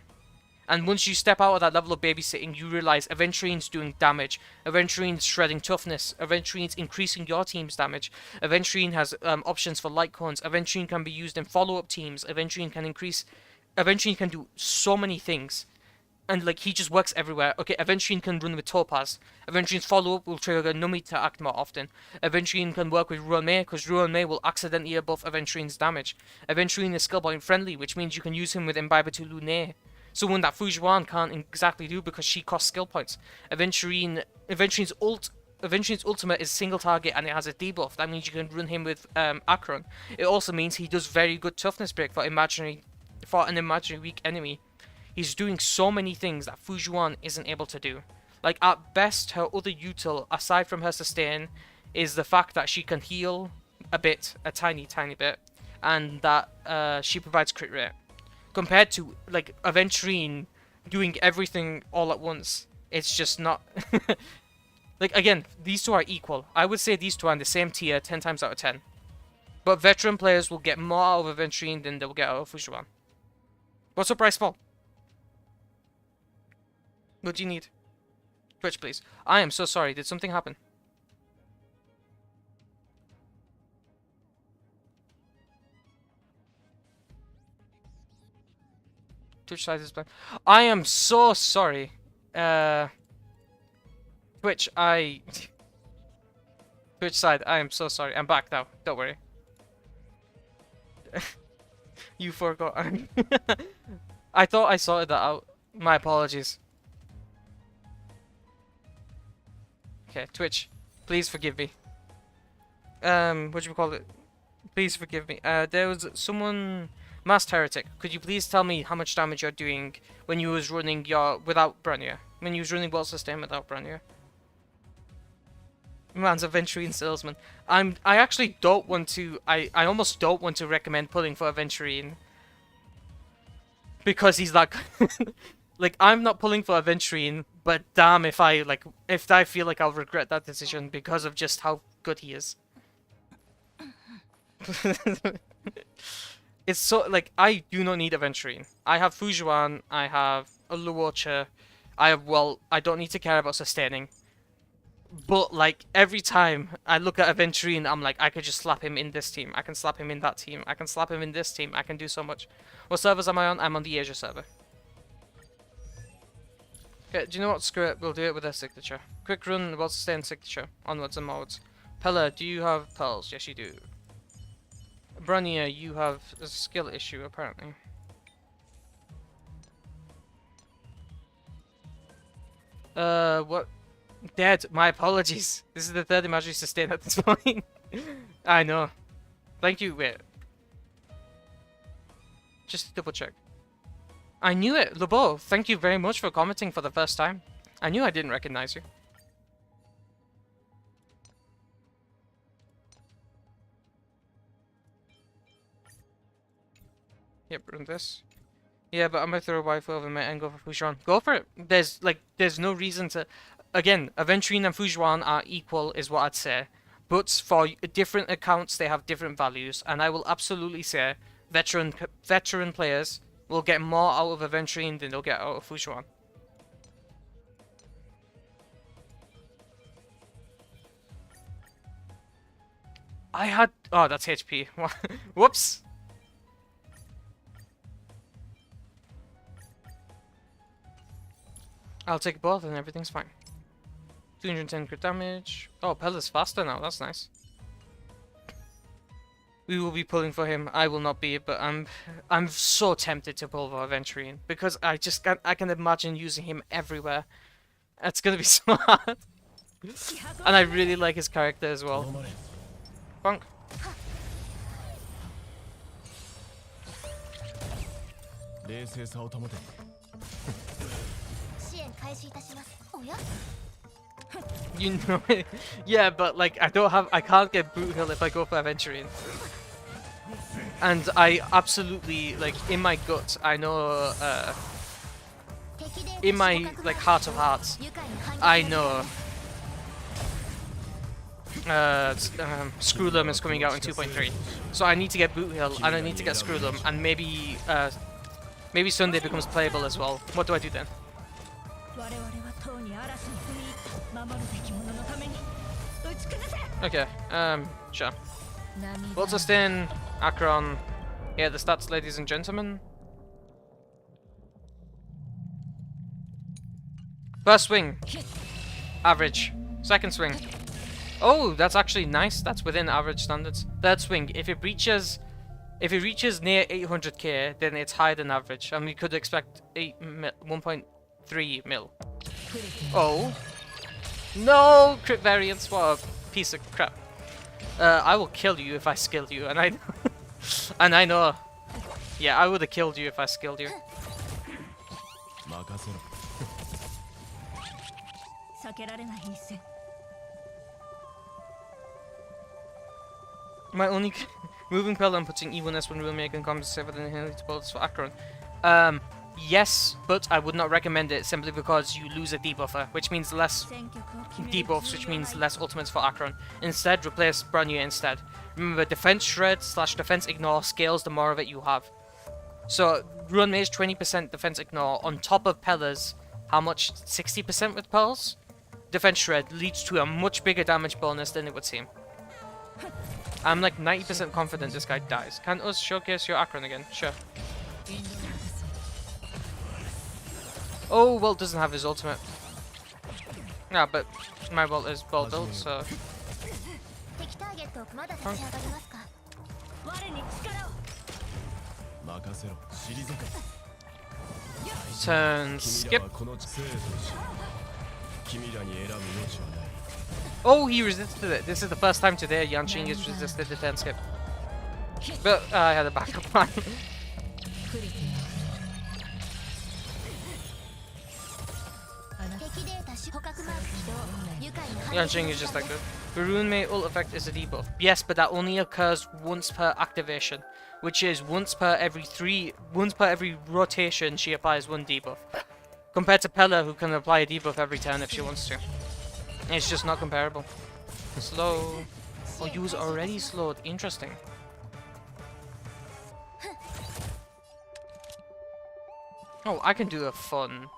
And once you step out of that level of babysitting, you realize Aventurine's doing damage. Aventurine's shredding toughness. Aventurine's increasing your team's damage. Aventurine has options for light cones. Aventurine can be used in follow-up teams. Aventurine can do so many things. And like, he just works everywhere. Okay, Aventurine can run with Topaz. Aventurine's follow-up will trigger Numi to act more often. Aventurine can work with Ruan Mei, because Ruan Mei will accidentally buff Aventurine's damage. Aventurine is skill point friendly, which means you can use him with Imbiber to Lunae. Someone that Fujuan can't exactly do because she costs skill points. Aventurine's ultimate is single target and it has a debuff. That means you can run him with Acheron. It also means he does very good toughness break for an imaginary weak enemy. He's doing so many things that Fujuan isn't able to do. Like, at best, her other util, aside from her sustain, is the fact that she can heal a tiny bit, and that she provides crit rate. Compared to, like, Aventurine doing everything all at once, it's just not... Like, again, these two are equal. I would say these two are in the same tier 10 times out of 10. But veteran players will get more out of Aventurine than they'll get out of Fujuan. What's the price fall? What do you need? Twitch, please. I am so sorry. Did something happen? Twitch size is blank. I am so sorry. Twitch, Twitch side, I am so sorry. I'm back now. Don't worry. You forgot. I thought I sorted that out. My apologies. Okay, Twitch, please forgive me. What do you call it? Please forgive me. There was someone... Masked Heretic, could you please tell me how much damage you're doing when you was running without Brunnier? When you was running Welt Sustain without Brunnier? Man's Aventurine salesman. I actually don't want to... I almost don't want to recommend pulling for Aventurine. Because he's like... Like, I'm not pulling for Aventurine, but damn if I feel like I'll regret that decision because of just how good he is. It's so, like, I do not need Aventurine. I have Fujuan, I have Luocha, I have Welt, I don't need to care about sustaining. But, like, every time I look at Aventurine, I'm like, I could just slap him in this team, I can slap him in that team, I can slap him in this team, I can do so much. What servers am I on? I'm on the Asia server. Okay, do you know what? Screw it, we'll do it with a signature. Quick run, Welt Sustain signature. Onwards and onwards. Pella, do you have pearls? Yes, you do. Brunnier, you have a skill issue, apparently. What? Dead. My apologies. This is the third imaginary sustain at this point. I know. Thank you. Wait. Just to double check. I knew it. Lebo, thank you very much for commenting for the first time. I knew I didn't recognize you. Yep, run this. Yeah, but I might throw a waifu over mid and go for Xuan. Go for it. There's no reason to. Again, Aventurine and Xuan are equal, is what I'd say. But for different accounts, they have different values, and I will absolutely say veteran players will get more out of Aventurine than they'll get out of Xuan. I had. Oh, that's HP. Whoops. I'll take both and everything's fine. 210 crit damage. Oh, Pella's faster now. That's nice. We will be pulling for him. I will not be, but I'm so tempted to pull for Aventurine because I can imagine using him everywhere. It's gonna be so hard. And I really like his character as well. Bonk. You know it. Yeah, but like I can't get boot hill if I go for Aventurine. And I absolutely, like, in my gut, I know, in my, like, heart of hearts, I know Screwlum is coming out in 2.3. So I need to get boot hill, and I need to get Screwlum, and maybe, maybe Sunday becomes playable as well. What do I do then? Okay, sure. World sustain, Acheron. Yeah, the stats, ladies and gentlemen. First swing, average. Second swing. Oh, that's actually nice. That's within average standards. Third swing, if it reaches near 800k, then it's higher than average, and we could expect 1.3 mil. Oh. No! Crit variance, what a piece of crap. I will kill you if I skill you, and I know. Yeah, I would have killed you if I skilled you. My only moving Pella and putting E1S1 will make and compensate for the inherent builds for Acheron. Yes, but I would not recommend it simply because you lose a debuffer, which means less debuffs, which means less ultimates for Acheron. Instead, replace Branya instead. Remember, defense shred / defense ignore scales the more of it you have. So, run mage 20% defense ignore on top of Pella's, how much? 60% with Pearls? Defense shred leads to a much bigger damage bonus than it would seem. I'm like 90% confident this guy dies. Can us showcase your Acheron again? Sure. Oh, Welt doesn't have his ultimate. Yeah, but my Welt is well built, so... Turn skip. Oh, he resisted it. This is the first time today Yanqing has resisted the turn skip. But I had a backup plan. Yanqing is just that good. The Rune Mate ult effect is a debuff. Yes, but that only occurs once per activation, which is once per every rotation she applies one debuff. Compared to Pella, who can apply a debuff every turn if she wants to. It's just not comparable. Slow. Oh, you was already slowed. Interesting. Oh, I can do a fun.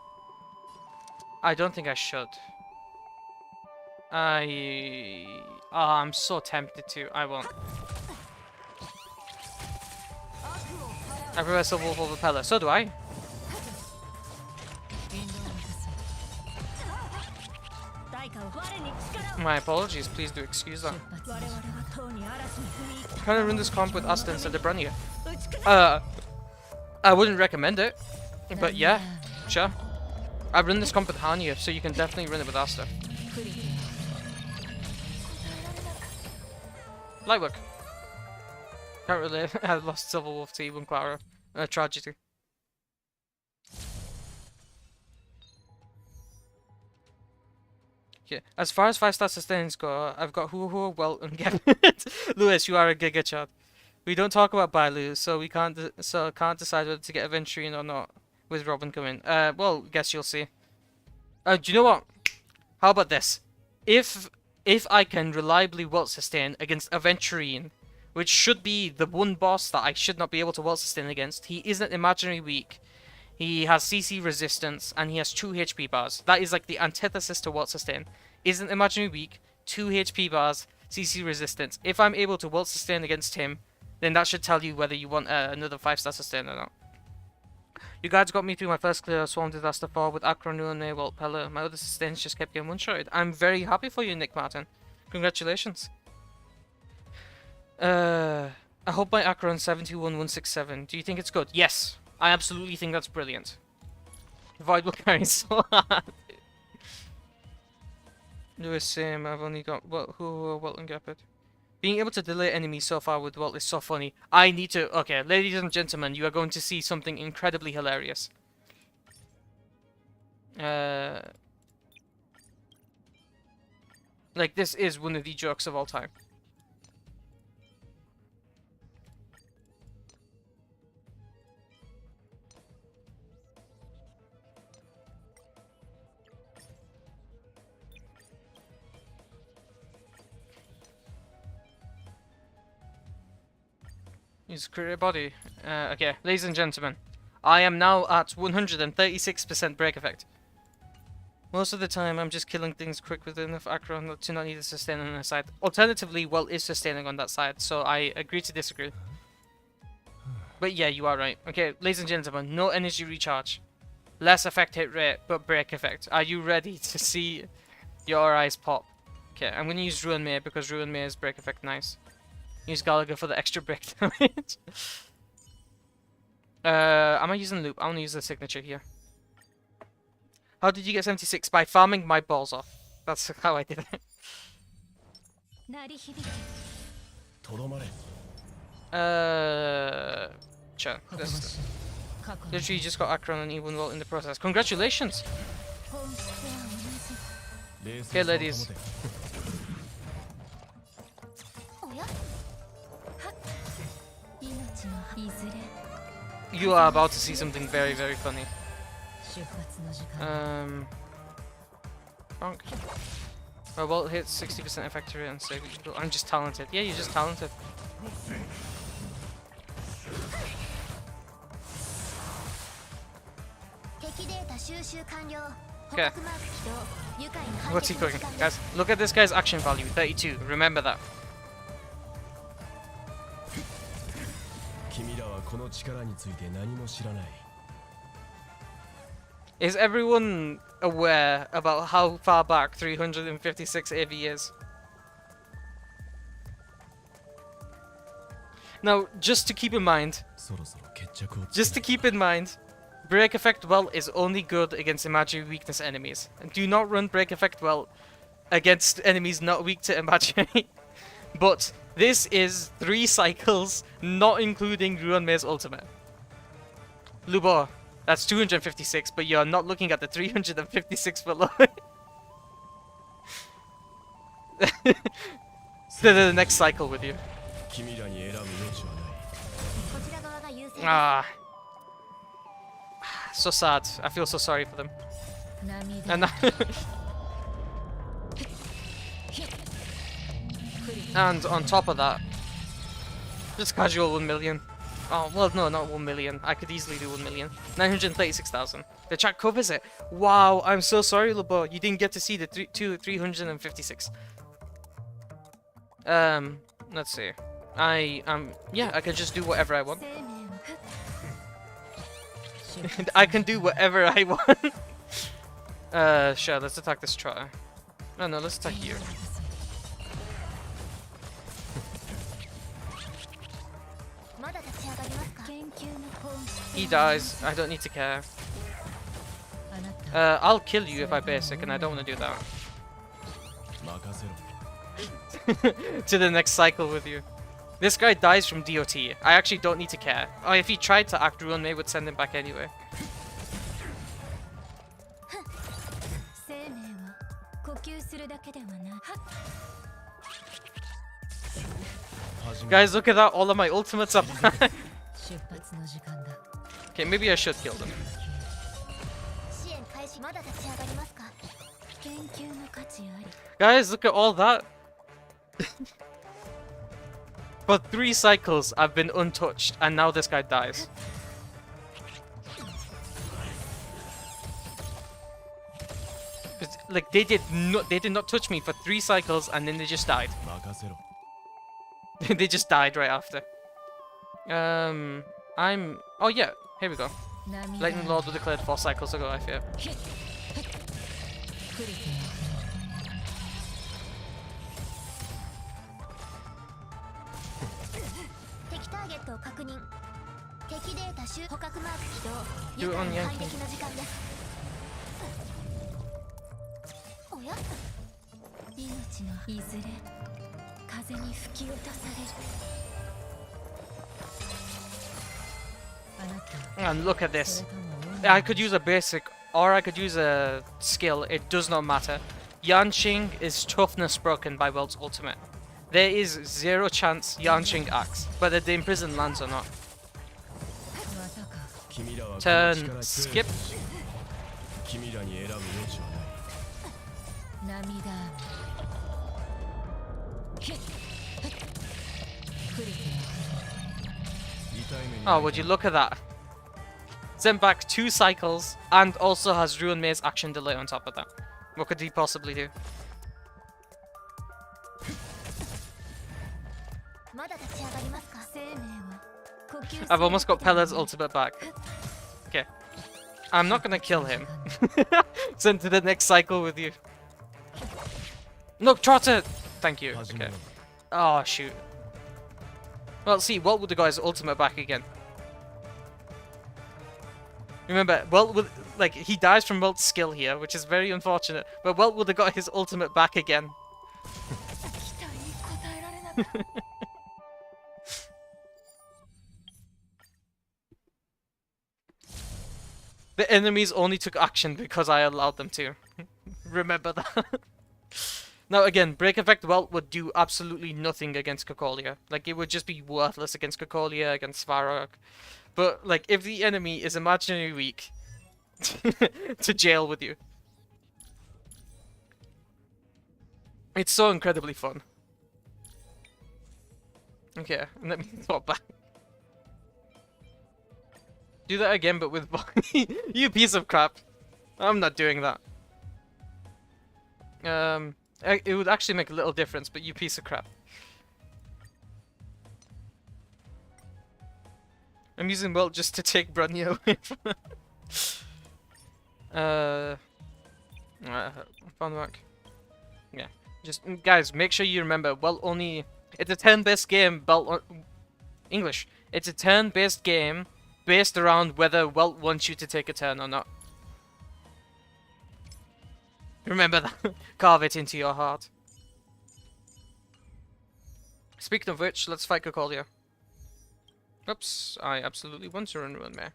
I don't think I should. I'm so tempted to. I won't. I prefer Silver Wolf over Pella. So do I. My apologies. Please do excuse that. Can I run this comp with Asta instead of Branya? I wouldn't recommend it. But yeah, sure. I've run this comp with Hanya, so you can definitely run it with Asta. Light work. Can't relate. I lost Silver Wolf to even Clara. Tragedy. Yeah. As far as 5-star sustains go, I've got Welt and Gavin. Lewis, you are a giga chat. We don't talk about Bailu, so we can't can't decide whether to get Aventurine or not with Robin coming. Well, guess you'll see. Do you know what? How about this? If I can reliably Welt sustain against Aventurine, which should be the one boss that I should not be able to Welt sustain against, he isn't imaginary weak. He has CC resistance and he has 2 HP bars. That is like the antithesis to Welt sustain. Isn't imaginary weak, 2 HP bars, CC resistance. If I'm able to Welt sustain against him, then that should tell you whether you want another 5-star sustain or not. You guys got me through my first clear of Swarm Disaster 4 with Acheron, Ruin, Welt, Pella. My other sustains just kept getting one-shotted. I'm very happy for you, Nick Martin. Congratulations. I hope my Acheron 72167. Do you think it's good? Yes. I absolutely think that's brilliant. Void will carry so hard. Lewis, same. I've only got Welt and Gepard. Being able to delay enemies so far with Welt is so funny. I need to... Okay, ladies and gentlemen, you are going to see something incredibly hilarious. Like, this is one of the jokes of all time. His career body. Okay, ladies and gentlemen, I am now at 136% break effect. Most of the time, I'm just killing things quick with enough Acheron to not need to sustain on the side. Alternatively, Welt is sustaining on that side, so I agree to disagree. But yeah, you are right. Okay, ladies and gentlemen, no energy recharge. Less effect hit rate, but break effect. Are you ready to see your eyes pop? Okay, I'm going to use Ruin May because Ruin May is break effect nice. Use Gallagher for the extra break damage. Am I using loop? I want to use the signature here. How did you get 76? By farming my balls off. That's how I did it. Sure. Literally just got Acheron and even Welt in the process. Congratulations! Okay, ladies. You are about to see something very, very funny. Bonk. My Welt hits 60% effect rate and save. I'm just talented. Yeah, you're just talented. Okay. What's he cooking? Guys, look at this guy's action value, 32. Remember that. Is everyone aware about how far back 356 AV is? Now, just to keep in mind, break effect Welt is only good against imaginary weakness enemies. And do not run break effect Welt against enemies not weak to imaginary. But this is 3 cycles, not including Ruin May's ultimate. Lubo, that's 256, but you're not looking at the 356 below it. To the next cycle with you. Ah. So sad. I feel so sorry for them. And and on top of that, just casual 1 million. Oh, well, no, not 1 million. I could easily do 1 million. 936,000. The chat covers it. Wow, I'm so sorry, Labo. You didn't get to see the 356. Let's see. Yeah, I can just do whatever I want. I can do whatever I want. Sure, let's attack this trotter. No, let's attack you. He dies. I don't need to care. I'll kill you if I basic, and I don't want to do that. To the next cycle with you. This guy dies from DOT. I actually don't need to care. Oh, if he tried to act Ruin May would send him back anyway. Guys, look at that. All of my ultimates are back. 出発の時間だ Okay, maybe I should kill them. 支援開始まだ立ち上がりますか研究の価値あり Guys, look at all that. For 3 cycles, I've been untouched, and now this guy dies. Like they did not touch me for 3 cycles, and then they just died. They just died right after. Oh yeah, here we go. Lightning Lord was declared 4 cycles ago, I fear. クリティン敵ターゲットを確認敵データ捕獲マーク起動 Do it on 愉快 Yankee. 反撃の時間ですおや命のいずれ風に吹き落とされるあなた And look at this. それとも I could use a basic, or I could use a skill. It does not matter. Yanqing is toughness broken by Welt's ultimate. There is 0 chance Yanqing acts, whether the imprisoned lands or not. またか Turn skip. 君らに選ぶ余地はない涙雨クリティン 痛い目に Oh, would you look at that? Sent back 2 cycles and also has Ruin Maze action delay on top of that. What could he possibly do? まだ立ち上がりますか生命は呼吸 I've almost got Pella's ultimate back. Okay. I'm not gonna kill him. Send to the next cycle with you. No, Trotter! Thank you. Okay. Oh, shoot. Well, see, Welt would have got his ultimate back again. Remember, Welt would, like, he dies from Welt's skill here, which is very unfortunate, but Welt would have got his ultimate back again. 期待に応えられなかった The enemies only took action because I allowed them to. Remember that. Now again, Break Effect Welt would do absolutely nothing against Cocolia. Like, it would just be worthless against Cocolia, against Svarog. But, like, if the enemy is imaginary weak, to jail with you. It's so incredibly fun. Okay, let me swap back. Do that again, but with you piece of crap. I'm not doing that. It would actually make a little difference, but you piece of crap. I'm using Welt just to take Brunyo away from found back. Yeah. Just, guys, make sure you remember, Welt only... It's a turn-based game, English. It's a turn-based game based around whether Welt wants you to take a turn or not. Remember that. Carve it into your heart. Speaking of which, let's fight Cocolia. Oops, I absolutely want to run Mare.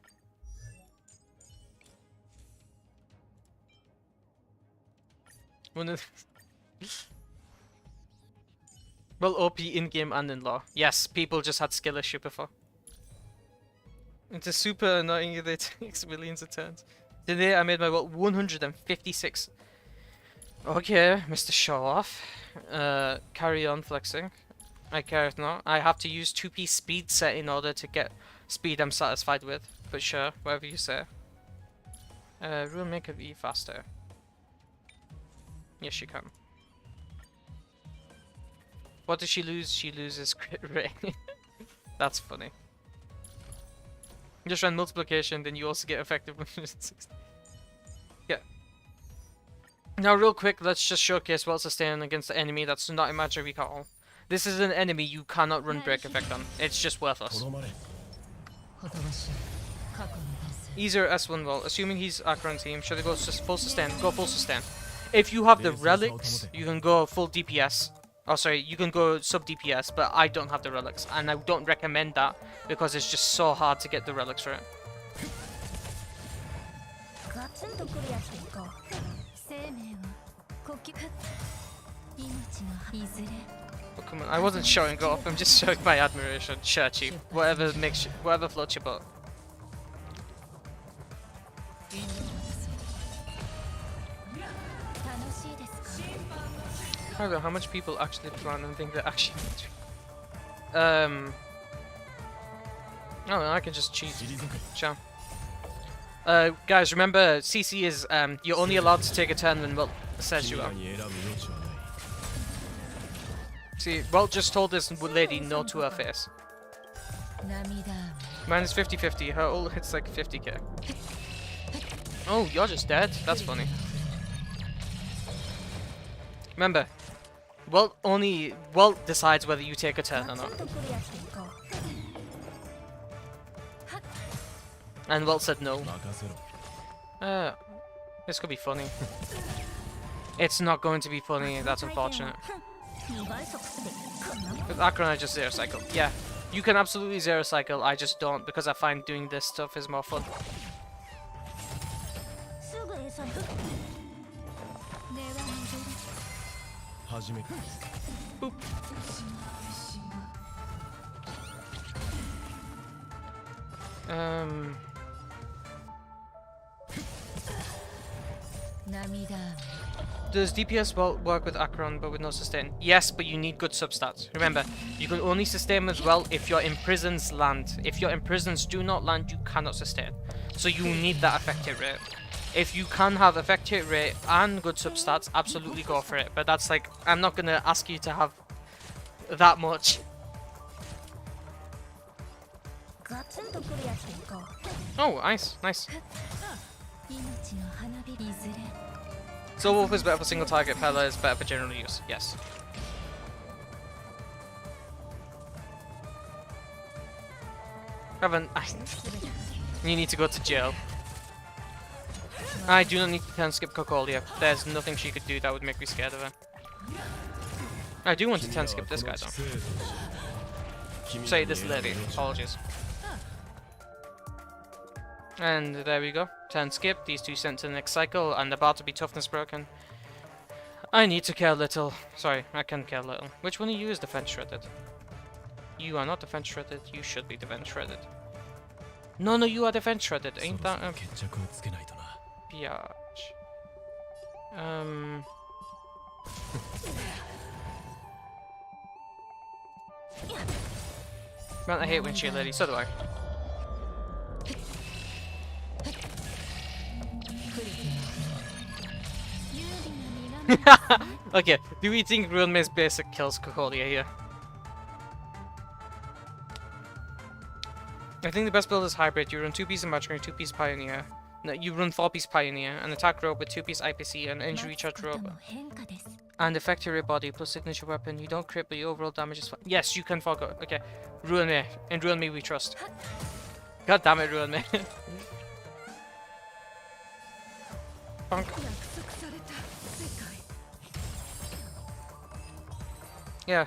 Well, OP in-game and in-law. Yes, people just had skill issue before. It's a super annoying that it takes millions of turns. Today I made my Welt 156. Okay, Mr. Show-off. Carry on flexing. I care if not. I have to use 2p speed set in order to get speed I'm satisfied with. But sure, whatever you say. Rule make a V faster. Yes, you can. What does she lose? She loses crit rate. That's funny. You just run multiplication, then you also get effective 160. Yeah. Now, real quick, let's just showcase Welt's sustain against the enemy that's not imaginary at all. This is an enemy you cannot run break effect on. It's just worthless. Easier S1 Welt. Assuming he's Acheron team, should I go full sustain? Go full sustain. If you have the relics, you can go full DPS. Oh, sorry, you can go sub DPS, but I don't have the relics, and I don't recommend that because it's just so hard to get the relics for it. ガツンとくるやつですか生命は呼吸命のいずれ Oh, come on, I wasn't showing off. I'm just showing my admiration. Sure, chief. Whatever floats your boat. I don't know how much people actually plan and think they're actually. Oh, I can just cheat. Sure. Guys, remember CC is you're only allowed to take a turn when Welt says you are. See, Welt just told this lady no to her face. Mine is 50-50. Her ult hits like 50k. Oh, you're just dead. That's funny. Remember, Welt decides whether you take a turn or not. And Welt said no. This could be funny. It's not going to be funny, that's unfortunate. With Acheron I just zero cycle. Yeah, you can absolutely zero cycle, I just don't because I find doing this stuff is more fun. Boop. Does DPS work with Acheron but with no sustain? Yes, but you need good substats. Remember, you can only sustain as well if your imprisons land. If your imprisons do not land, you cannot sustain. So you need that effective rate. If you can have effective rate and good substats, absolutely go for it. But that's like, I'm not gonna ask you to have that much. Oh, nice, nice. So Wolf is better for single target, Pella is better for general use, yes. You need to go to jail. I do not need to turn skip Cocolia. There's nothing she could do that would make me scared of her. I do want to turn skip this guy though. Say this lady, apologies. And there we go. Turn skip, these two sent to the next cycle, and about to be toughness broken. I need to care little. Sorry, I can care little. Which one of you is defense shredded? You are not defense shredded, you should be defense shredded. No, you are defense shredded, ain't that biatch. Man, I hate windshield lady, so do I. Okay, do we think Real Mace basic kills Cocolia here? I think the best build is hybrid. You run 2-piece Aventurine, 2-piece Pioneer. No, you run 4-piece Pioneer, an attack rope with 2-piece IPC, and injury charge rope. And effective rate body plus signature weapon. You don't crit, but your overall damage is fine. Yes, you can forgo. Okay, Ruin Me. In Ruin Me we trust. God damn it, Ruin Me. Bonk. Yeah.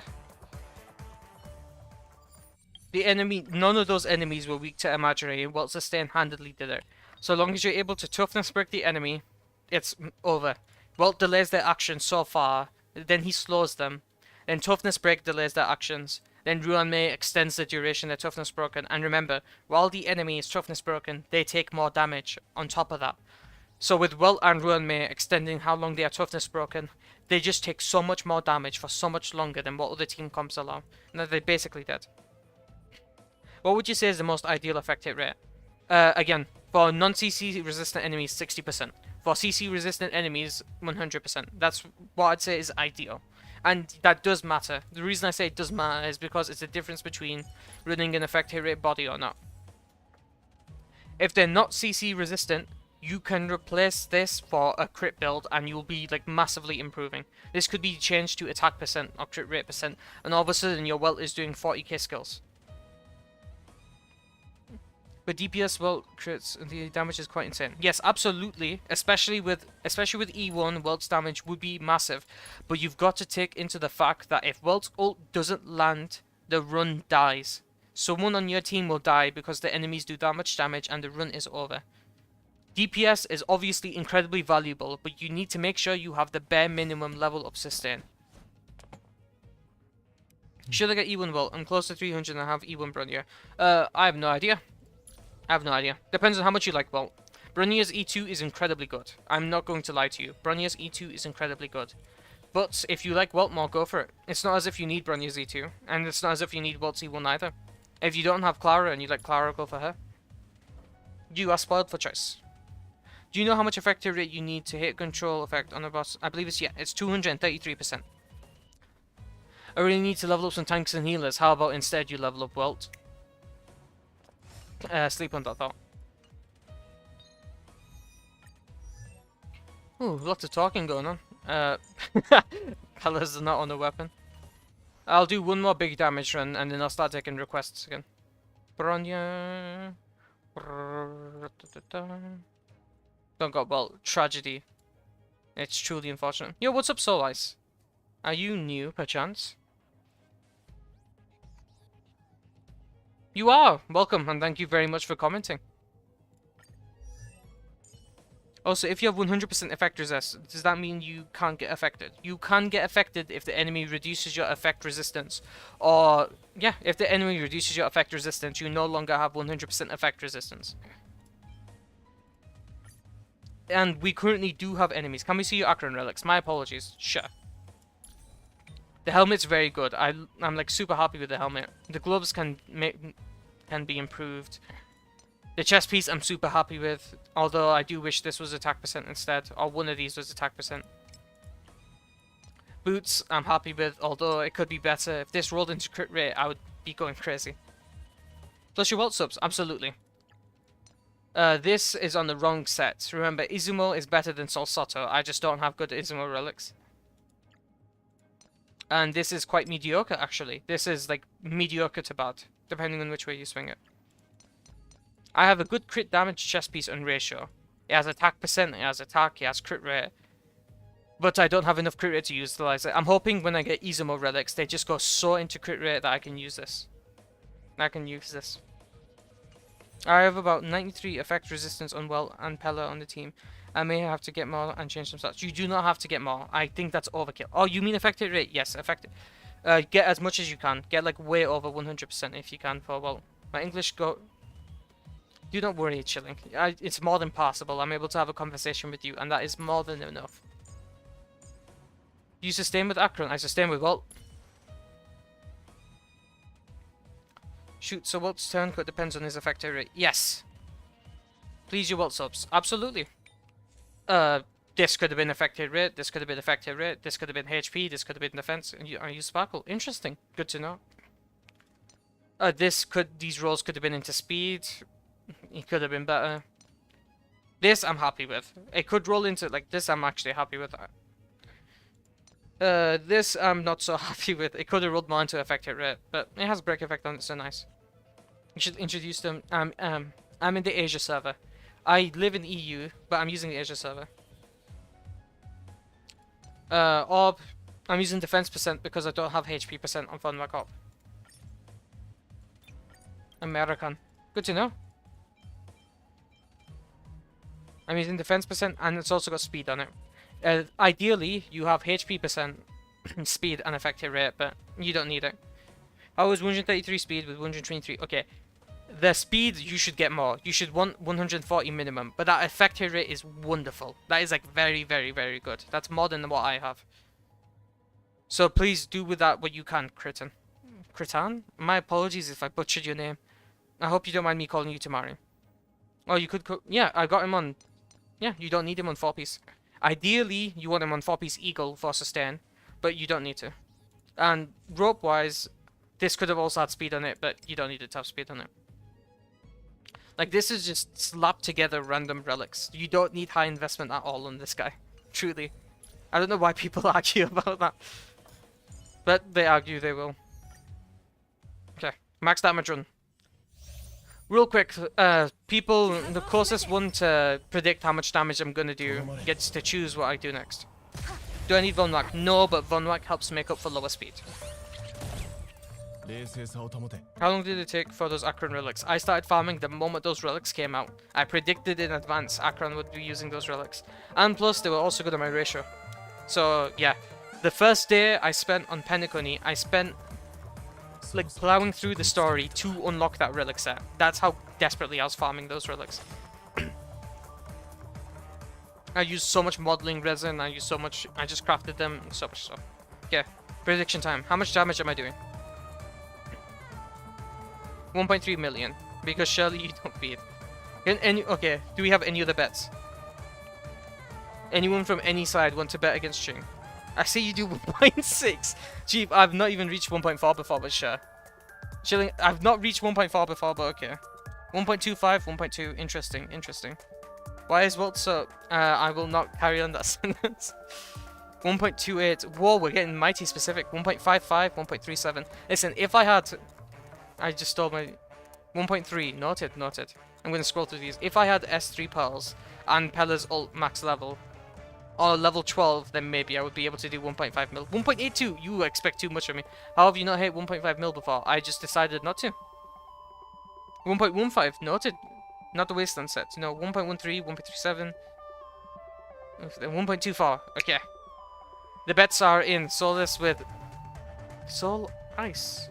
The enemy, none of those enemies were weak to Imaginary, and Welt Sustain handedly did it. So long as you're able to toughness break the enemy, it's over. Welt delays their actions so far, then he slows them. Then toughness break delays their actions. Then Ruan Mei extends the duration of their toughness broken. And remember, while the enemy is toughness broken, they take more damage on top of that. So with Welt and Ruan Mei extending how long they are toughness broken, they just take so much more damage for so much longer than what other team comps allow. And they're basically dead. What would you say is the most ideal effect hit rate? Again, for non-CC resistant enemies, 60%. For CC resistant enemies, 100%. That's what I'd say is ideal. And that does matter. The reason I say it does matter is because it's the difference between running an effect hit rate body or not. If they're not CC resistant, you can replace this for a crit build and you'll be like massively improving. This could be changed to attack percent or crit rate percent, and all of a sudden your Welt is doing 40k skills. But DPS Welt crits, the damage is quite insane. Yes, absolutely. Especially with E1, Welt's damage would be massive. But you've got to take into the fact that if Welt's ult doesn't land, the run dies. Someone on your team will die because the enemies do that much damage and the run is over. DPS is obviously incredibly valuable, but you need to make sure you have the bare minimum level of sustain. Should I get E1 Welt? I'm close to 300 and I have E1 Bronya. I have no idea. I have no idea. Depends on how much you like Welt. Bronya's E2 is incredibly good. I'm not going to lie to you. Bronya's E2 is incredibly good. But if you like Welt more, go for it. It's not as if you need Bronya's E2. And it's not as if you need Welt's E1 either. If you don't have Clara and you like Clara, go for her. You are spoiled for choice. Do you know how much effective rate you need to hit control effect on a boss? I believe it's, yeah, it's 233%. I really need to level up some tanks and healers. How about instead you level up Welt? Sleep on that thought. Ooh, lots of talking going on. Colors are not on the weapon. I'll do one more big damage run and then I'll start taking requests again. Bronya. Don't got Welt. Tragedy. It's truly unfortunate. Yo, what's up, Soul Ice? Are you new, perchance? You are! Welcome, and thank you very much for commenting. Also, if you have 100% effect resist, does that mean you can't get affected? You can get affected if the enemy reduces your effect resistance. Or, yeah, if the enemy reduces your effect resistance, you no longer have 100% effect resistance. And we currently do have enemies. Can we see your Acheron relics? My apologies. Sure. The helmet's very good. I'm like super happy with the helmet. The gloves can be improved. The chest piece I'm super happy with, although I do wish this was attack percent instead, or one of these was attack percent. Boots I'm happy with, although it could be better. If this rolled into crit rate, I would be going crazy. Plus your Welt subs, absolutely. This is on the wrong set. Remember, Izumo is better than Sol Soto. I just don't have good Izumo relics. And this is quite mediocre, actually. This is like mediocre to bad, depending on which way you swing it. I have a good crit damage chest piece on ratio. It has attack percent, it has attack, it has crit rate. But I don't have enough crit rate to utilize it. I'm hoping when I get Izumo relics, they just go so into crit rate that I can use this. I have about 93 effect resistance on Welt and Pella on the team. I may have to get more and change some stats. You do not have to get more. I think that's overkill. Oh, you mean effective rate? Yes, effective. Get as much as you can. Get like way over 100% if you can for Welt. My English go... Do not worry, Chilling. It's more than possible. I'm able to have a conversation with you, and that is more than enough. You sustain with Acheron. I sustain with Welt. Shoot, so Welt's turn code depends on his effective rate. Yes. Please, your Welt subs. Absolutely. This could have been effective rate. This could have been effective rate. This could have been HP. This could have been defense. And you use Sparkle. Interesting. Good to know. These rolls could have been into speed. It could have been better. This I'm happy with. It could roll into like this. I'm actually happy with. This I'm not so happy with. It could have rolled more into effective rate, but it has break effect on it, so nice. You should introduce them. I'm in the Asia server. I live in EU, but I'm using the Asia server. Orb, I'm using defense percent because I don't have HP percent on Funwag Orb. American. Good to know. I'm using defense percent and it's also got speed on it. Ideally, you have HP percent, speed and effective rate, but you don't need it. I was 133 speed with 123. Okay. The speed, you should get more. You should want 140 minimum, but that effective rate is wonderful. That is like very, very, very good. That's more than what I have. So please do with that what you can, Kritan. Kritan? My apologies if I butchered your name. I hope you don't mind me calling you Tamari. Oh, you could... Yeah, I got him on... Yeah, you don't need him on 4-piece. Ideally, you want him on 4-piece Eagle for sustain, but you don't need to. And rope-wise, this could have also had speed on it, but you don't need it to have speed on it. Like, this is just slapped together random relics. You don't need high investment at all on this guy. Truly. I don't know why people argue about that. But they argue they will. Okay, max damage run. Real quick, people, the closest one to predict how much damage I'm gonna do gets to choose what I do next. Do I need Vonwak? No, but Vonwak helps make up for lower speed. How long did it take for those Acheron relics? I started farming the moment those relics came out. I predicted in advance Acheron would be using those relics. And plus, they were also good at my ratio. So, yeah. The first day I spent on Penacony, I spent like plowing through the story to unlock that relic set. That's how desperately I was farming those relics. I used so much modeling resin, I just crafted them, so much stuff. Okay, prediction time. How much damage am I doing? 1.3 million. Because Shirley, you don't beat. Okay, do we have any other bets? Anyone from any side want to bet against Ching? I see you do 1.6. Gee, I've not even reached 1.4 before, but sure. Chilling, I've not reached 1.4 before, but okay. 1.25, 1.2, interesting, interesting. Why is Welt so... I will not carry on that sentence. 1.28, whoa, we're getting mighty specific. 1.55, 1.37. Listen, if I had... I just stole my... 1.3, noted, noted. I'm going to scroll through these. If I had S3 pearls and Pella's ult max level, or level 12, then maybe I would be able to do 1.5 mil. 1.82, you expect too much from me. How have you not hit 1.5 mil before? I just decided not to. 1.15, noted. Not the wasteland set. No, 1.13, 1.37. 1.24, okay. The bets are in. Solace with... Soul Ice.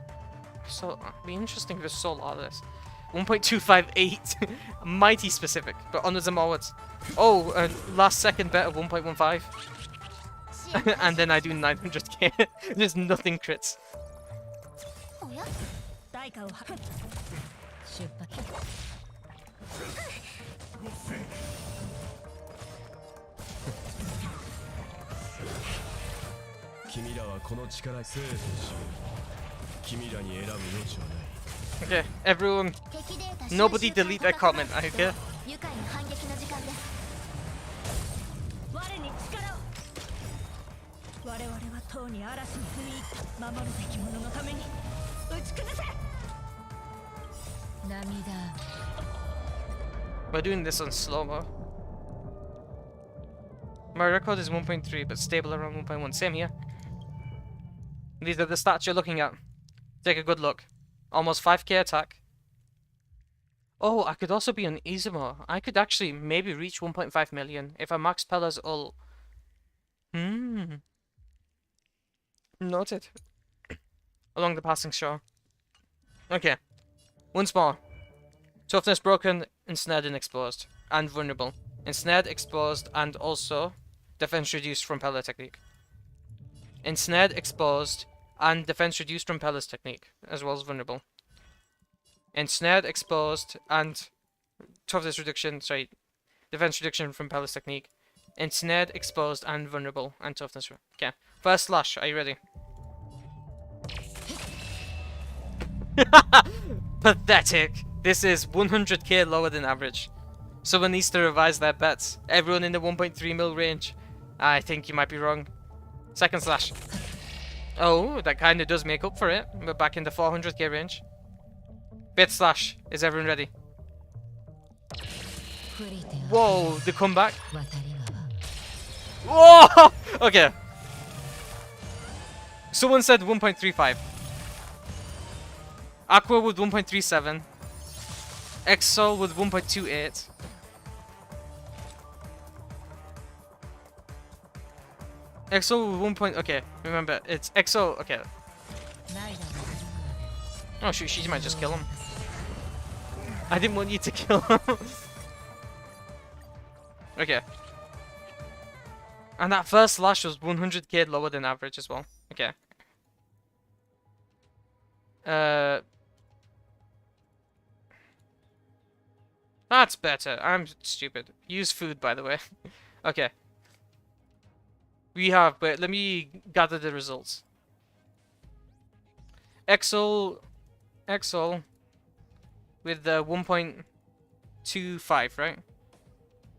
So, it'd be interesting if it's Soul Alice. 1.258. Mighty specific, but onwards and onwards. Oh, last second bet of 1.15. And then I do 900k. There's nothing crits. 君らはこの力生としよう。君らに選ぶ余地はない。 Okay, everyone, nobody delete that comment, okay? We're doing this on slow-mo. My record is 1.3, but stable around 1.1. Same here. These are the stats you're looking at. Take a good look. Almost 5k attack. Oh, I could also be on Izumo. I could actually maybe reach 1.5 million if I max Pella's ult. Noted. Along the passing shore. Okay. Once more. Toughness broken, ensnared and exposed. And vulnerable. Ensnared, exposed, and also defense reduced from Pella technique. Ensnared, exposed, and defense reduced from Pella's technique, as well as vulnerable. Ensnared, exposed, and toughness reduction, sorry, defense reduction from Pella's technique. Ensnared, exposed, and vulnerable, and toughness. Okay, first slash, are you ready? Pathetic! This is 100k lower than average. Someone needs to revise their bets. Everyone in the 1.3 mil range. I think you might be wrong. Second slash. Oh, that kind of does make up for it. We're back in the 400k range. Bit slash. Is everyone ready? Whoa, the comeback. Whoa! Okay. Someone said 1.35. Aqua with 1.37. Exo with 1.28. EXO with 1 point. Okay, remember it's EXO. Okay. Oh shoot, she might just kill him. I didn't want you to kill him. Okay. And that first slash was 100k lower than average as well. Okay. That's better. I'm stupid. Use food, by the way. Okay. We have, but let me gather the results. Exol with the 1.25, right?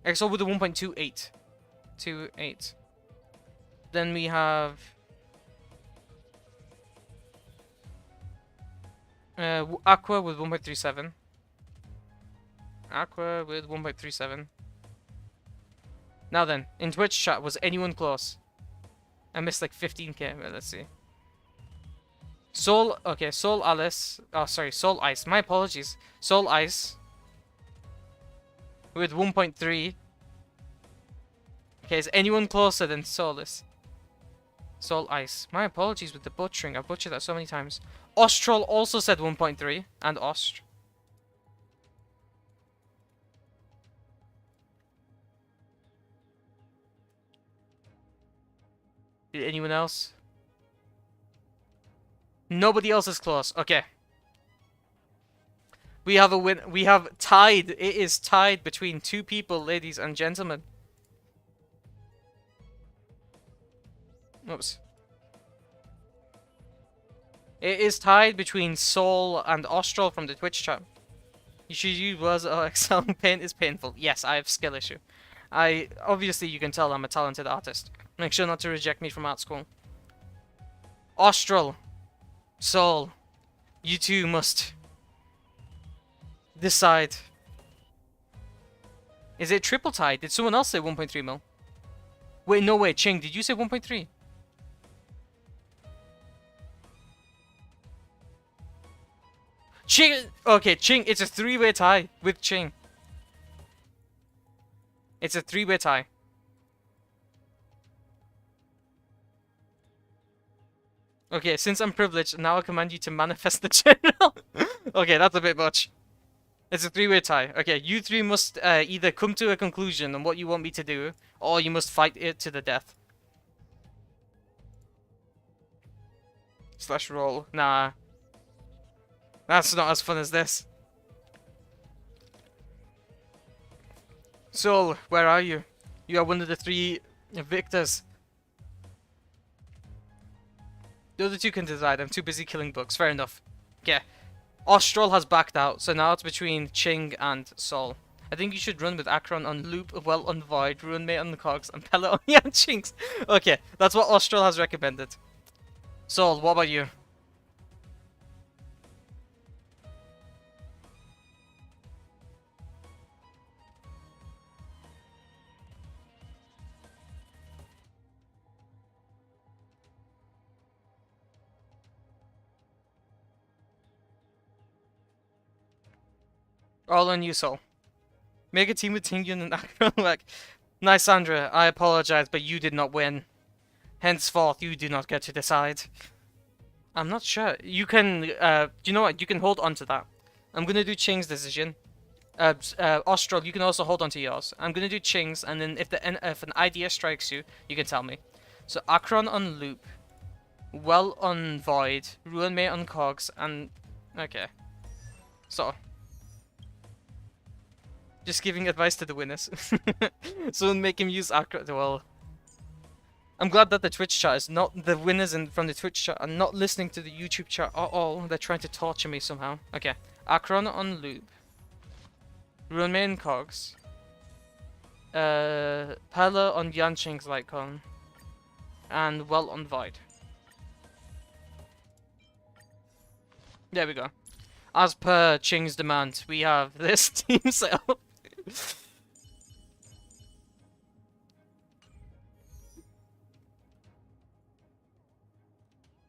Exol with the 1.28. 28. Then we have Aqua with 1.37. Aqua with 1.37. Now then, in Twitch chat, was anyone close? I missed like 15k. Well, let's see. Soul, okay, Soul Alice. Oh, sorry, Soul Ice. My apologies. Soul Ice with 1.3. Okay, is anyone closer than Solus? Soul Ice. My apologies with the butchering. I've butchered that so many times. Austral also said 1.3. And Aust. Did anyone else? Nobody else is close. Okay. We have a win. We have tied. It is tied between two people, ladies and gentlemen. Oops. It is tied between Soul and Austral from the Twitch chat. You should use words. Oh, Excel paint is painful. Yes, I have skill issue. Obviously you can tell I'm a talented artist. Make sure not to reject me from art school. Austral, Soul, you two must decide. Is it triple tied? Did someone else say 1.3 mil? Wait, no way. Ching, did you say 1.3? Ching! Okay, Ching, it's a three-way tie with Ching. It's a three-way tie. Okay, since I'm privileged, now I command you to manifest the general. Okay, that's a bit much. It's a three-way tie. Okay, you three must either come to a conclusion on what you want me to do, or you must fight it to the death. Slash roll. Nah. That's not as fun as this. Soul, where are you? You are one of the three victors. The other two can decide. I'm too busy killing bugs. Fair enough. Okay. Austral has backed out, so now it's between Ching and Soul. I think you should run with Acheron on loop, Welt on void, Ruinmate on the cogs, and Pella on the Chinks. Okay, that's what Austral has recommended. Soul, what about you? All on you, Soul. Make a team with Tingyun and Acheron. Like, nice, Sandra. I apologize, but you did not win. Henceforth, you do not get to decide. I'm not sure. You can, you know what? You can hold on to that. I'm gonna do Ching's decision. Austral, you can also hold on to yours. I'm gonna do Ching's, and then if an idea strikes you, you can tell me. So Acheron on loop, Well on void, Ruinmate on cogs, and okay. So. Just giving advice to the winners. So make him use Acheron. Well, I'm glad that the Twitch chat is not the winners from the Twitch chat are not listening to the YouTube chat at all. They're trying to torture me somehow. Okay, Acheron on loop, Ruinmate and cogs, Pella on Yanqing's Lightcon, and Well on void. There we go. As per Ching's demand, we have this team set up.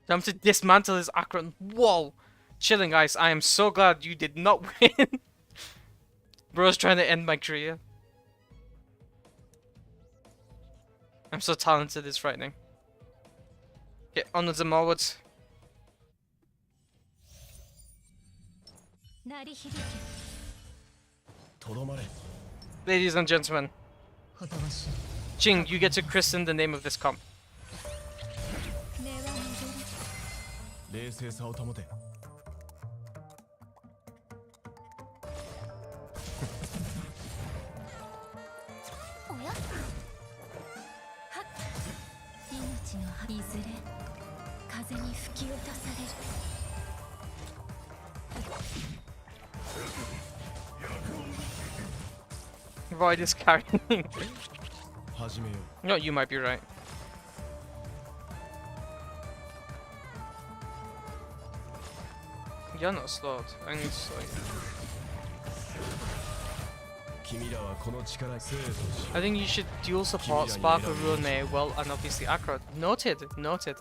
Time to dismantle his Acheron. Whoa! Chilling Ice, I am so glad you did not win. Bro's trying to end my career. I'm so talented, it's frightening. Okay, onwards and onwards. Ladies and gentlemen, Ching, you get to christen the name of this comp. Void is carrying. No, you might be right. You're not slowed. I need to slow you. I think you should dual support Sparkle, Ruinmate, Well, and obviously Acheron. Noted. Noted.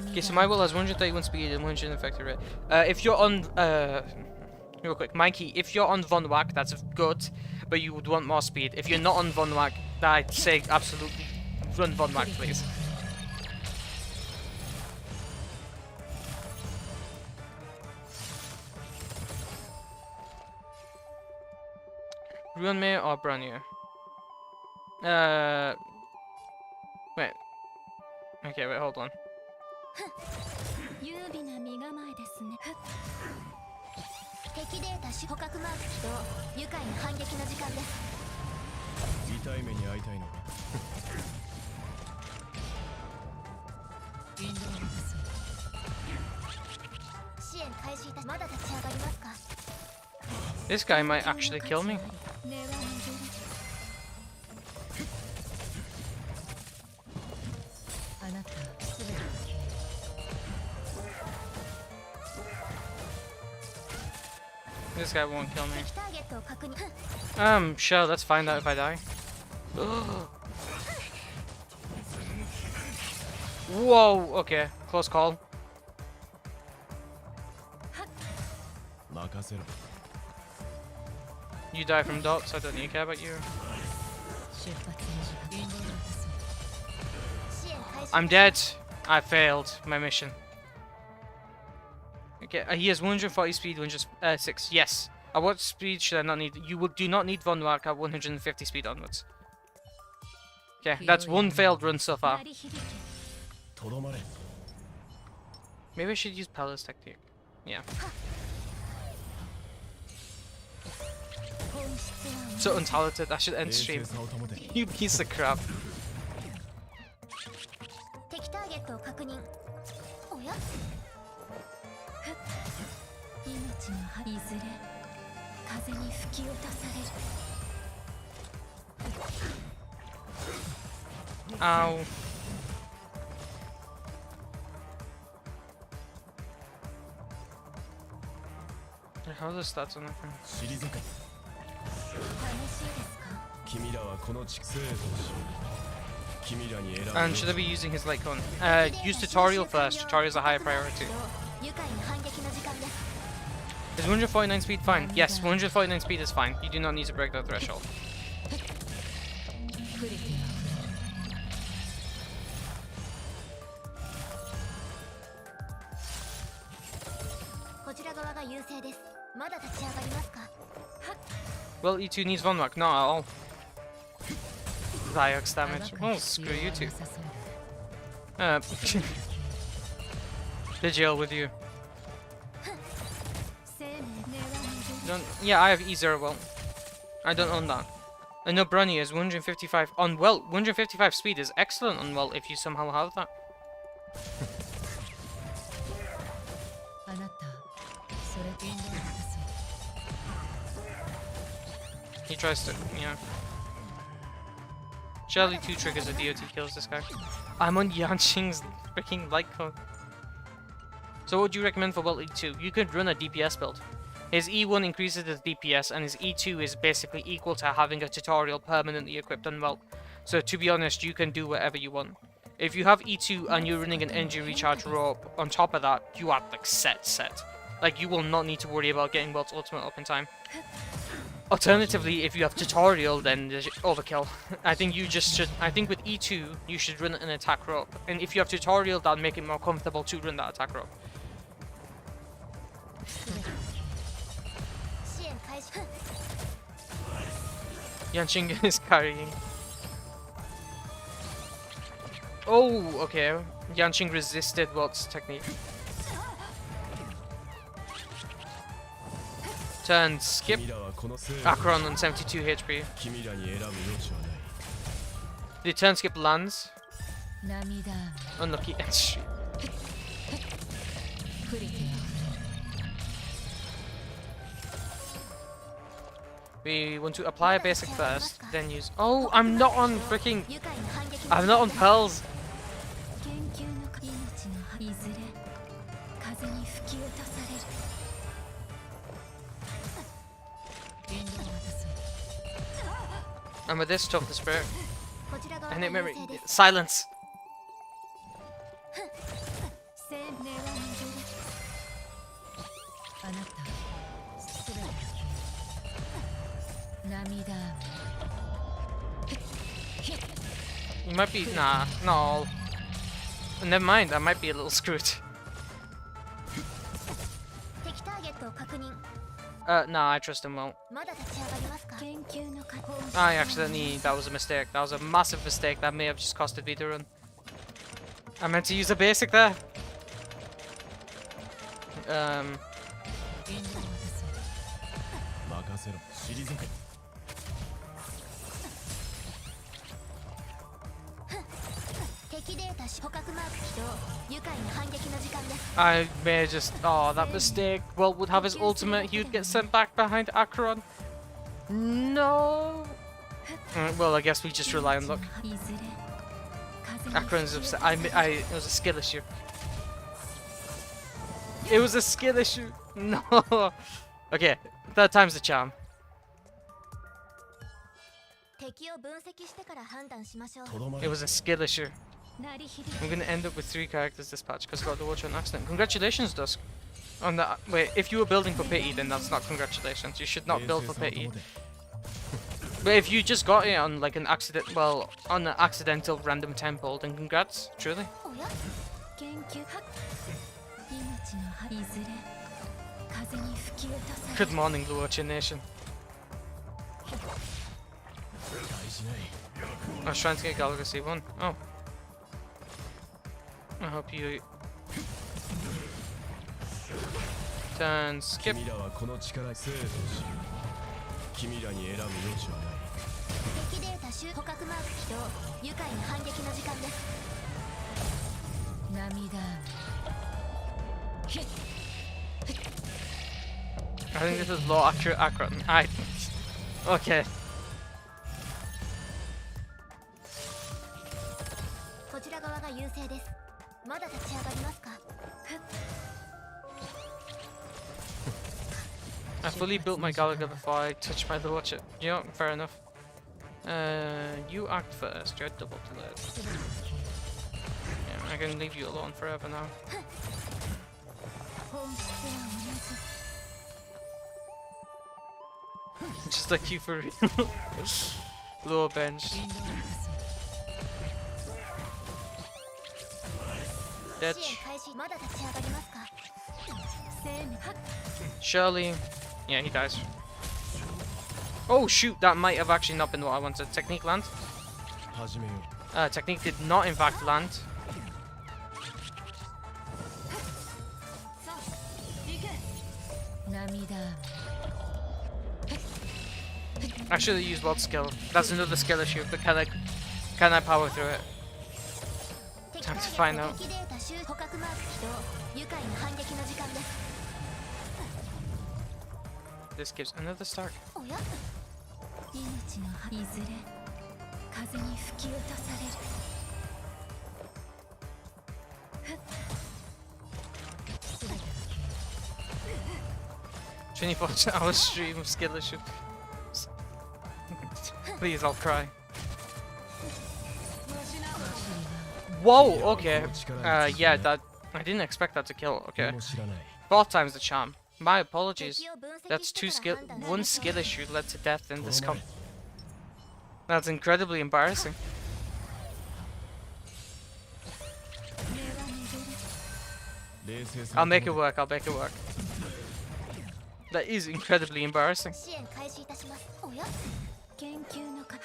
Okay, so my Will has 131 speed and 100 effective rate. If you're on Real quick, Mikey, if you're on Von Wack, that's good, but you would want more speed. If you're not on Von Wack, I'd say absolutely run Von Wack, please. Ruinmare or Bronier? Wait. Okay, wait, hold on. 優美な身構えですね。敵データ捕獲マーク起動。愉快な反撃の時間です。痛い目に遭いたいのか。支援開始いた。まだ立ち上がりますか。 This guy might actually kill me. This guy won't kill me. Sure, let's find out if I die. Whoa, okay, close call. You die from dots, I don't really care about you. I'm dead. I failed my mission. Okay, he has 140 speed, 106. Yes. At what speed should I not need? You do not need Von Wack at 150 speed onwards. Okay, that's one failed run so far. Maybe I should use Pella's technique. Yeah. So untalented, I should end stream. You piece of crap. Ow. How are the stats on that thing? And should I be using his light cone? Use tutorial first. Tutorial's a higher priority. Is 149 speed fine? Yes, 149 speed is fine. You do not need to break that threshold. Well, E2 needs Von Wack, not at all. Viox damage. Oh, screw you two. Vigil with you. Yeah, I have E0 Welt. I don't own that. I know Brony is 155 on Welt. 155 speed is excellent on Welt if you somehow have that. He tries to, yeah. Surely 2 triggers a DOT kills this guy. I'm on Yanqing's freaking light code. So what would you recommend for Welt E2? You could run a DPS build. His E1 increases his DPS and his E2 is basically equal to having a tutorial permanently equipped on Welt. So to be honest, you can do whatever you want. If you have E2 and you're running an energy recharge rope on top of that, you are like set. Like you will not need to worry about getting Welt's ultimate up in time. Alternatively, if you have tutorial, then there's overkill. I think you just should. I think with E2, you should run an attack rope, and if you have tutorial, that'll make it more comfortable to run that attack rope. Yanqing is carrying. Oh, okay. Yanqing resisted Welt's technique. Turn, skip. Acheron on 72 HP. The turn skip lands. Unlucky end stream. We want to apply a basic first, then use. Oh, I'm not on freaking. I'm not on pearls. And with this stuff, the spirit. And it memory. Silence! You might be nah, not all. Never mind, I might be a little screwed. 敵ターゲットを確認 Nah, I trust him well. まだ立ち上がりますか研究の過程 I accidentally, that was a mistake. That was a massive mistake. That may have just costed me the run. I meant to use a basic there. 任せろ退け 敵データ捕獲マーク起動愉快な反撃の時間です I may have just, oh, that mistake. Welt would have his ultimate. He would get sent back behind Acheron. No. Well, I guess we just rely on luck. いずれ風に Acheron's upset. It was a skill issue. It was a skill issue. No. Okay, third time's the charm. 敵を分析してから判断しましょう とどま It れ was a skill issue. 鳴り響 I'm gonna end up with 3 characters this patch because I got the watch on accident. Congratulations, Dusk. On that, wait, if you were building for pity, then that's not congratulations. You should not build for pity. But if you just got it on like an accident, well, on an accidental random temple, then congrats, truly. おや研究は命の葉いずれ風に吹き落とされ Good morning, Luocha Nation. 大事ない I was trying to get Galaga C1. Oh. I hope you turn skip. 君らはこの力生とし君らに選ぶ余地はない 敵データ捕獲マーク起動愉快な反撃の時間です涙 I think this is low accurate Acheron. Okay. こちら側が優勢ですまだ立ち上がりますか I fully built my Galaga before I touched my Luocha. You know, fair enough. You act first. You're double delayed. Yeah, I can leave you alone forever now. 本質は同じ Just like you for real. Lower bench. Dead. 支援開始まだ立ち上がりますか生命は Surely. Yeah, he dies. Oh shoot, that might have actually not been what I wanted. Technique land? 始めよ Technique did not in fact land. さあ行け涙 I should have used World skill. That's another skill issue, but can I power through it? 敵 Time タ to ー find ゲッ out. ト敵データ捕獲マーク起動愉快な反撃の時間です This gives another start. おや命の葉いずれ風に吹き落とされる 24-hour stream of skill issue. Please, I'll cry. Whoa, okay. Yeah, that I didn't expect that to kill. う Okay. も知らない Fourth time's the charm. My apologies. 敵を分析 That's して two か skill, ら判断 one しましょ skill issue led to death in this とどま comp. れ That's incredibly embarrassing. 冷静さ I'll make it work. I'll make it work. That is incredibly embarrassing. 支援開始いたしますおや研究のか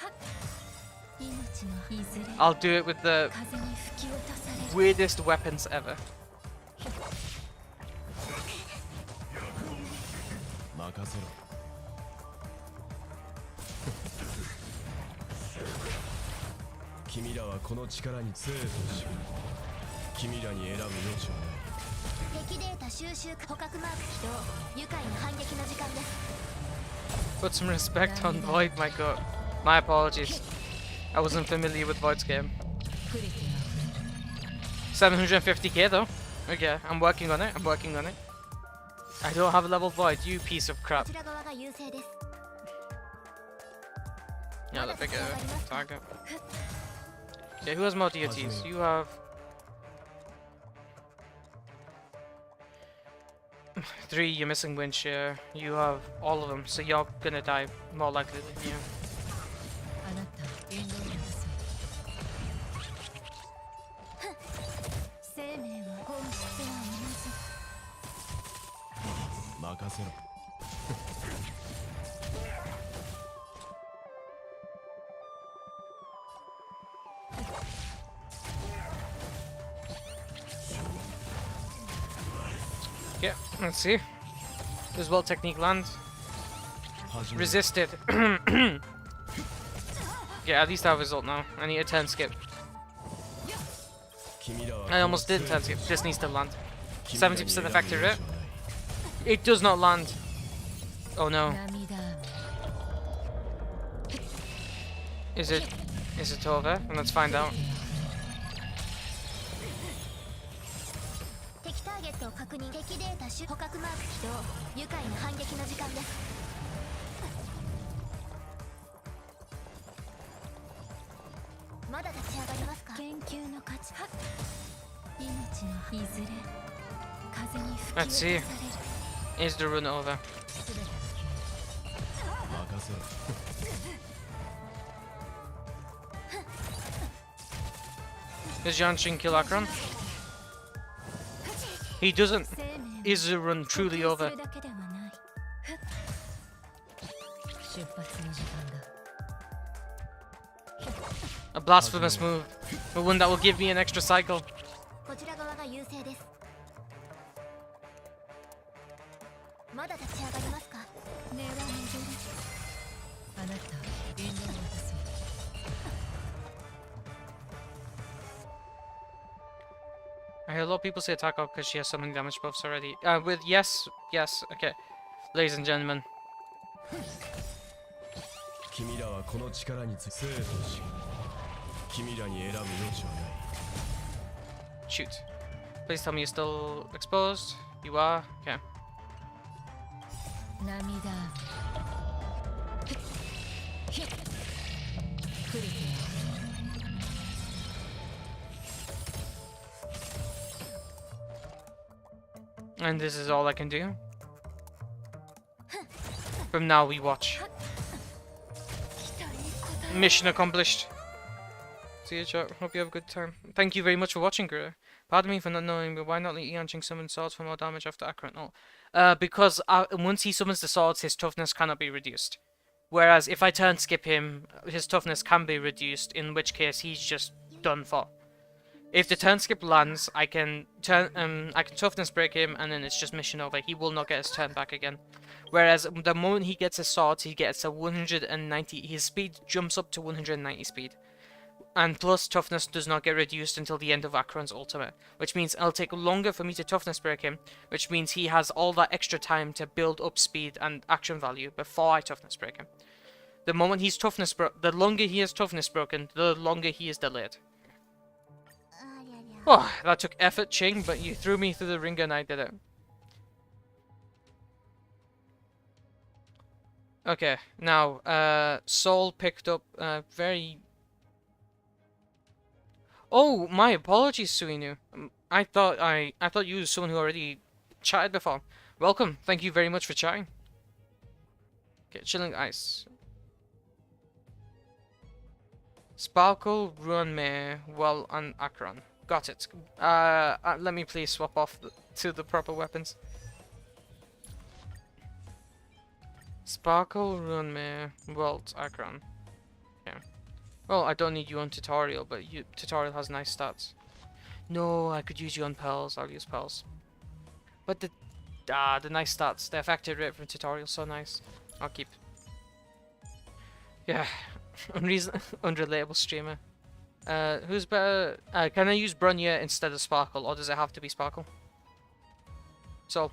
命のいずれ I'll do it with the 風に吹き落とされる weirdest weapons ever. 任せろ君らはこの力に生とし君らに選ぶ余地はない敵データ収集捕獲マーク起動愉快な反撃の時間です Put some respect on Void, my god. My apologies. I wasn't familiar with Void's game. 750k though. Okay, I'm working on it. I'm working on it. I don't have a level Void, you piece of こ crap. ちら側が優勢です Yeah, the bigger target. Okay, who has more DOTs? You have... 3, you're missing wind shear. You have all of them, so you're gonna die more likely than you. あなた縁側に出そう生命は本質は任せろ Yeah, let's see. Does Welt technique land? 始めろ Resisted. Yeah, at least I have a result now. I need a turn skip. 君らは I almost did turn skip. This needs to land. 君らに 70% 選ぶ effective 余 rate. 地はない It does not land. Oh no. 涙 Is it over? And let's find out. 敵ターゲットを確認。敵データ捕獲マーク起動。愉快な反撃の時間です。まだ立ち上がりますか。研究の価値命のいずれ風に吹き Let's 落と see. される Is the run over? 任せろ Does Yanshin kill Acheron? He doesn't. 生命は Is the run truly 破壊 over? するだけではない出発の時間だ A blasphemous move, but one that will give me an extra cycle. こちら側が優勢です。まだ立ち上がりますか。根は巡るあなた縁側を渡そう I hear a lot of people say attack her because she has so many damage buffs already. With yes, okay. Ladies and gentlemen, 君らはこの力について生と死君らに選ぶ余地はない shoot. Please tell me you're still exposed. You are? Okay. 涙クリティ And this is all I can do. From now we watch. Mission accomplished. See you, chat. Hope you have a good time. Thank you very much for watching, Guru. Pardon me for not knowing, but why not let Yanching summon swords for more damage after Acheron? No. Because once he summons the swords, his toughness cannot be reduced. Whereas if I turn skip him, his toughness can be reduced, in which case he's just done for. If the turn skip lands, I can toughness break him, and then it's just mission over. He will not get his turn back again. Whereas the moment he gets his swords, he gets a 190. His speed jumps up to 190 speed, and plus toughness does not get reduced until the end of Acheron's ultimate, which means it'll take longer for me to toughness break him, which means he has all that extra time to build up speed and action value before I toughness break him. The moment he's the longer he is toughness broken, the longer he is delayed. ありゃりゃ。 Oh, that took effort, Ching, but you threw me through the ringer and I did it. Okay, now, Soul picked up very... Oh, my apologies, Suinu. I thought you were someone who already chatted before. Welcome, thank you very much for chatting. Okay, chilling ice. Sparkle, Ruanmare, Well, and Acheron. Got it. Let me please swap off to the proper weapons. Sparkle, Ruanmare, Welt, Acheron. Yeah. Well, I don't need you on tutorial, but tutorial has nice stats. No, I could use you on pearls. I'll use pearls. But the nice stats, the effective rate from tutorial, so nice. I'll keep. Yeah, unrelatable streamer. Who's better? Can I use Brunya instead of Sparkle, or does it have to be Sparkle? So.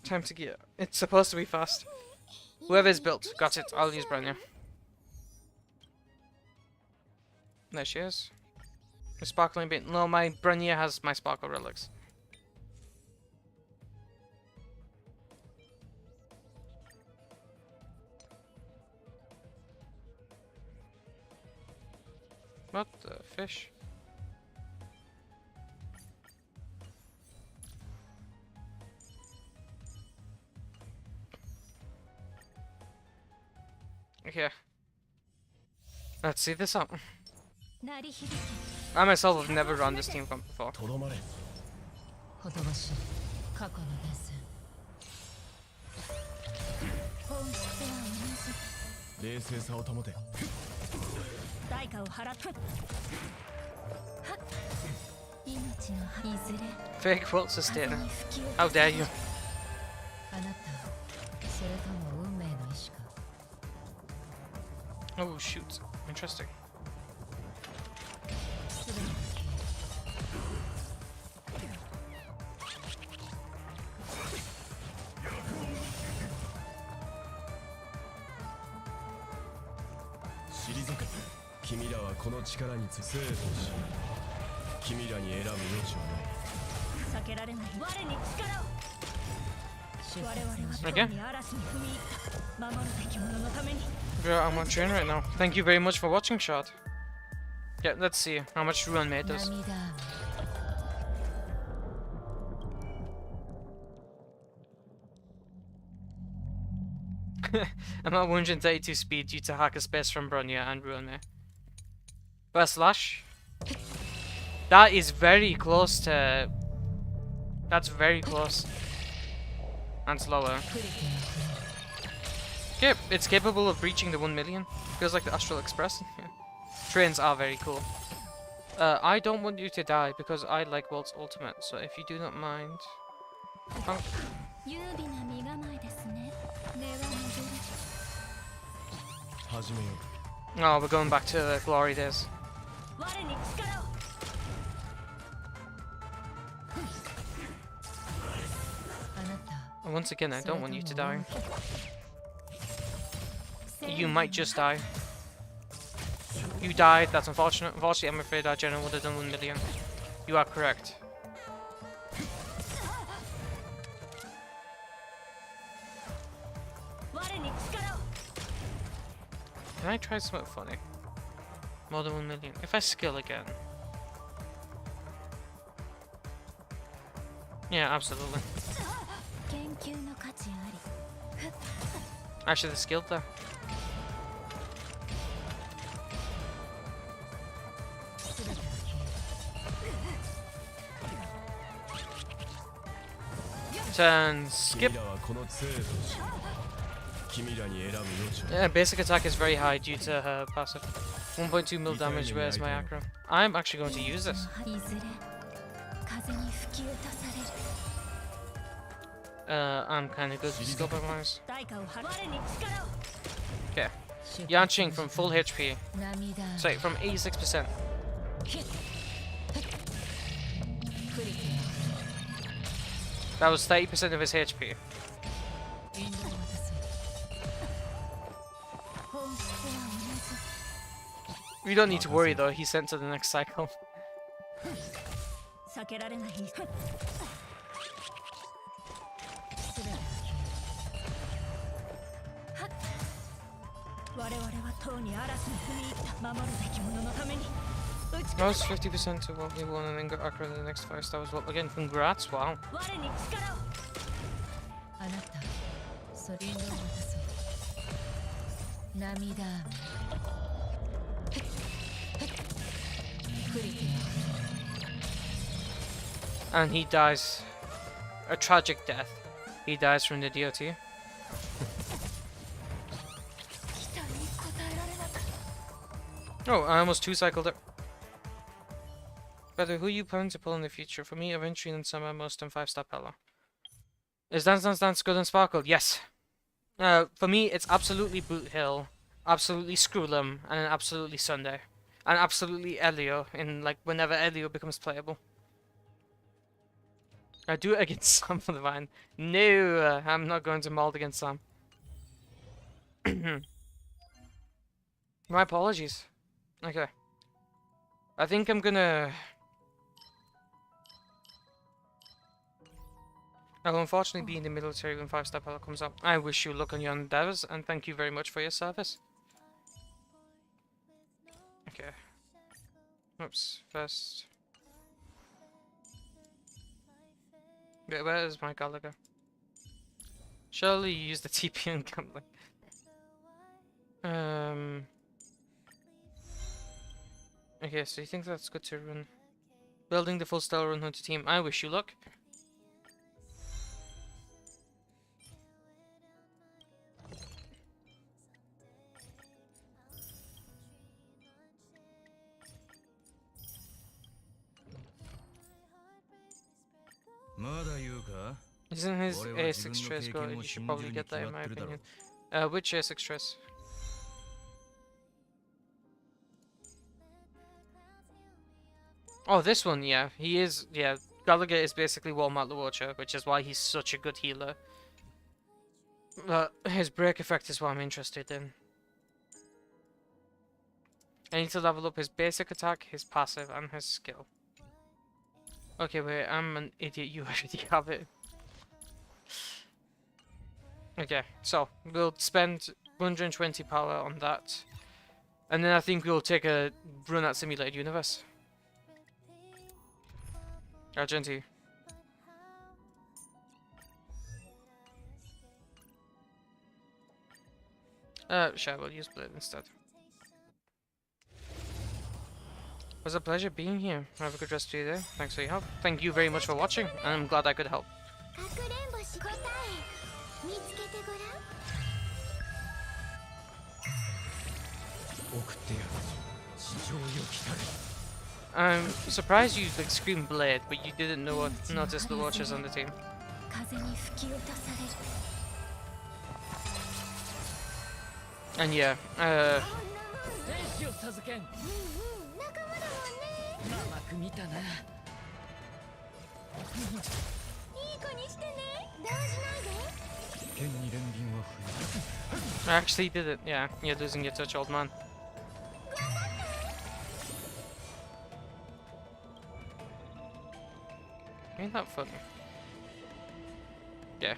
Time to get. It's supposed to be fast. Whoever's built, got it. I'll use Brunya. There she is. The sparkling bit. No, my Brunya has my sparkle relics. What the fish? Okay. Let's see this out. 鳴り響け I myself have never run this team comp before. とどまれ。ほとばしい過去の伝説本質は同じ冷静さを保て。代価を払ってはっ命のいずれ Fake world sustainer. 風に吹き落 How とさ dare れ you? あなたそれとも運命の意志か Oh shoot. Interesting. 全ての消退け。君らはこの力について生と死。君らに選ぶ余地はない。え避けられない我に力を我々は Okay. 塔に嵐に踏み入った守るべき者のために We're on train right now. Thank you very much for watching, Shard. Yeah, let's see how much Xuan made us. 涙雨 I'm at 132 speed due to hacker space from Bronya and Ruinmare. Burst Slash. That is very close to... That's very close. And slower. Okay, it's capable of breaching the 1 million. Feels like the Astral Express. Yeah. Trains are very cool. I don't want you to die because I like Welt's ultimate, so if you do not mind... Oh, 優美な身構えですね根は戻る始めよう。 oh, we're going back to the glory days. 我に力をあなた And once again, I don't want you to die. 正義 You might just die. You died, that's unfortunate. Unfortunately, I'm afraid our general would have done 1 million. You are correct. Can I try something funny? More than 1 million. If I skill again. Yeah, absolutely. 研究の価値あり I should have skilled there. Turn skip. 君らはこの生と死。君らに選ぶ余地は Yeah, basic attack is very high due to her passive. 1.2 mil damage, where's my Acheron? I'm actually going to use this. いずれ風に吹き落とされる I'm kind of good with skill wise. 代価を払我に力を Okay. Yanqing from full HP. 涙 Sorry, from 86%. プリティ That was 30% of his HP. 引導を渡す本質は同 We don't need to worry though, he's sent to the next cycle. じ避けられない全てが消える我々は塔に嵐に踏み入った守るべき者のために打ち That was 50% to what we won and then got Acheron in the next 5 stars. Well, again, congrats, wow. 我に力をあなたそれを渡す涙雨プリティ And he dies a tragic death. He dies from the DOT. 期待に応えられなかった Oh, I almost 2-cycled it. Brother, who are you planning to pull in the future? For me, Aventurine and Summer, most and 5-star Pella. Is Dance Dance Dance good and Sparkle? Yes. For me, it's absolutely Boot Hill, absolutely Screwlum, and then absolutely Sunday. And absolutely Elio, in like whenever Elio becomes playable. I do it against Sam for the Vine. No, I'm not going to mold against Sam. My apologies. Okay. I think I'm gonna... I will unfortunately be in the military when 5-star Pella comes up. I wish you luck on your endeavors, and thank you very much for your service. Okay. Oops, first. Wait, where is my Gallagher? Surely you use the TP and gambling. Okay, so you think that's good to run? Building the full style run hunter team. I wish you luck. Isn't his A6 trace good? You should probably get that in my opinion. Which A6 trace? Oh, this one, yeah. He is, yeah. Gallagher is basically Walmart Luocha, which is why he's such a good healer. But his break effect is what I'm interested in. I need to level up his basic attack, his passive, and his skill. Okay, wait, I'm an idiot. You already have it. Okay, so we'll spend 120 power on that. And then I think we'll take a run at Simulated Universe. Argenti. Sure, we'll use Blade instead. It was a pleasure being here. Have a good rest of your day. Thanks for your help. Thank you very much for watching, and I'm glad I could help. I'm surprised you like screamed Blade, but you didn't notice the watchers on the team. And yeah, I actually did it. Yeah, you're losing your touch, old man. Ain't that funny? Yeah.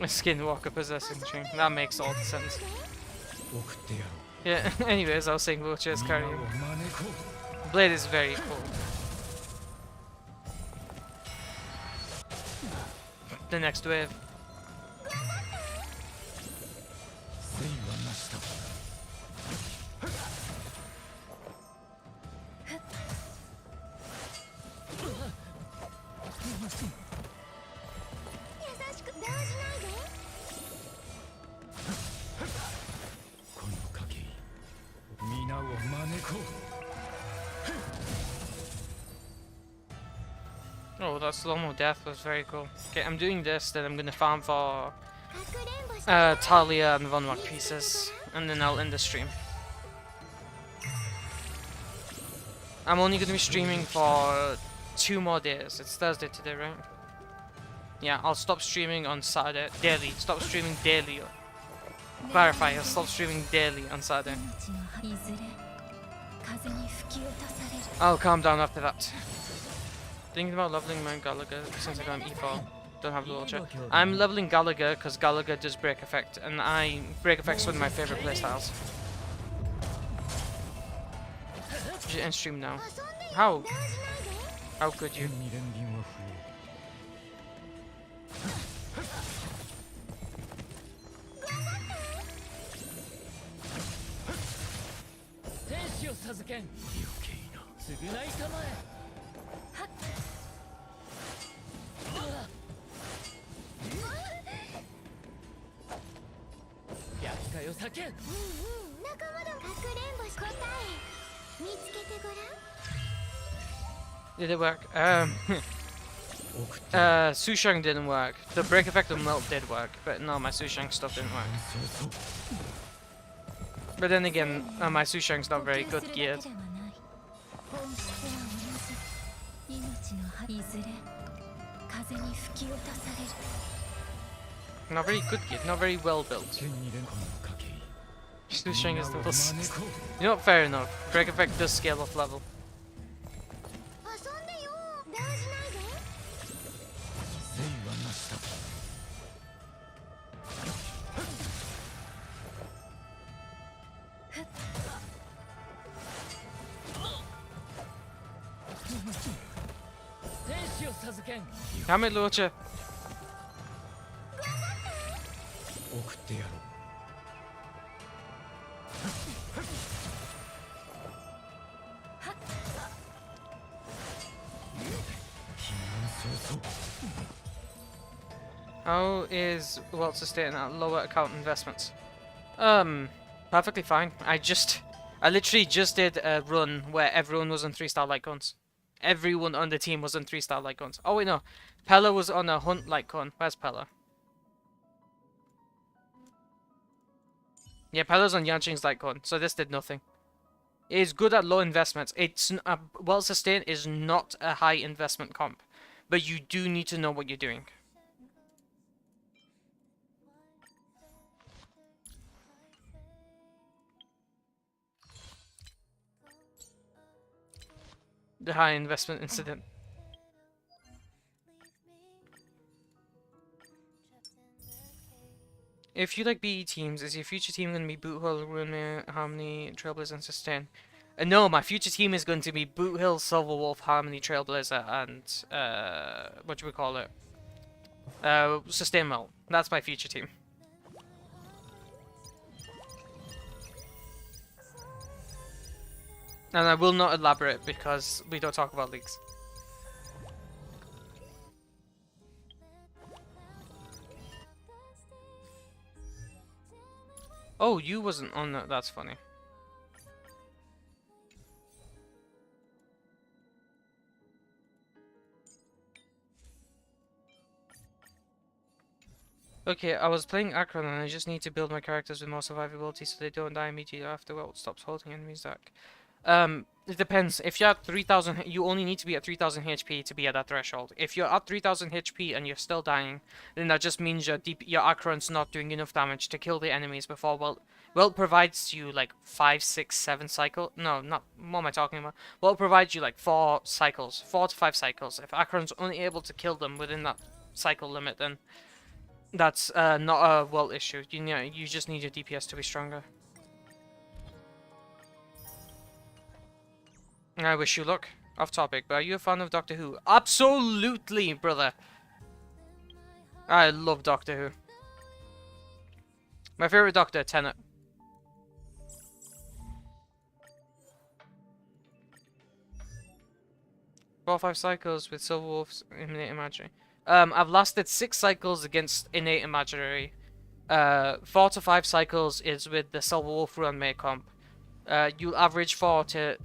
A Skinwalker possessing chain. That makes all the sense. Yeah, anyways, I was saying wheelchairs carrying. Blade is very cool. The next wave. Oh, that slow-mo death was very cool. Okay, I'm doing this, then I'm gonna farm for Talia and Von Wack pieces, and then I'll end the stream. I'm only gonna be streaming for 2 more days. It's Thursday today, right? Yeah, I'll stop streaming on Saturday. Daily. Stop streaming daily. Clarify, I'll stop streaming daily on Saturday. I'll calm down after that. Thinking about leveling my Gallagher since I got an E4. Don't have the wheelchair. I'm leveling Gallagher because Gallagher does break effect, and break effect's one of my favorite playstyles. You should end stream now. How? How could you? Did it work? Sushang didn't work. The break effect of Melt did work, but no, my Sushang stuff didn't work. But then again, my Sushang's not very good geared. Not very good geared, not very well built. Who's showing his levels? You know what? Fair enough. Break effect does scale off level. 遊んでよ動じないで戦はなした Damn it, Lucha. 送ってやろう How is Welt sustaining at lower account investments? Perfectly fine. I literally just did a run where everyone was on 3-star light guns. Everyone on the team was on 3-star light guns. Oh wait, no. Pella was on a hunt light gun. Where's Pella? Yeah, Pella's on Yanqing's light gun, so this did nothing. It is good at low investments. It's well sustained is not a high investment comp, but you do need to know what you're doing. The high investment incident. If you like BE teams, is your future team going to be Boot Hill, Ruin, Harmony, Trailblazer, and Sustain? No, my future team is going to be Boot Hill, Silver Wolf, Harmony, Trailblazer, and what do we call it? Sustain Melt. That's my future team. And I will not elaborate because we don't talk about leagues. Oh, you wasn't on that. That's funny. Okay, I was playing Acheron and I just need to build my characters with more survivability so they don't die immediately after Welt stops holding enemies back. It depends. If you're at 3000, you only need to be at 3000 HP to be at that threshold. If you're at 3000 HP and you're still dying, then that just means your Acheron's not doing enough damage to kill the enemies before Welt. Welt provides you like 5, 6, 7 cycles. No, not. What am I talking about? Welt provides you like 4 cycles, 4 to 5 cycles. If Acheron's only able to kill them within that cycle limit, then that's not a Welt issue. You know, you just need your DPS to be stronger. I wish you luck. Off topic, but are you a fan of Doctor Who? Absolutely, brother. I love Doctor Who. My favorite Doctor, Tennant. Four or 5 cycles with Silver Wolf's Innate Imagery. I've lasted 6 cycles against Innate Imagery. 4 to 5 cycles is with the Silver Wolf run May comp. You'll average 4 to...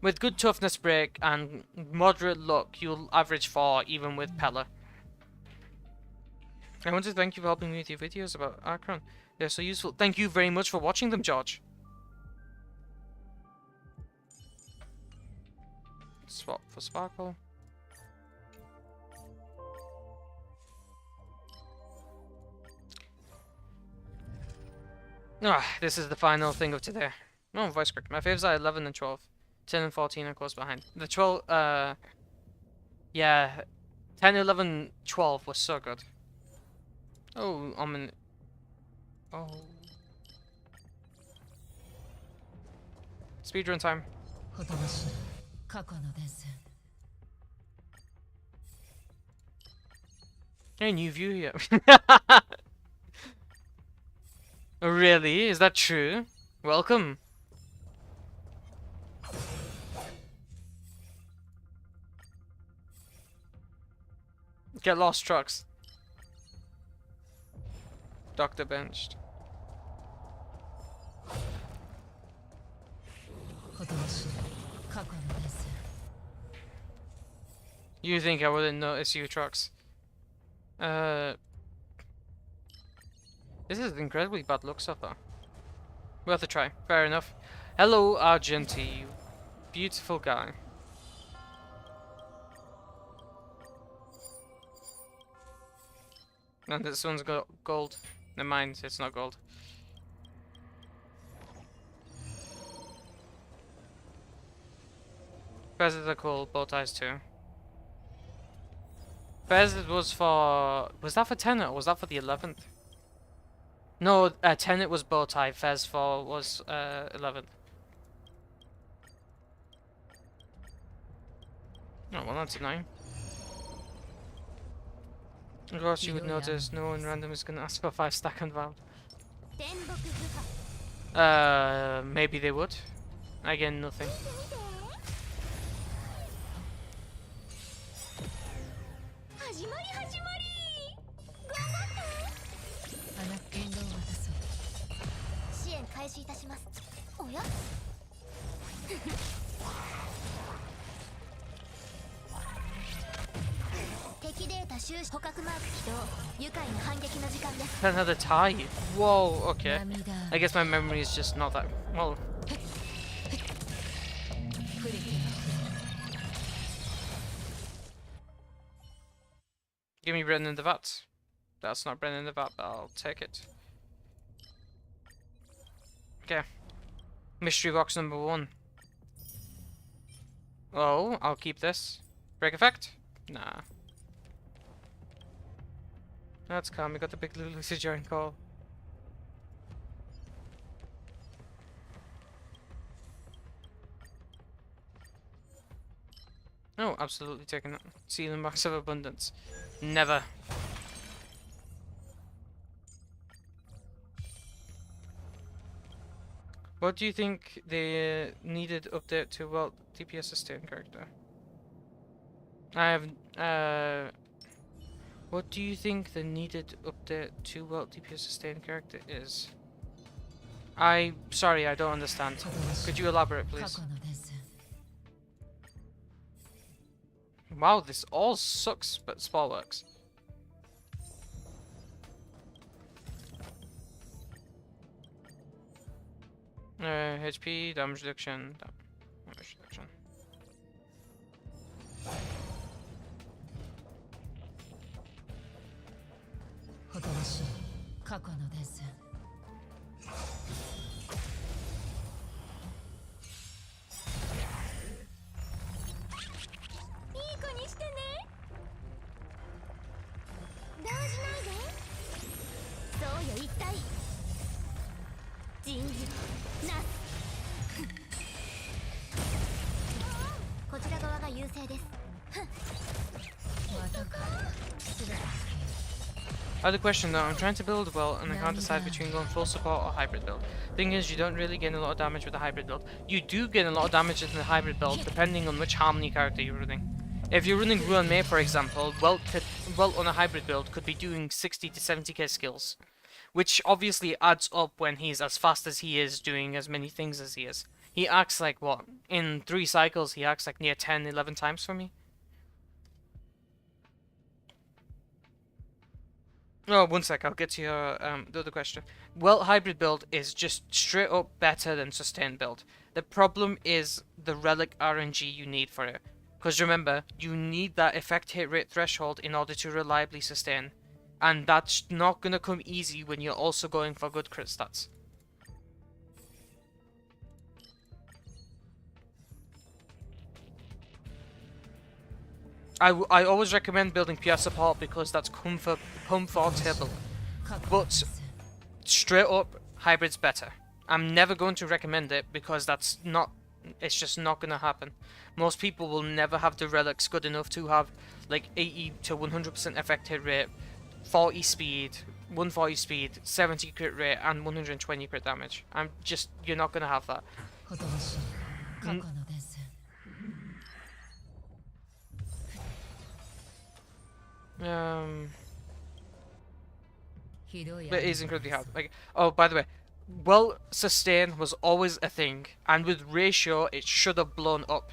with good toughness break and moderate luck, you'll average 4 even with Pella. I want to thank you for helping me with your videos about Acheron. They're so useful. Thank you very much for watching them, George. Swap for Sparkle. Ah, this is the final thing of today. No, voice crack. My faves are 11 and 12. 10 and 14 are close behind. The 12, yeah, 10, 11, 12 was so good. Oh, oh. Speedrun time. Hey, new view here. Oh, really? Is that true? Welcome. Get lost, trucks. Doctor benched. You think I wouldn't notice you, trucks? This is incredibly bad luck so far. Worth a try. Fair enough. Hello, Argenti, you beautiful guy. And this one's got gold. Never mind, it's not gold. Fez are cool, bow ties too. Fez was for... Was that for Tenet or was that for the 11th? No, Tenet was bow tie, Fez for was 11th. Oh, well that's annoying. Of course you would notice no one random is gonna ask for 5 stack on Valve. Maybe they would. Again, nothing. Another tie. Whoa, okay. I guess my memory is just not that well. Give me Brennan in the vat. That's not Brennan in the vat, but I'll take it. Okay. Mystery box number 1. Oh, I'll keep this. Break effect? Nah. That's calm, we got the big Lucid Giant call. Oh, absolutely taking that. Sealing box of abundance. Never. What do you think the needed update to Welt DPS sustain character? I have what do you think the needed update to Welt DPS sustain character is? Sorry, I don't understand. Could you elaborate, please? Wow, this all sucks, but spell works. HP, damage reduction, damage reduction. Other question though, I'm trying to build well and I can't decide between going full support or hybrid build. Thing is, you don't really gain a lot of damage with the hybrid build. You do gain a lot of damage in the hybrid build depending on which harmony character you're running. If you're running Ruan Mei, for example, Welt on a hybrid build could be doing 60 to 70k skills, which obviously adds up when he's as fast as he is doing as many things as he is. He acts like what? In 3 cycles he acts like near 10, 11 times for me. Oh, one sec, I'll get to your the other question. Well, hybrid build is just straight up better than sustain build. The problem is the relic RNG you need for it. Because remember, you need that effect hit rate threshold in order to reliably sustain. And that's not going to come easy when you're also going for good crit stats. I always recommend building PR support because that's comfortable. But straight up, hybrid's better. I'm never going to recommend it because that's not, it's just not going to happen. Most people will never have the relics good enough to have like 80 to 100% effect hit rate, 40 speed, 140 speed, 70 crit rate, and 120 crit damage. You're not going to have that. But it is incredibly hard. Like, oh, by the way, well, sustain was always a thing, and with ratio, it should have blown up.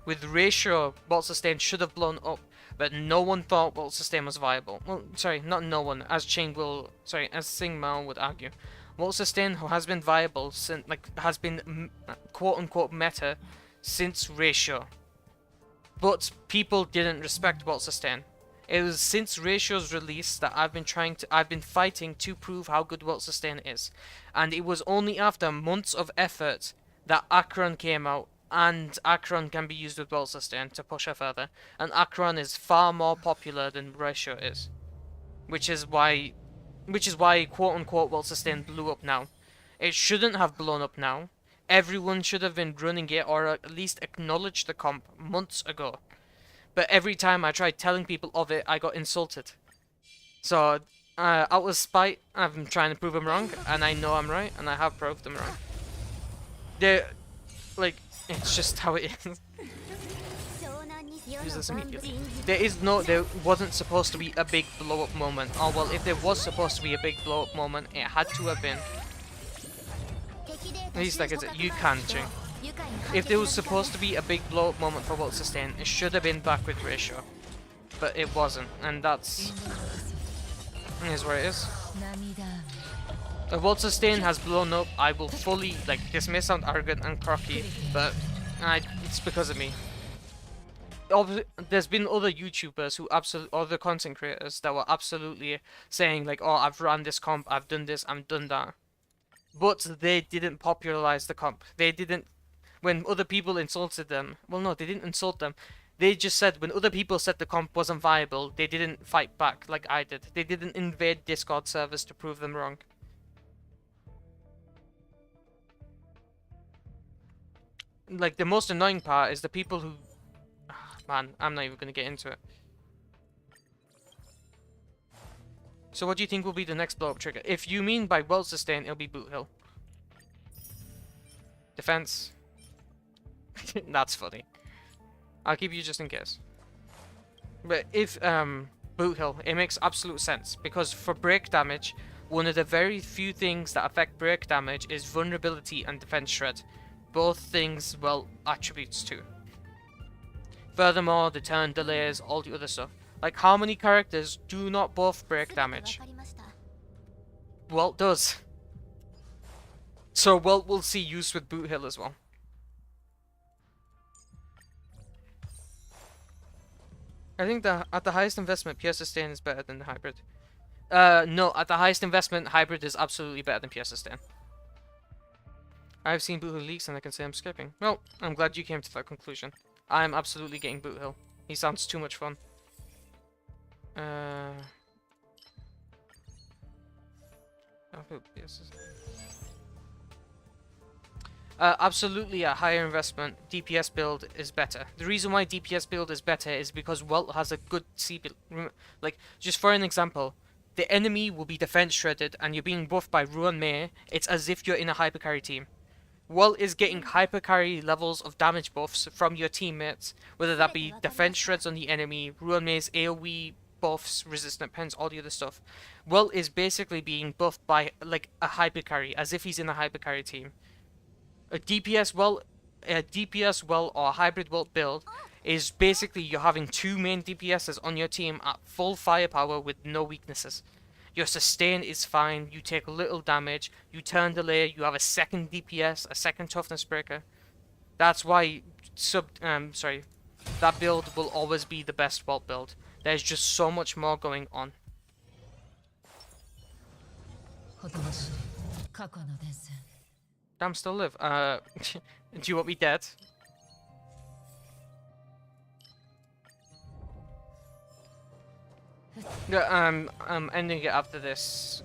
With ratio, Welt sustain should have blown up, but no one thought Welt sustain was viable. Well, sorry, not no one, as Sing Mao would argue. Welt sustain has been viable since, has been quote unquote meta since ratio. But people didn't respect Welt sustain. It was since Ratio's release that I've been fighting to prove how good Welt sustain is. And it was only after months of effort that Acheron came out and Acheron can be used with Welt sustain to push her further. And Acheron is far more popular than Ratio is, which is why quote unquote Welt sustain blew up now. It shouldn't have blown up now. Everyone should have been running it, or at least acknowledged the comp months ago. But every time I tried telling people of it, I got insulted. So, out of spite, I'm trying to prove them wrong, and I know I'm right, and I have proved them wrong. They're, like, it's just how it is. Use this immediately. There wasn't supposed to be a big blow-up moment. Oh, well, if there was supposed to be a big blow-up moment, it had to have been. At least, like, you can, Ching. If there was supposed to be a big blow-up moment for Welt sustain, it should have been back with Ratio. But it wasn't, and that's... Here's where it is. If Welt sustain has blown up, I will fully, like, this may sound arrogant and cocky, but it's because of me. There's been other YouTubers who other content creators that were absolutely saying, like, oh, I've ran this comp, I've done this, I've done that. But they didn't popularize the comp. They didn't, when other people insulted them, well, no, they didn't insult them. They just said when other people said the comp wasn't viable, they didn't fight back like I did. They didn't invade Discord servers to prove them wrong. Like, the most annoying part is the people who... Man, I'm not even going to get into it. So what do you think will be the next blow-up trigger? If you mean by Welt sustain, it'll be Boot Hill. Defense. That's funny. I'll keep you just in case. But if, Boot Hill, it makes absolute sense. Because for break damage, one of the very few things that affect break damage is vulnerability and defense shred. Both things, well, attributes too. Furthermore, the turn delays, all the other stuff. Like, how many characters do not buff break damage? Welt does. So Welt will see use with Boot Hill as well. I think that at the highest investment, PS sustain is better than the hybrid. No, at the highest investment, hybrid is absolutely better than PS sustain. I've seen Boot Hill leaks and I can say I'm skipping. Well, I'm glad you came to that conclusion. I'm absolutely getting Boot Hill. He sounds too much fun. Absolutely a higher investment, DPS build is better. The reason why DPS build is better is because Welt has a good C build. Like, just for an example, the enemy will be defense shredded and you're being buffed by Ruan Mei. It's as if you're in a hypercarry team. Welt is getting hypercarry levels of damage buffs from your teammates, whether that be defense shreds on the enemy, Ruan Mei's AoE buffs, resistant pens, all the other stuff. Welt is basically being buffed by, like, a hypercarry, as if he's in a hypercarry team. A DPS Welt or a hybrid Welt build is basically you're having two main DPSs on your team at full firepower with no weaknesses. Your sustain is fine, you take little damage, you turn delay, you have a second DPS, a second toughness breaker. That's why that build will always be the best Welt build. There's just so much more going on. Damn, still live. Do you want me dead? Yeah, I'm ending it after this.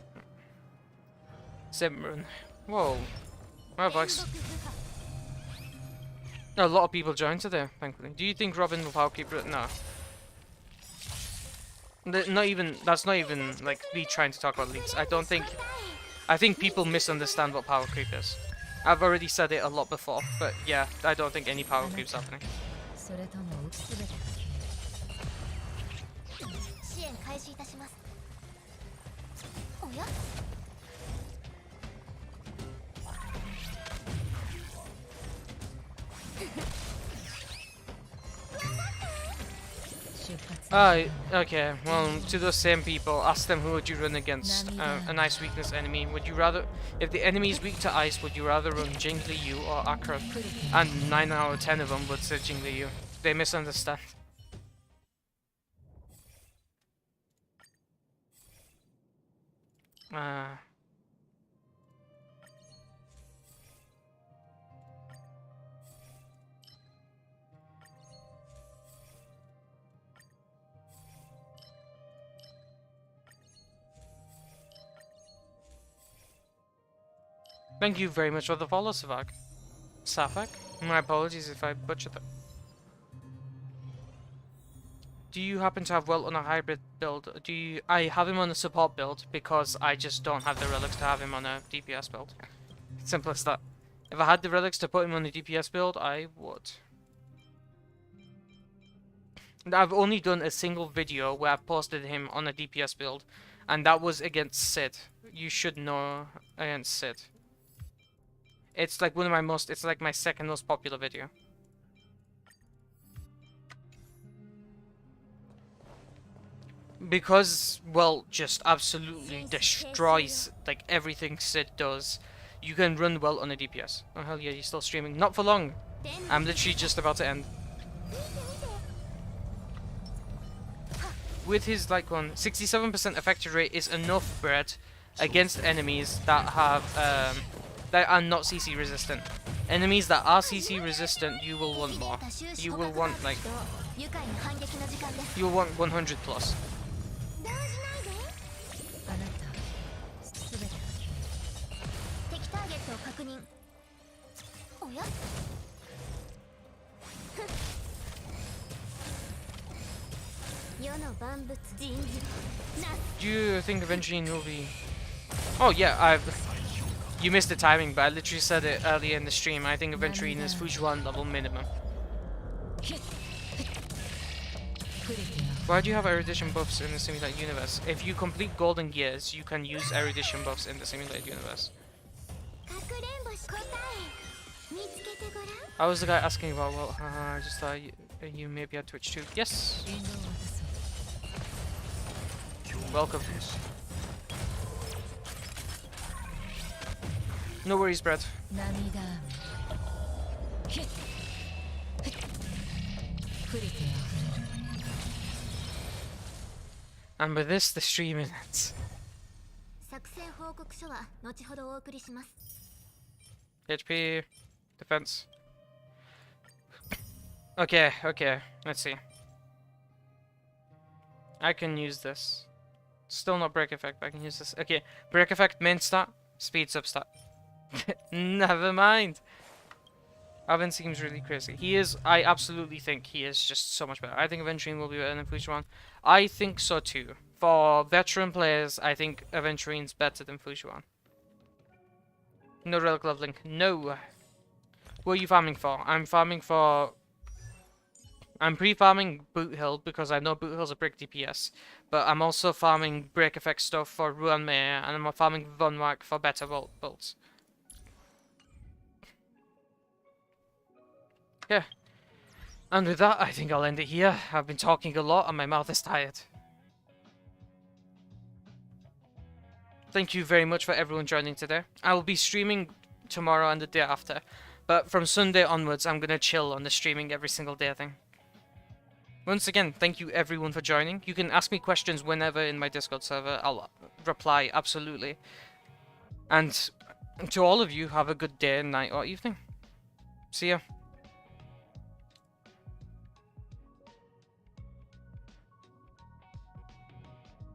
7 run. Whoa. My voice. A lot of people joined today, thankfully. Do you think Robin will power keep it? No. Not even, that's not even, like, me trying to talk about leaks. I think people misunderstand what power creep is. I've already said it a lot before, but yeah, I don't think any power creep's happening. Okay, well, to those same people, ask them who would you run against a nice weakness enemy. Would you rather, if the enemy is weak to ice, would you rather run Jingli Yu or Acheron? And 9 out of 10 of them would say Jingli Yu. They misunderstand. Thank you very much for the follow, Savak. Safak? My apologies if I butchered that. Do you happen to have Welt on a hybrid build? I have him on a support build because I just don't have the relics to have him on a DPS build. Simple as that. If I had the relics to put him on the DPS build, I would. I've only done a single video where I've posted him on a DPS build, and that was against Sid. You should know against Sid. It's like one of my most, it's like my second most popular video. Because, well, just absolutely destroys, like, everything Sid does. You can run well on a DPS. Oh, hell yeah, you're still streaming. Not for long. I'm literally just about to end. With his, like, 67% effective rate is enough, Brett, against enemies that have, that are not CC resistant. Enemies that are CC resistant, you will want more. You will want, like, you will want 100 plus. あなたすべて敵ターゲットを確認。おや世の万物人事な Do you think Aventurine will be... Oh yeah, you missed the timing, but I literally said it earlier in the stream. I think Aventurine is Xuan level minimum. Why do you have erudition buffs in the simulated universe? If you complete golden gears, you can use erudition buffs in the simulated universe. かくれんぼし答え見つけてごらん。 I was the guy asking about, well, I just thought you maybe had Twitch too. Yes, 引導を渡そう welcome. No worries, Brett. 涙雨ひっふっ降りてあふれる And with this, the stream ends. 作戦報告書は後ほどお送りします。 HP, defense. Okay, let's see. I can use this. Still not break effect, but I can use this. Okay, break effect, main stat, speed sub stat. Never mind. Avin seems really crazy. He is, I absolutely think he is just so much better. I think Aventurine will be better than Xuan. I think so too. For veteran players, I think Aventurine's better than Xuan. No relic leveling. No. What are you farming for? I'm farming for... I'm pre-farming Boot Hill because I know Boot Hill's a brick DPS. But I'm also farming break effect stuff for Ruan Mei, and I'm farming Von Wack for better builds. Yeah. And with that, I think I'll end it here. I've been talking a lot and my mouth is tired. Thank you very much for everyone joining today. I will be streaming tomorrow and the day after. But from Sunday onwards, I'm going to chill on the streaming every single day thing. Once again, thank you everyone for joining. You can ask me questions whenever in my Discord server. I'll reply, absolutely. And to all of you, have a good day, night, or evening. See ya.